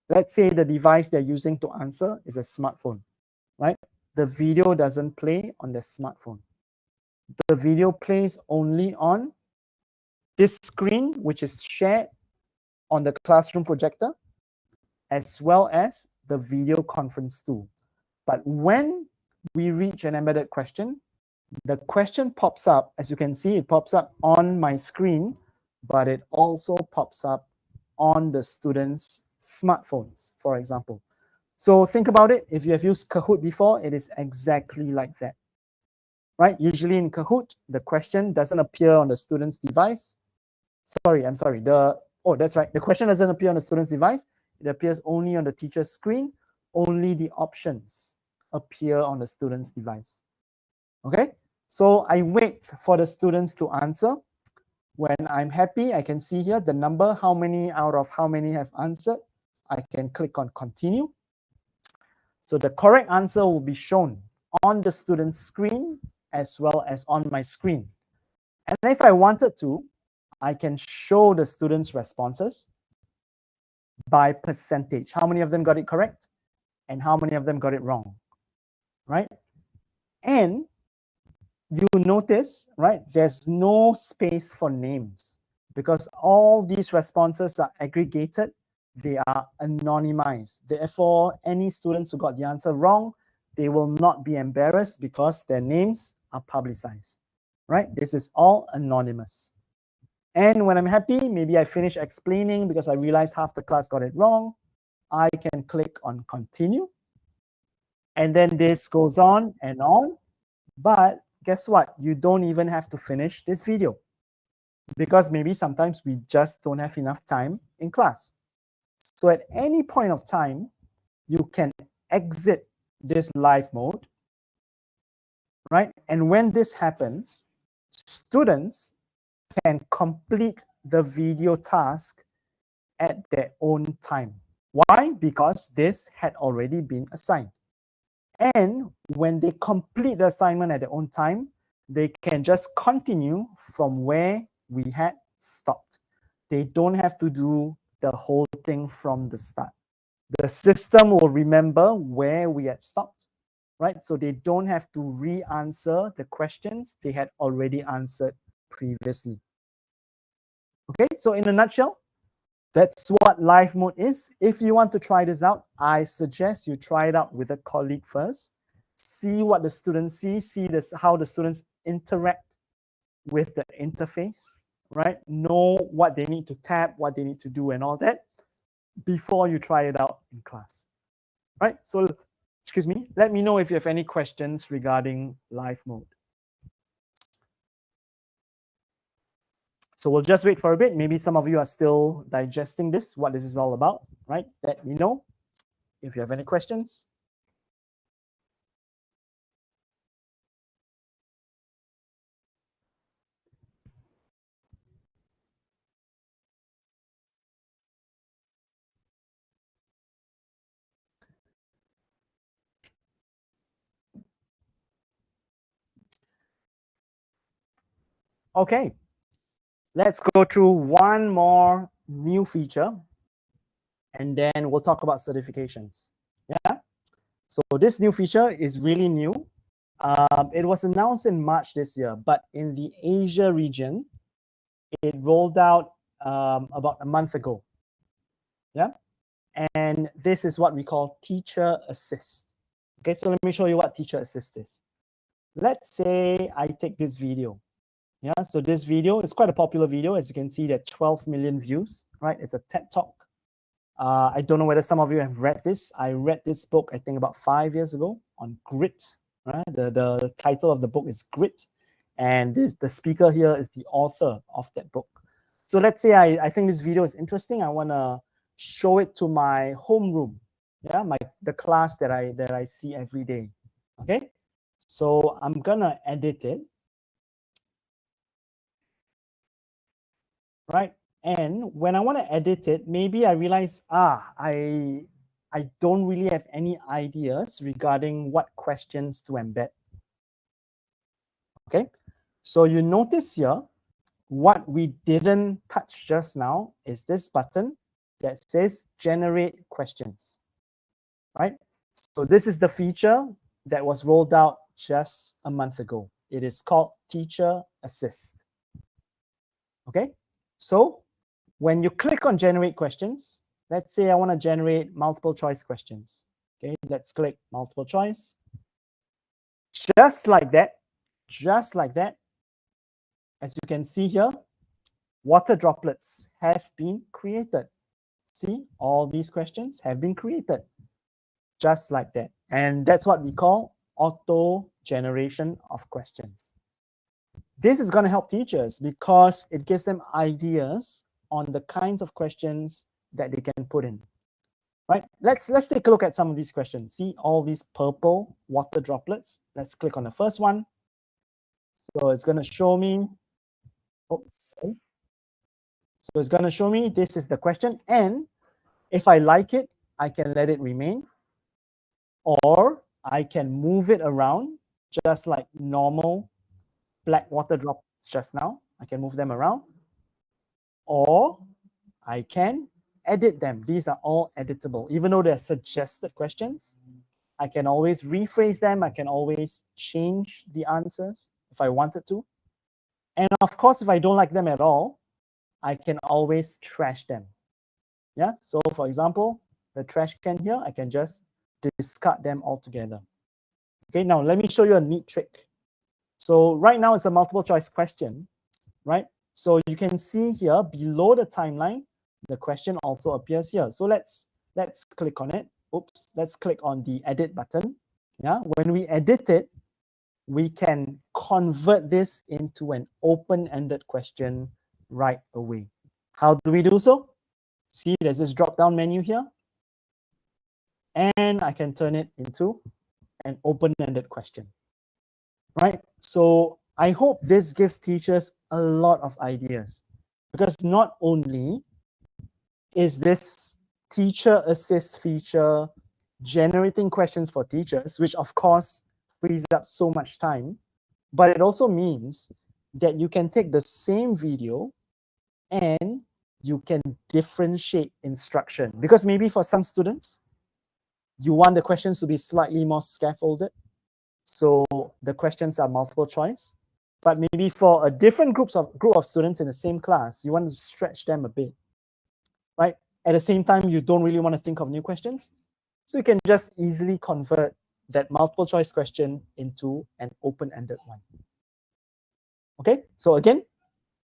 Let's say the device they're using to answer is a smartphone, right? The video doesn't play on the smartphone. The video plays only on this screen, which is shared on the classroom projector, as well as the video conference tool. But when we reach an embedded question, the question pops up. As you can see, it pops up on my screen, but it also pops up on the students' smartphones, for example. So think about it. If you have used Kahoot before, it is exactly like that, right? Usually in Kahoot, the question doesn't appear on the student's device. I'm sorry. That's right. The question doesn't appear on the student's device. It appears only on the teacher's screen. Only the options appear on the student's device. Okay, so I wait for the students to answer. When I'm happy, I can see here the number, how many out of how many have answered. I can click on continue. So the correct answer will be shown on the student's screen as well as on my screen. And if I wanted to, I can show the students' responses by percentage. How many of them got it correct? And how many of them got it wrong, right? And you notice, right, there's no space for names because all these responses are aggregated. They are anonymized. Therefore, any students who got the answer wrong, they will not be embarrassed because their names are publicized, right? This is all anonymous. And when I'm happy, maybe I finish explaining because I realize half the class got it wrong. I can click on continue. And then this goes on and on. But guess what? You don't even have to finish this video because maybe sometimes we just don't have enough time in class. So at any point of time, you can exit this live mode, right? And when this happens, students can complete the video task at their own time. Why? Because this had already been assigned. And when they complete the assignment at their own time, they can just continue from where we had stopped. They don't have to do the whole thing from the start. The system will remember where we had stopped, right? So they don't have to re-answer the questions they had already answered previously. Okay, so in a nutshell, that's what live mode is. If you want to try this out, I suggest you try it out with a colleague first. See what the students see this, how the students interact with the interface, right? Know what they need to tap, what they need to do and all that before you try it out in class, right? So, excuse me, let me know if you have any questions regarding live mode. So we'll just wait for a bit. Maybe some of you are still digesting this, what this is all about, right? Let me know if you have any questions. Okay, let's go through one more new feature and then we'll talk about certifications. Yeah, so this new feature is really new. It was announced in March this year, but in the Asia region, it rolled out about a month ago. Yeah, and this is what we call Teacher Assist. Okay, so let me show you what Teacher Assist is. Let's say I take this video. Yeah, so this video is quite a popular video. As you can see, there are 12 million views, right? It's a TED Talk. I don't know whether some of you have read this. I read this book, I think about 5 years ago on grit, right? The title of the book is Grit. And the speaker here is the author of that book. So let's say I think this video is interesting. I want to show it to my homeroom, yeah, the class that I see every day. Okay, so I'm gonna edit it, right? And when I want to edit it, maybe I realize, I don't really have any ideas regarding what questions to embed. Okay, so you notice here, what we didn't touch just now is this button that says generate questions, right? So this is the feature that was rolled out just a month ago. It is called Teacher Assist. Okay, so when you click on generate questions, let's say I want to generate multiple choice questions. Okay, let's click multiple choice. Just like that, as you can see here, water droplets have been created. See, all these questions have been created just like that. And that's what we call auto generation of questions. This is going to help teachers because it gives them ideas on the kinds of questions that they can put in. Right? Let's take a look at some of these questions. See all these purple water droplets. Let's click on the first one. So it's going to show me. Oh, okay. So it's going to show me this is the question, and if I like it, I can let it remain, or I can move it around just like normal black water droplets just now. I can move them around, or I can edit them. These are all editable. Even though they're suggested questions, I can always rephrase them. I can always change the answers if I wanted to. And of course, if I don't like them at all, I can always trash them. Yeah, so for example, the trash can here, I can just discard them altogether. Okay, now let me show you a neat trick. So right now it's a multiple choice question, right? So you can see here below the timeline, the question also appears here. So let's click on it. Oops, let's click on the edit button. Yeah, when we edit it, we can convert this into an open-ended question right away. How do we do so? See, there's this drop-down menu here, and I can turn it into an open-ended question, right? So I hope this gives teachers a lot of ideas, because not only is this teacher assist feature generating questions for teachers, which of course frees up so much time, but it also means that you can take the same video and you can differentiate instruction. Because maybe for some students, you want the questions to be slightly more scaffolded, so the questions are multiple choice. But maybe for a different group of students in the same class, you want to stretch them a bit, right? At the same time, you don't really want to think of new questions, so you can just easily convert that multiple choice question into an open-ended one. Okay, so again,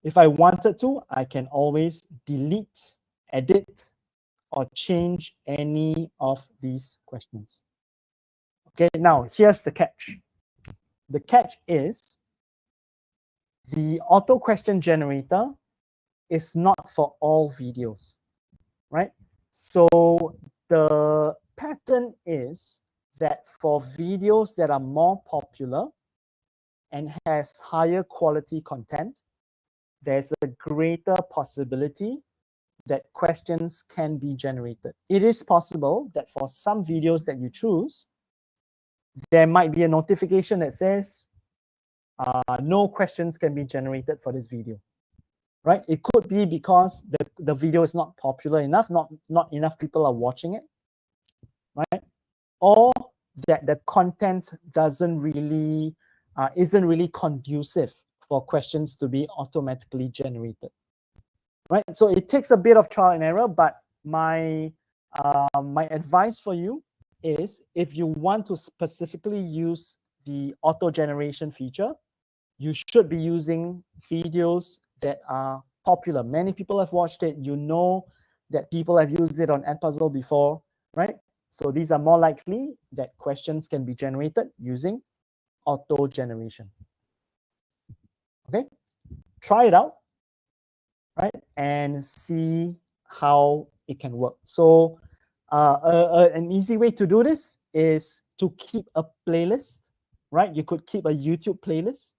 if I wanted to, I can always delete, edit, or change any of these questions. Okay, now here's the catch. The catch is the auto question generator is not for all videos, right? So the pattern is that for videos that are more popular and has higher quality content, there's a greater possibility that questions can be generated. It is possible that for some videos that you choose, there might be a notification that says no questions can be generated for this video, right? It could be because the video is not popular enough, not enough people are watching it, right? Or that the content doesn't really isn't really conducive for questions to be automatically generated, right? So it takes a bit of trial and error, but my advice for you is, if you want to specifically use the auto generation feature, you should be using videos that are popular. Many people have watched it. You know that people have used it on Edpuzzle before, right? So these are more likely that questions can be generated using auto generation. Okay, try it out, right, and see how it can work. So an easy way to do this is to keep a playlist, right? You could keep a YouTube playlist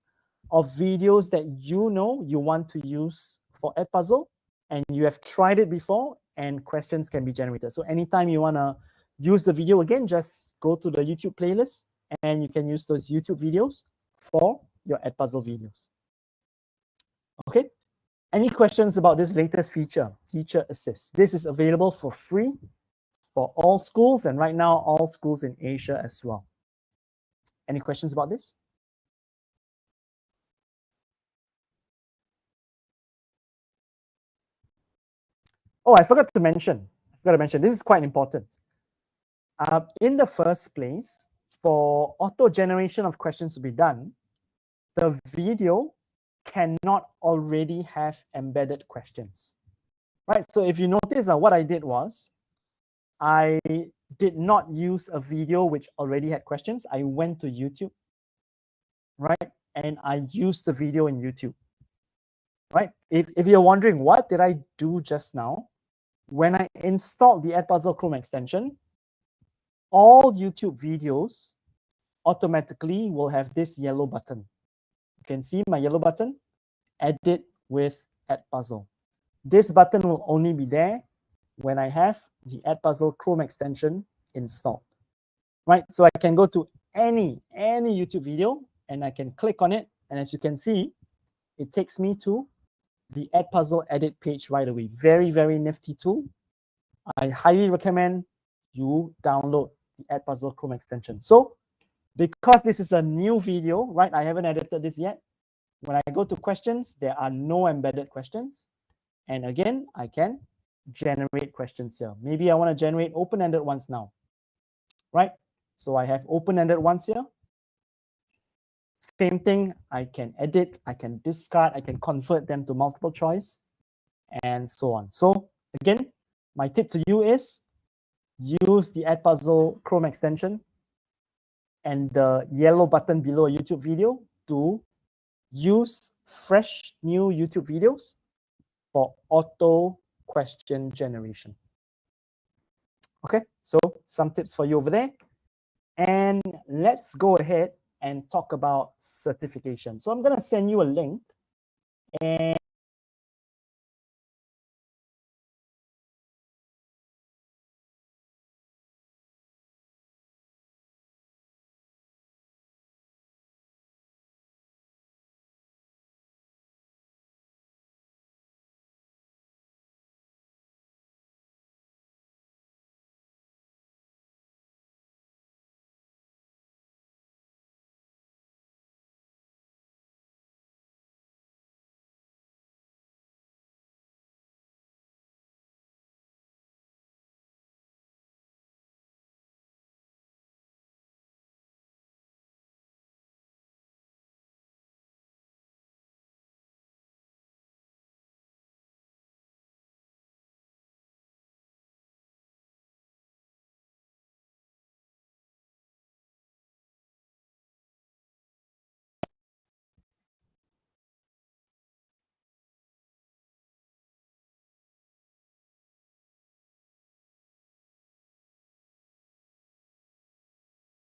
of videos that you know you want to use for Edpuzzle, and you have tried it before, and questions can be generated. So anytime you want to use the video again, just go to the YouTube playlist and you can use those YouTube videos for your Edpuzzle videos. Okay, any questions about this latest feature, Teacher Assist? This is available for free for all schools, and right now all schools in Asia as well. Any questions about this? Oh, I forgot to mention. This is quite important. In the first place, for auto generation of questions to be done, the video cannot already have embedded questions, right? So if you notice, what I did was, I did not use a video which already had questions. I went to YouTube, right? And I used the video in YouTube, right? If you're wondering, what did I do just now? When I installed the Edpuzzle Chrome extension, all YouTube videos automatically will have this yellow button. You can see my yellow button, edit with Edpuzzle. This button will only be there when I have the Edpuzzle Chrome extension installed, right? So I can go to any YouTube video and I can click on it. And as you can see, it takes me to the Edpuzzle edit page right away. Very, very nifty tool. I highly recommend you download the Edpuzzle Chrome extension. So because this is a new video, right? I haven't edited this yet. When I go to questions, there are no embedded questions. And again, I can generate questions here. Maybe I want to generate open-ended ones now, right? So I have open-ended ones here. Same thing, I can edit, I can discard, I can convert them to multiple choice, and so on. So again, my tip to you is use the Edpuzzle Chrome extension and the yellow button below a YouTube video to use fresh new YouTube videos for auto question generation. Okay, so some tips for you over there. And let's go ahead and talk about certification. So I'm going to send you a link, and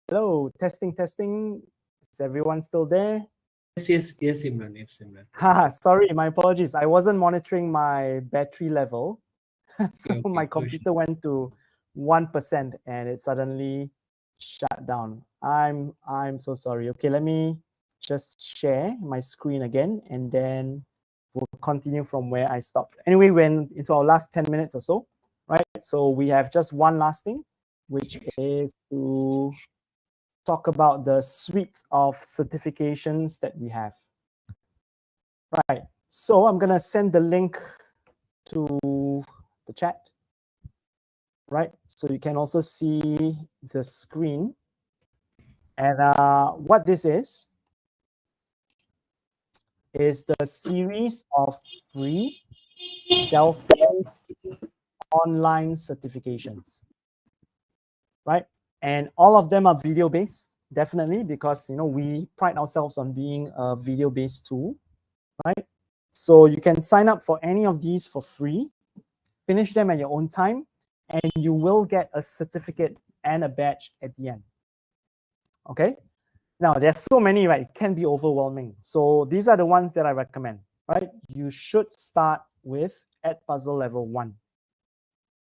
hello, testing. Is everyone still there? Yes, Imran. Yes, Imran. Sorry, my apologies. I wasn't monitoring my battery level. So Okay, my computer went to 1% and it suddenly shut down. I'm so sorry. Okay, let me just share my screen again and then we'll continue from where I stopped. Anyway, we went into our last 10 minutes or so, right? So we have just one last thing, which is to talk about the suite of certifications that we have. Right, so I'm gonna send the link to the chat, right? So you can also see the screen. And what this is the series of free self-paced online certifications, right? And all of them are video-based, definitely, because we pride ourselves on being a video-based tool, right? So you can sign up for any of these for free, finish them at your own time, and you will get a certificate and a badge at the end. Okay. Now, there's so many, right? It can be overwhelming. So these are the ones that I recommend, right? You should start with Edpuzzle level 1.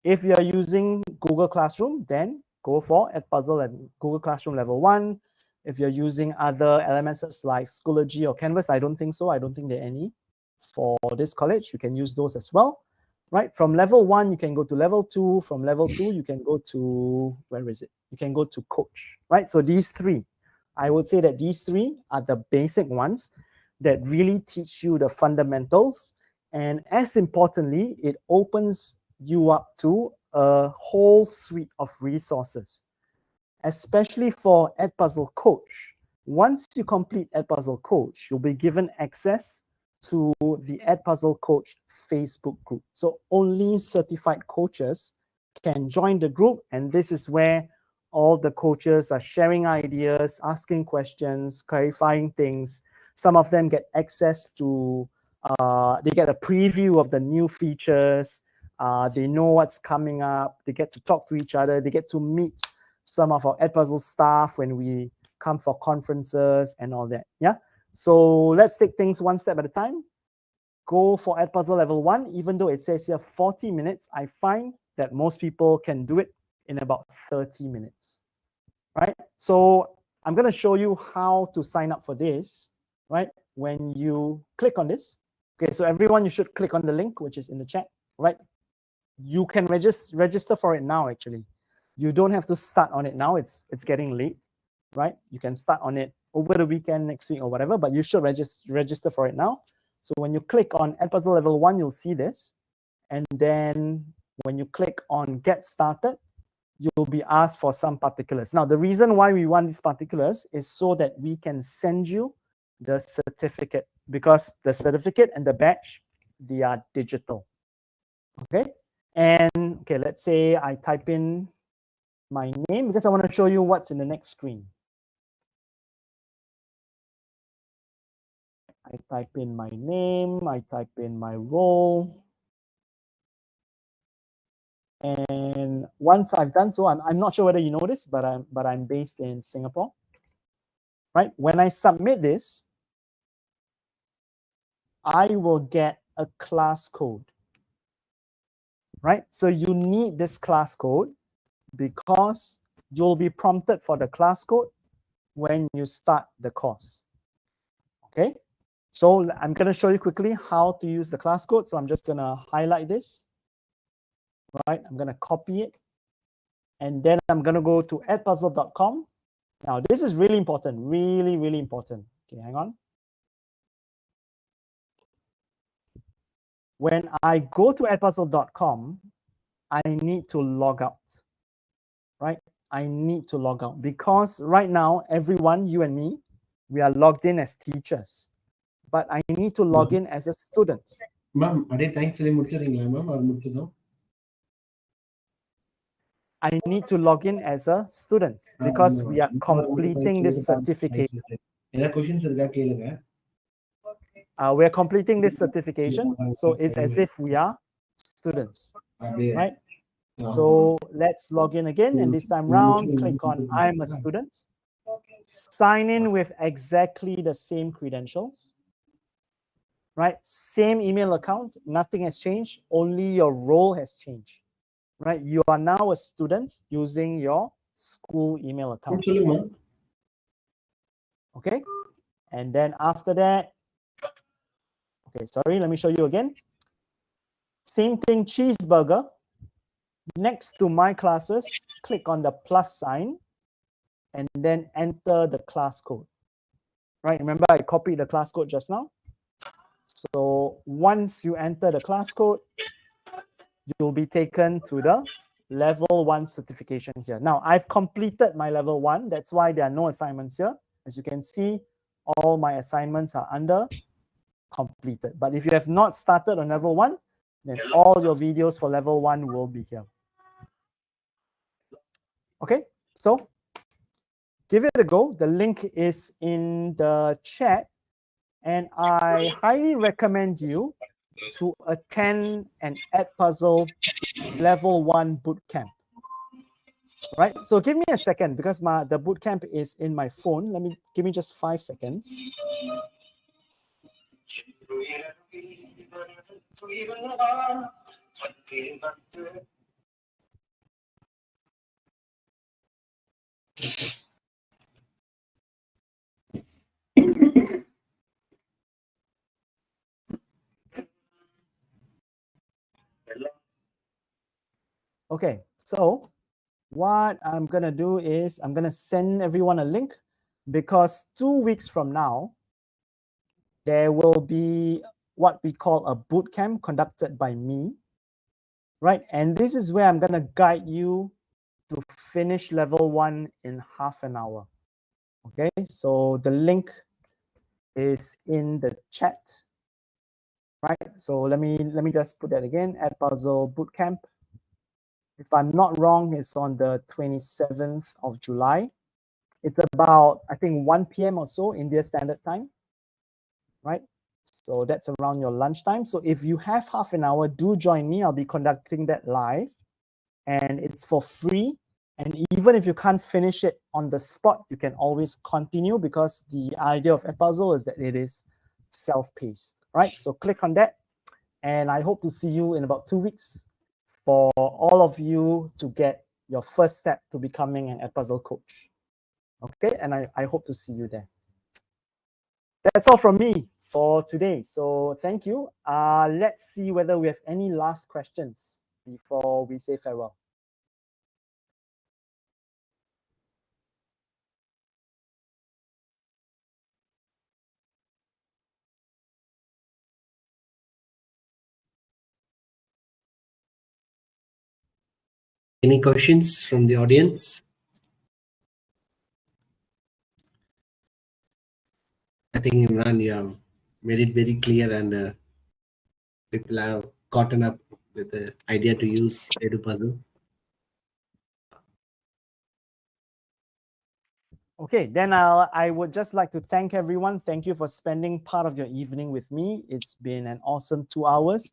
If you're using Google Classroom, then go for Edpuzzle and Google Classroom level 1. If you're using other LMSs like Schoology or Canvas, I don't think so. I don't think there are any for this college. You can use those as well, right? From level 1, you can go to level 2. From level 2, you can go to, where is it? You can go to Coach, right? So these three, I would say that these three are the basic ones that really teach you the fundamentals. And as importantly, it opens you up to a whole suite of resources, especially for Edpuzzle Coach. Once you complete Edpuzzle Coach, you'll be given access to the Edpuzzle Coach Facebook group. So only certified coaches can join the group, and this is where all the coaches are sharing ideas, asking questions, clarifying things. Some of them get access to, they get a preview of the new features. They know what's coming up. They get to talk to each other. They get to meet some of our Edpuzzle staff when we come for conferences and all that. Yeah. So let's take things one step at a time. Go for Edpuzzle level 1. Even though it says here 40 minutes, I find that most people can do it in about 30 minutes, right? So I'm going to show you how to sign up for this, right? When you click on this. Okay, so everyone, you should click on the link, which is in the chat, right? You can register for it now, actually. You don't have to start on it now. It's getting late, right? You can start on it over the weekend, next week or whatever, but you should register for it now. So when you click on Edpuzzle level 1, you'll see this. And then when you click on Get Started, you'll be asked for some particulars. Now, the reason why we want these particulars is so that we can send you the certificate, because the certificate and the badge, they are digital. Okay. And okay, let's say I type in my name because I want to show you what's in the next screen. I type in my name, I type in my role. And once I've done so, I'm not sure whether you know this, but I'm based in Singapore. Right? When I submit this, I will get a class code. Right? So you need this class code because you'll be prompted for the class code when you start the course. Okay? So I'm going to show you quickly how to use the class code. So I'm just going to highlight this. Right? I'm going to copy it. And then I'm going to go to edpuzzle.com. Now, this is really important, really, really important. Okay, hang on. When I go to edpuzzle.com, I need to log out, right? I need to log out because right now, everyone, you and me, we are logged in as teachers, but I need to log in as a student. Ma'am, thanks. Ma'am, I need to log in as a student because we are completing this certification. We're completing this certification, so it's as if we are students, right? So let's log in again, and this time round, click on I'm a student. Sign in with exactly the same credentials, right? Same email account, nothing has changed, only your role has changed. Right, you are now a student using your school email account. Okay, and then after that, okay, sorry, let me show you again. Same thing, cheeseburger. Next to my classes, click on the plus sign and then enter the class code. Right, remember I copied the class code just now. So once you enter the class code, you'll be taken to the level 1 certification here. Now, I've completed my level 1. That's why there are no assignments here. As you can see, all my assignments are under completed. But if you have not started on level 1, then all your videos for level 1 will be here. Okay, so give it a go. The link is in the chat. And I highly recommend you to attend an Edpuzzle level 1 bootcamp. right? So give me a second because the bootcamp is in my phone. Give me just 5 seconds. Okay, so what I'm gonna do is I'm gonna send everyone a link because 2 weeks from now, there will be what we call a boot camp conducted by me, right? And this is where I'm gonna guide you to finish level 1 in half an hour. Okay, so the link is in the chat, right? So let me just put that again. Edpuzzle Bootcamp. If I'm not wrong, it's on the 27th of July. It's about, I think, 1 p.m. or so India Standard Time, right? So that's around your lunchtime. So if you have half an hour, do join me. I'll be conducting that live and it's for free. And even if you can't finish it on the spot, you can always continue because the idea of Edpuzzle is that it is self-paced, right? So click on that. And I hope to see you in about 2 weeks for all of you to get your first step to becoming an Edpuzzle coach. Okay, and I hope to see you there. That's all from me for today. So thank you. Let's see whether we have any last questions before we say farewell. Any questions from the audience? I think, Imran, you have made it very clear and people have gotten up with the idea to use Edpuzzle. Okay, then I would just like to thank everyone. Thank you for spending part of your evening with me. It's been an awesome 2 hours.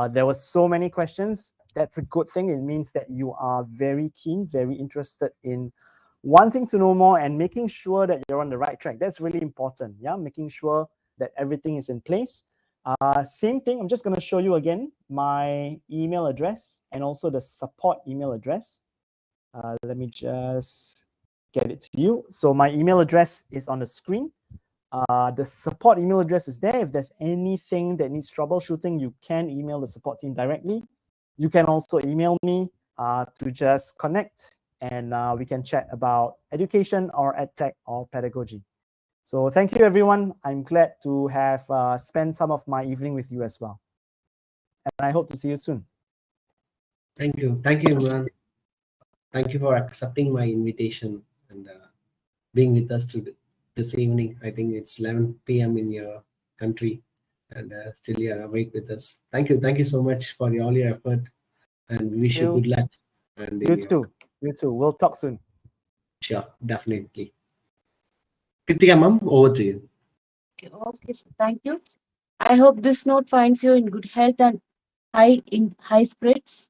There were so many questions. That's a good thing. It means that you are very keen, very interested in wanting to know more and making sure that you're on the right track. That's really important. Yeah, making sure that everything is in place. Same thing. I'm just going to show you again my email address and also the support email address. Let me just get it to you. So my email address is on the screen. The support email address is there. If there's anything that needs troubleshooting, you can email the support team directly. You can also email me to just connect and we can chat about education or edtech or pedagogy. So thank you, everyone. I'm glad to have spent some of my evening with you as well. And I hope to see you soon. Thank you. Thank you, Imran. Thank you for accepting my invitation and being with us this evening. I think it's 11 p.m. in your country and still you're awake with us. Thank you. Thank you so much for all your effort and wish you good luck. And You too. You too. We'll talk soon. Sure, definitely. Kritika ma'am, over to you. Okay, so thank you. I hope this note finds you in good health and high spirits.